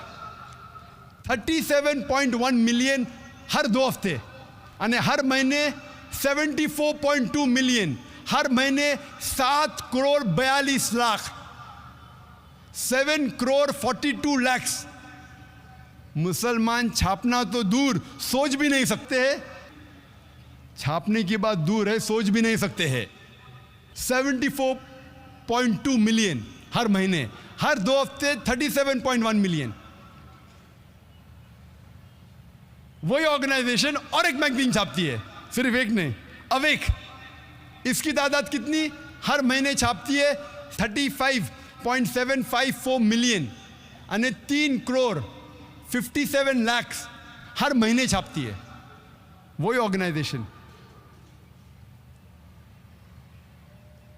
37.1 मिलियन हर 2 हफ्ते, यानी हर महीने 74.2 मिलियन, हर महीने 7 करोड़ 42 लाख, 7 करोड़ 42 लाख। मुसलमान छापना तो दूर, सोच भी नहीं सकते हैं। छापने की बात दूर है, सोच भी नहीं सकते हैं। 74.2 मिलियन हर महीने, हर 2 हफ्ते 37.1 मिलियन। वही ऑर्गेनाइजेशन और एक मैगजीन छापती है, सिर्फ एक नहीं, अवेक। इसकी तादाद कितनी? हर महीने छापती है 35.754 मिलियन, यानी 3 करोड़ 57 लाख हर महीने छापती है वही ऑर्गेनाइजेशन।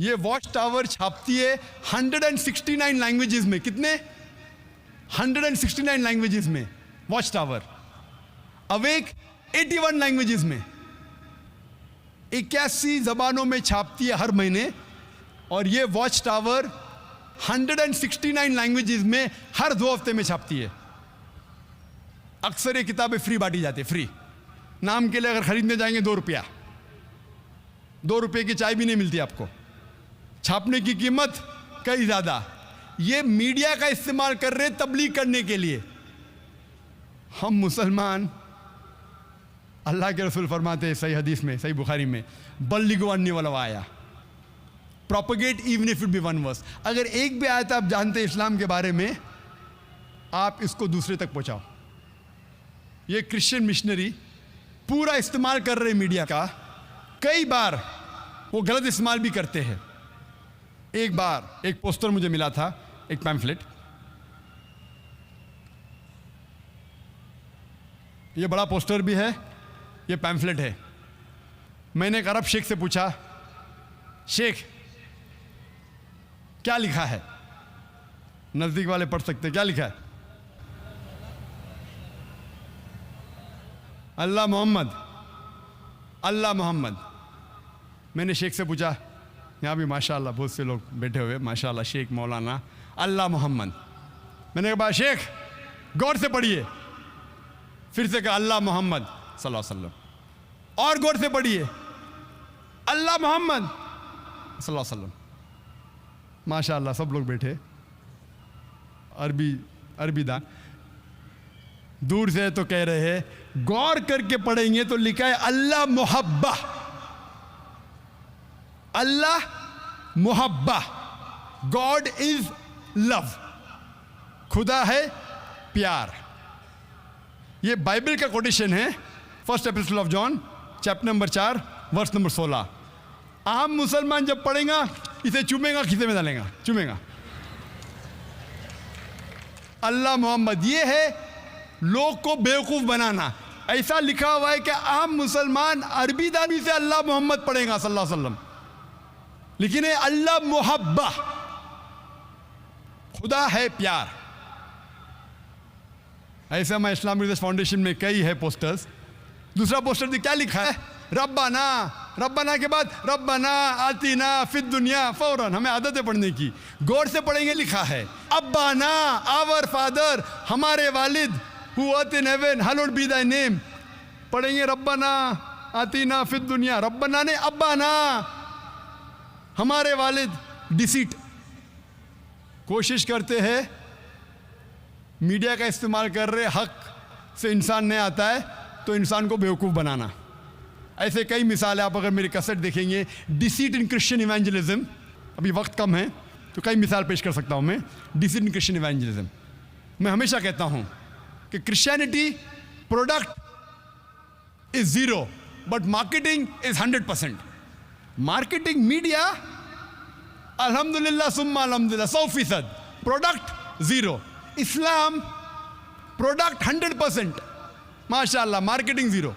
ये वॉच टावर छापती है 169 लैंग्वेजेस में। कितने? 169 लैंग्वेजेस में वॉच टावर। अवेक 81 लैंग्वेजेस में, 81 जबानों में छापती है हर महीने। और ये वॉच टावर 169 लैंग्वेजेस में हर 2 हफ्ते में छापती है। अक्सर ये किताबें फ्री बांटी जाती है, फ्री। नाम के लिए अगर खरीदने जाएंगे 2 रुपया, 2 रुपये की चाय भी नहीं मिलती आपको। छापने की कीमत कई ज़्यादा। ये मीडिया का इस्तेमाल कर रहे तबलीग करने के लिए। हम मुसलमान, अल्लाह के रसूल फरमाते हैं सही हदीस में, सही बुखारी में, बल्लिगु अन्नी वलो आया, propagate even if it be 1 verse. अगर एक भी आयत आप जानते हैं इस्लाम के बारे में, आप इसको दूसरे तक पहुंचाओ। ये क्रिश्चियन मिशनरी पूरा इस्तेमाल कर रहे मीडिया का। कई बार वो गलत इस्तेमाल भी करते हैं। एक बार एक पोस्टर मुझे मिला था, एक पैम्फलेट। ये बड़ा पोस्टर भी है, ये पैम्फलेट है। मैंने एक अरब शेख से पूछा, शेख क्या लिखा है? नजदीक वाले पढ़ सकते, क्या लिखा है? अल्लाह मोहम्मद, अल्लाह मोहम्मद। मैंने शेख से पूछा, यहाँ भी माशाअल्लाह बहुत से लोग बैठे हुए, माशाअल्लाह, शेख मौलाना, अल्लाह मोहम्मद। मैंने कहा शेख गौर से पढ़िए। फिर से कहा अल्लाह मोहम्मद सल्लल्लाहु अलैहि वसल्लम, और गौर से पढ़िए अल्लाह मोहम्मद सल्लल्लाहु अलैहि वसल्लम। माशाअल्लाह सब लोग बैठे, अरबी दान। दूर से तो कह रहे हैं, गौर करके पढ़ेंगे तो लिखा है अल्लाह मोहब्बा, अल्लाह मोहब्बा, गॉड इज लव, खुदा है प्यार। ये बाइबल का कोटेशन है, first epistle of John chapter number 4 verse number 16। आम मुसलमान जब पढ़ेगा इसे चूमेगा, खीसे में डालेगा, चूमेगा। अल्लाह मोहम्मद, ये है लोग को बेवकूफ बनाना। ऐसा लिखा हुआ है कि आम मुसलमान अरबी दानी से अल्लाह मोहम्मद पढ़ेगा सल्लल्लाहु अलैहि वसल्लम, लेकिन अल्लाह मोहब्बा, खुदा है प्यार। ऐसे हमारे इस्लामिक रिसर्च फाउंडेशन में कई है पोस्टर्स। दूसरा पोस्टर में क्या लिखा है? रब्बाना। रब्बाना के बाद रब्बाना आतीना फिद दुनिया। फौरन हमें आदत है पढ़ने की, गौर से पढ़ेंगे। लिखा है अब्बाना, आवर फादर, हमारे वालिद, who art in heaven, hallowed be thy name. पढ़ेंगे रब्बाना आतीना फिद दुनिया। रब्बाना ने अब्बाना, हमारे वालिद। डिसीट। कोशिश करते हैं मीडिया का इस्तेमाल कर रहे, हक से इंसान नहीं आता है तो इंसान को बेवकूफ़ बनाना। ऐसे कई मिसाल है। आप अगर मेरी कैसेट देखेंगे, डिसीट इन क्रिश्चियन इवेंजलिज्म, अभी वक्त कम है तो कई मिसाल पेश कर सकता हूँ मैं। डिसीट इन क्रिश्चियन इवेंजलिज्म, मैं हमेशा कहता हूँ कि Christianity product is 0 but marketing is 100%। Marketing media अल्हम्दुलिल्लाह सुम्मा अल्हम्दुलिल्लाह 100%, प्रोडक्ट 0। इस्लाम प्रोडक्ट 100%, माशाअल्लाह, मार्केटिंग 0।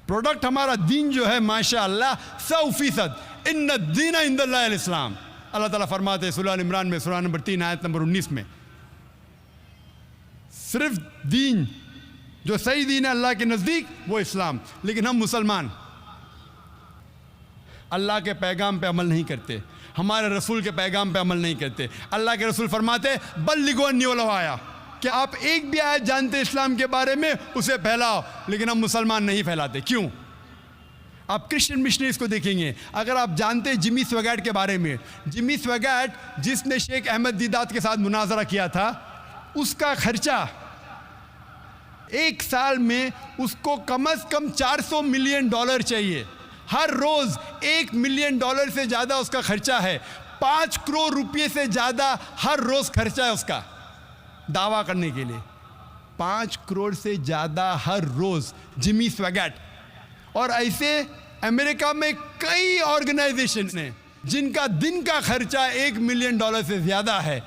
प्रोडक्ट हमारा दीन जो है माशाअल्लाह 100%। इन्ना दीना इंदल्लाहिल इस्लाम। अल्लाह ताला फरमाते हैं सूरह इमरान में, सूरह नंबर 3 आयत नंबर 19 में, सिर्फ दीन जो सही दीन है अल्लाह के नज़दीक वो इस्लाम। लेकिन हम मुसलमान अल्लाह के पैगाम पे अमल नहीं करते, हमारे रसूल के पैगाम पे अमल नहीं करते। अल्लाह के रसूल फरमाते बल्लिगो अन्नी वलो आया, कि आप एक भी आयत जानते इस्लाम के बारे में उसे फैलाओ। लेकिन हम मुसलमान नहीं फैलाते। क्यों? आप क्रिश्चियन मिशनरीज को देखेंगे, अगर आप जानते जिमी स्वैगैट के बारे में, जिमी स्वैगैट जिसने शेख अहमद दीदात के साथ मुनाजरा किया था, उसका खर्चा एक साल में उसको कम से कम $400 मिलियन चाहिए। हर रोज़ $1 मिलियन से ज़्यादा उसका खर्चा है। 5 करोड़ रुपये से ज़्यादा हर रोज़ खर्चा है उसका दावा करने के लिए। 5 करोड़ से ज़्यादा हर रोज़ जिमी स्वैगैट। और ऐसे अमेरिका में कई ऑर्गेनाइजेशन हैं जिनका दिन का खर्चा $1 मिलियन से ज़्यादा है,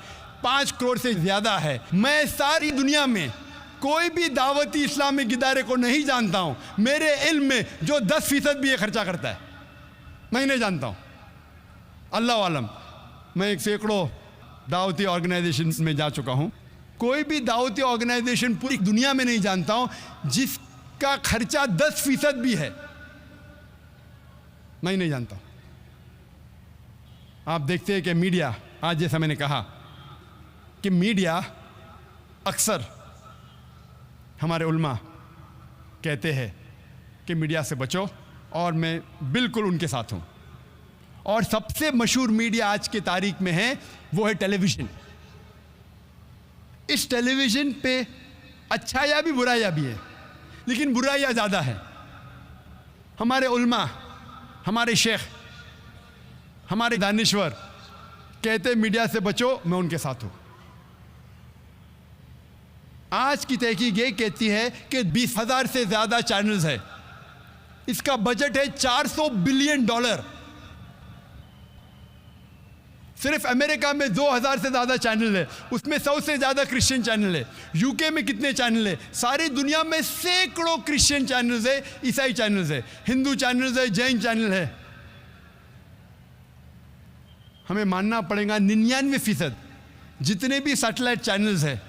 5 करोड़ से ज़्यादा है। मैं सारी दुनिया में कोई भी दावती इस्लामिक इदारे को नहीं जानता हूँ मेरे इल्म में जो 10% भी ये खर्चा करता है। मैं नहीं जानता हूँ, अल्लाह आलम। मैं एक सैकड़ों दावती ऑर्गेनाइजेशन में जा चुका हूँ। कोई भी दावती ऑर्गेनाइजेशन पूरी दुनिया में नहीं जानता हूँ जिसका खर्चा 10% भी है। मैं नहीं जानता। आप देखते हैं कि मीडिया, आज जैसा मैंने कहा कि मीडिया अक्सर, हमारे उल्मा कहते हैं कि मीडिया से बचो, और मैं बिल्कुल उनके साथ हूँ। और सबसे मशहूर मीडिया आज की तारीख में है वो है टेलीविज़न। इस टेलीविज़न पे अच्छाइयाँ भी बुराइयाँ भी है, लेकिन बुराइयाँ ज़्यादा है। हमारे उल्मा, हमारे शेख, हमारे दानिश्वर कहते मीडिया से बचो, मैं उनके साथ हूँ। आज की तहकीक ये कहती है कि 20,000 से ज़्यादा चैनल्स है, इसका बजट है $400 बिलियन। सिर्फ अमेरिका में 2,000 से ज़्यादा चैनल है, उसमें 100 से ज़्यादा क्रिश्चियन चैनल है। यूके में कितने चैनल है? सारी दुनिया में सैकड़ों क्रिश्चियन चैनल्स है, ईसाई चैनल्स है, हिंदू चैनल्स है, जैन चैनल है। हमें मानना पड़ेगा 99% जितने भी सैटेलाइट चैनल्स है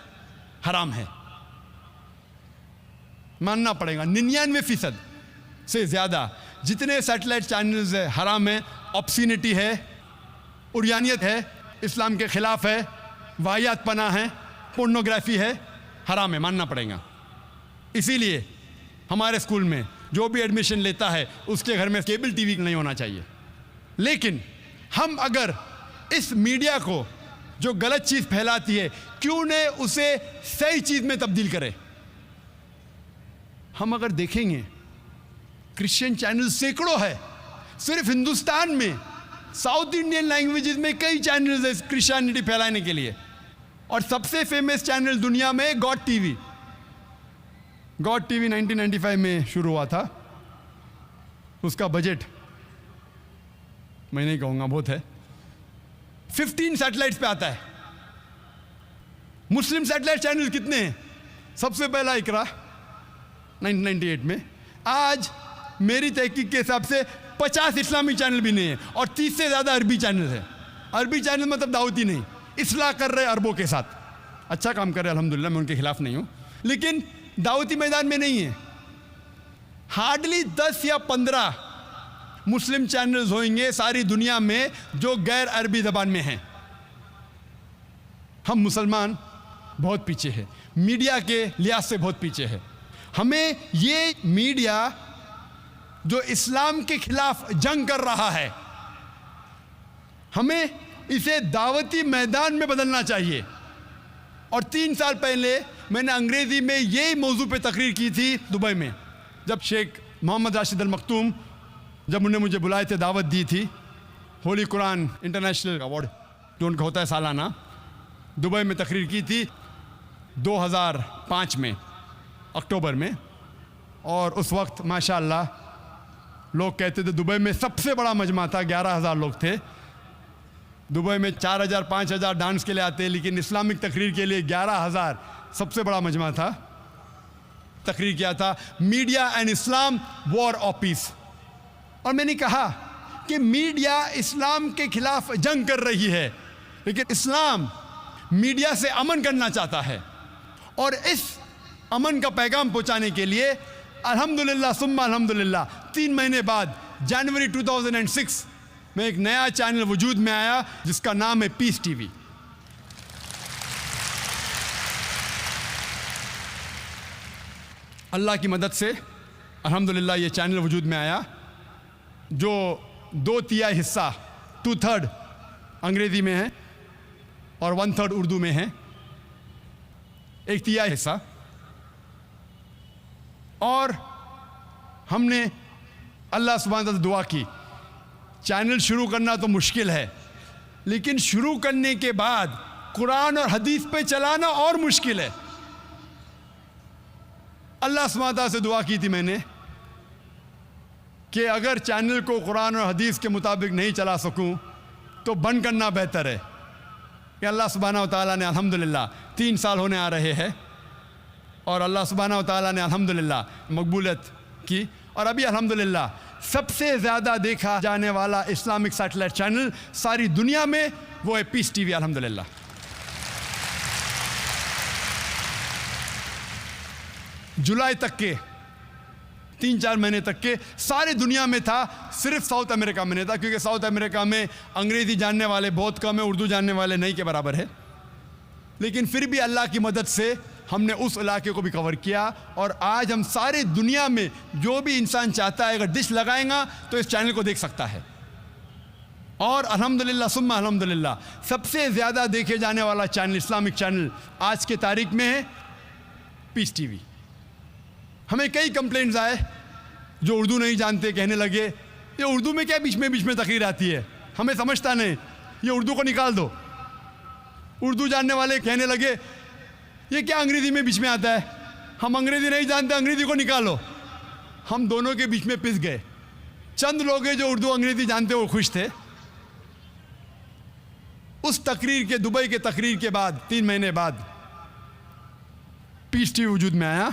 हराम है। मानना पड़ेगा 99% से ज़्यादा जितने सैटेलाइट चैनल्स है हराम है। ऑब्सिनिटी है, उरियानियत है, इस्लाम के ख़िलाफ़ है, वाहियात पना है, पोर्नोग्राफी है, हराम है, मानना पड़ेगा। इसीलिए हमारे स्कूल में जो भी एडमिशन लेता है उसके घर में केबल टीवी नहीं होना चाहिए। लेकिन हम अगर इस मीडिया को जो गलत चीज़ फैलाती है, क्यों न उसे सही चीज़ में तब्दील करें। हम अगर देखेंगे क्रिश्चियन चैनल सैकड़ों है, सिर्फ हिंदुस्तान में साउथ इंडियन लैंग्वेजेस में कई चैनल्स है क्रिश्चियनिटी फैलाने के लिए। और सबसे फेमस चैनल दुनिया में गॉड टीवी। गॉड टीवी 1995 में शुरू हुआ था। उसका बजट मैं नहीं कहूँगा, बहुत है। 15 सैटेलाइट्स पे आता है। मुस्लिम सैटेलाइट चैनल कितने हैं? सबसे पहला इकरा 1998 में। आज मेरी तहकीक के हिसाब से 50 इस्लामिक चैनल भी नहीं है, और 30 से ज़्यादा अरबी चैनल है। अरबी चैनल मतलब दावती नहीं, इसलाह कर रहे अरबों के साथ, अच्छा काम कर रहे अल्हम्दुलिल्लाह, मैं उनके खिलाफ नहीं हूँ, लेकिन दावती मैदान में नहीं है। हार्डली 10 या 15 मुस्लिम चैनल्स होंगे सारी दुनिया में जो गैर अरबी ज़बान में हैं। हम मुसलमान बहुत पीछे हैं, मीडिया के लिहाज से बहुत पीछे है। हमें ये मीडिया जो इस्लाम के खिलाफ जंग कर रहा है, हमें इसे दावती मैदान में बदलना चाहिए। और 3 साल पहले मैंने अंग्रेज़ी में यही मौजू पे तकरीर की थी दुबई में, जब शेख मोहम्मद राशिद अल मखतूम, जब उन्होंने मुझे बुलाए थे, दावत दी थी होली कुरान इंटरनेशनल अवार्ड जो उनका होता है सालाना, दुबई में तकरीर की थी 2005 में अक्टूबर में। और उस वक्त माशाअल्लाह लोग कहते थे दुबई में सबसे बड़ा मजमा था, 11,000 लोग थे। दुबई में 4,000 5,000 डांस के लिए आते, लेकिन इस्लामिक तकरीर के लिए 11,000 सबसे बड़ा मजमा था। तकरीर किया था media and Islam, war of peace. और मैंने कहा कि मीडिया इस्लाम के खिलाफ जंग कर रही है, लेकिन इस्लाम मीडिया से अमन करना चाहता है। और इस अमन का पैगाम पहुंचाने के लिए अल्हम्दुलिल्लाह सुम्मा अल्हम्दुलिल्लाह 3 महीने बाद जनवरी 2006 में एक नया चैनल वजूद में आया जिसका नाम है पीस टीवी। अल्लाह की मदद से अल्हम्दुलिल्लाह ये चैनल वजूद में आया, जो 2/3 हिस्सा 2/3 अंग्रेज़ी में है और 1/3 उर्दू में है, 1/3 हिस्सा। और हमने अल्लाह सुब्हानहू तआला से दुआ की, चैनल शुरू करना तो मुश्किल है, लेकिन शुरू करने के बाद कुरान और हदीस पे चलाना और मुश्किल है। अल्लाह सुब्हानहू तआला से दुआ की थी मैंने कि अगर चैनल को कुरान और हदीस के मुताबिक नहीं चला सकूं तो बंद करना बेहतर है। कि अल्लाह सुब्हानहू तआला ने अल्हम्दुलिल्लाह 3 साल होने आ रहे हैं और अल्लाह सुब्हानहू तआला ने अल्हम्दुलिल्लाह मकबूलियत की। और अभी अल्हम्दुलिल्लाह सबसे ज़्यादा देखा जाने वाला इस्लामिक सैटेलाइट चैनल सारी दुनिया में वो है पीस टीवी अल्हम्दुलिल्लाह। जुलाई तक के 3-4 महीने तक के सारे दुनिया में था, सिर्फ साउथ अमेरिका में नहीं था, क्योंकि साउथ अमेरिका में अंग्रेज़ी जानने वाले बहुत कम है, उर्दू जानने वाले नहीं के बराबर है। लेकिन फिर भी अल्लाह की मदद से हमने उस इलाके को भी कवर किया और आज हम सारे दुनिया में जो भी इंसान चाहता है अगर डिश लगाएगा तो इस चैनल को देख सकता है। और अल्हम्दुलिल्लाह सुम्मा अल्हम्दुलिल्लाह सबसे ज़्यादा देखे जाने वाला चैनल, इस्लामिक चैनल आज के तारीख में है पीस टीवी। हमें कई कंप्लेंट्स आए जो उर्दू नहीं जानते, कहने लगे ये उर्दू में क्या बीच में तकरीर आती है, हमें समझता नहीं, ये उर्दू को निकाल दो। उर्दू जानने वाले कहने लगे ये क्या अंग्रेज़ी में बीच में आता है, हम अंग्रेज़ी नहीं जानते, अंग्रेज़ी को निकालो। हम दोनों के बीच में पिस गए। चंद लोग हैं जो उर्दू अंग्रेज़ी जानते वो खुश थे। उस तकरीर के, दुबई के तकरीर के बाद 3 महीने बाद पीस टीवी वजूद में आया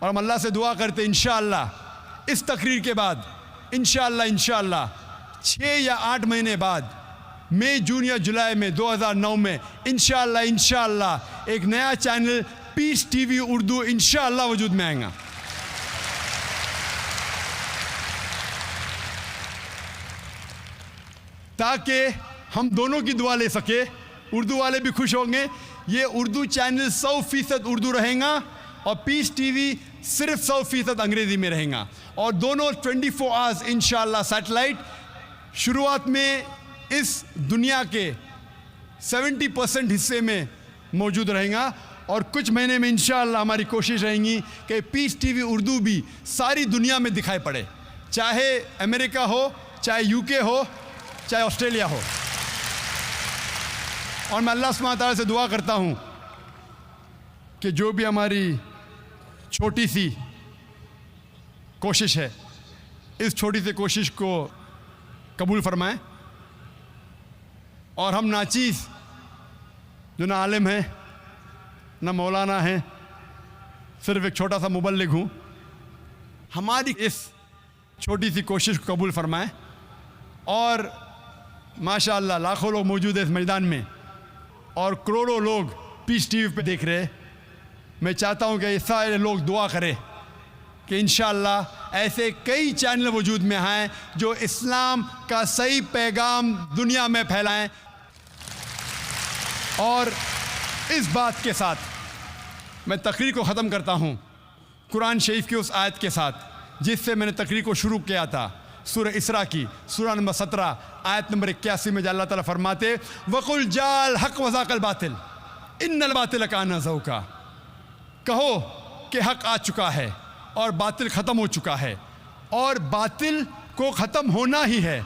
और हम अल्लाह से दुआ करते इंशाअल्लाह इस तकरीर के बाद इंशाअल्लाह 6 या 8 महीने बाद मई, जून या जुलाई में 2009 में इंशाअल्लाह एक नया चैनल पीस टीवी उर्दू इंशाअल्लाह वजूद में आएगा। ताकि हम दोनों की दुआ ले सके, उर्दू वाले भी खुश होंगे। ये उर्दू चैनल 100% उर्दू रहेगा और पीस टीवी सिर्फ 100% अंग्रेज़ी में रहेगा और दोनों 24 आवर्स इंशाअल्लाह सैटेलाइट। शुरुआत में इस दुनिया के 70% हिस्से में मौजूद रहेगा और कुछ महीने में इंशाअल्लाह हमारी कोशिश रहेगी कि पीस टीवी उर्दू भी सारी दुनिया में दिखाई पड़े, चाहे अमेरिका हो, चाहे यूके हो, चाहे ऑस्ट्रेलिया हो। और मैं अल्लाह सुब्हानहू तआला से दुआ करता हूँ कि जो भी हमारी छोटी सी कोशिश है, इस छोटी सी कोशिश को कबूल फरमाएं और हम नाचीज़ जो ना आलिम हैं ना मौलाना हैं, सिर्फ एक छोटा सा मुबल्लिग हूँ, हमारी इस छोटी सी कोशिश को कबूल फरमाएं। और माशाअल्लाह लाखों लोग मौजूद हैं इस मैदान में और करोड़ों लोग पीस टीवी पे देख रहे, मैं चाहता हूँ कि ये सारे लोग दुआ करें कि इंशाअल्लाह ऐसे कई चैनल वजूद में हैं जो इस्लाम का सही पैगाम दुनिया में फैलाएं। और इस बात के साथ मैं तकरीर को ख़त्म करता हूँ कुरान शरीफ की उस आयत के साथ जिससे मैंने तकरीर को शुरू किया था, सूरह इसरा की सूरह नंबर 17 आयत नंबर 81 में अल्लाह ताला फरमाते वकुल जाल हक वज़ाकल बातिल इन्नल बातिल काना ज़ऊका। कहो कि हक आ चुका है और बातिल ख़त्म हो चुका है और बातिल को ख़त्म होना ही है।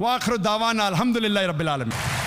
वाखिर दावाना अल्हम्दुलिल्लाहि रब्बिल आलमीन।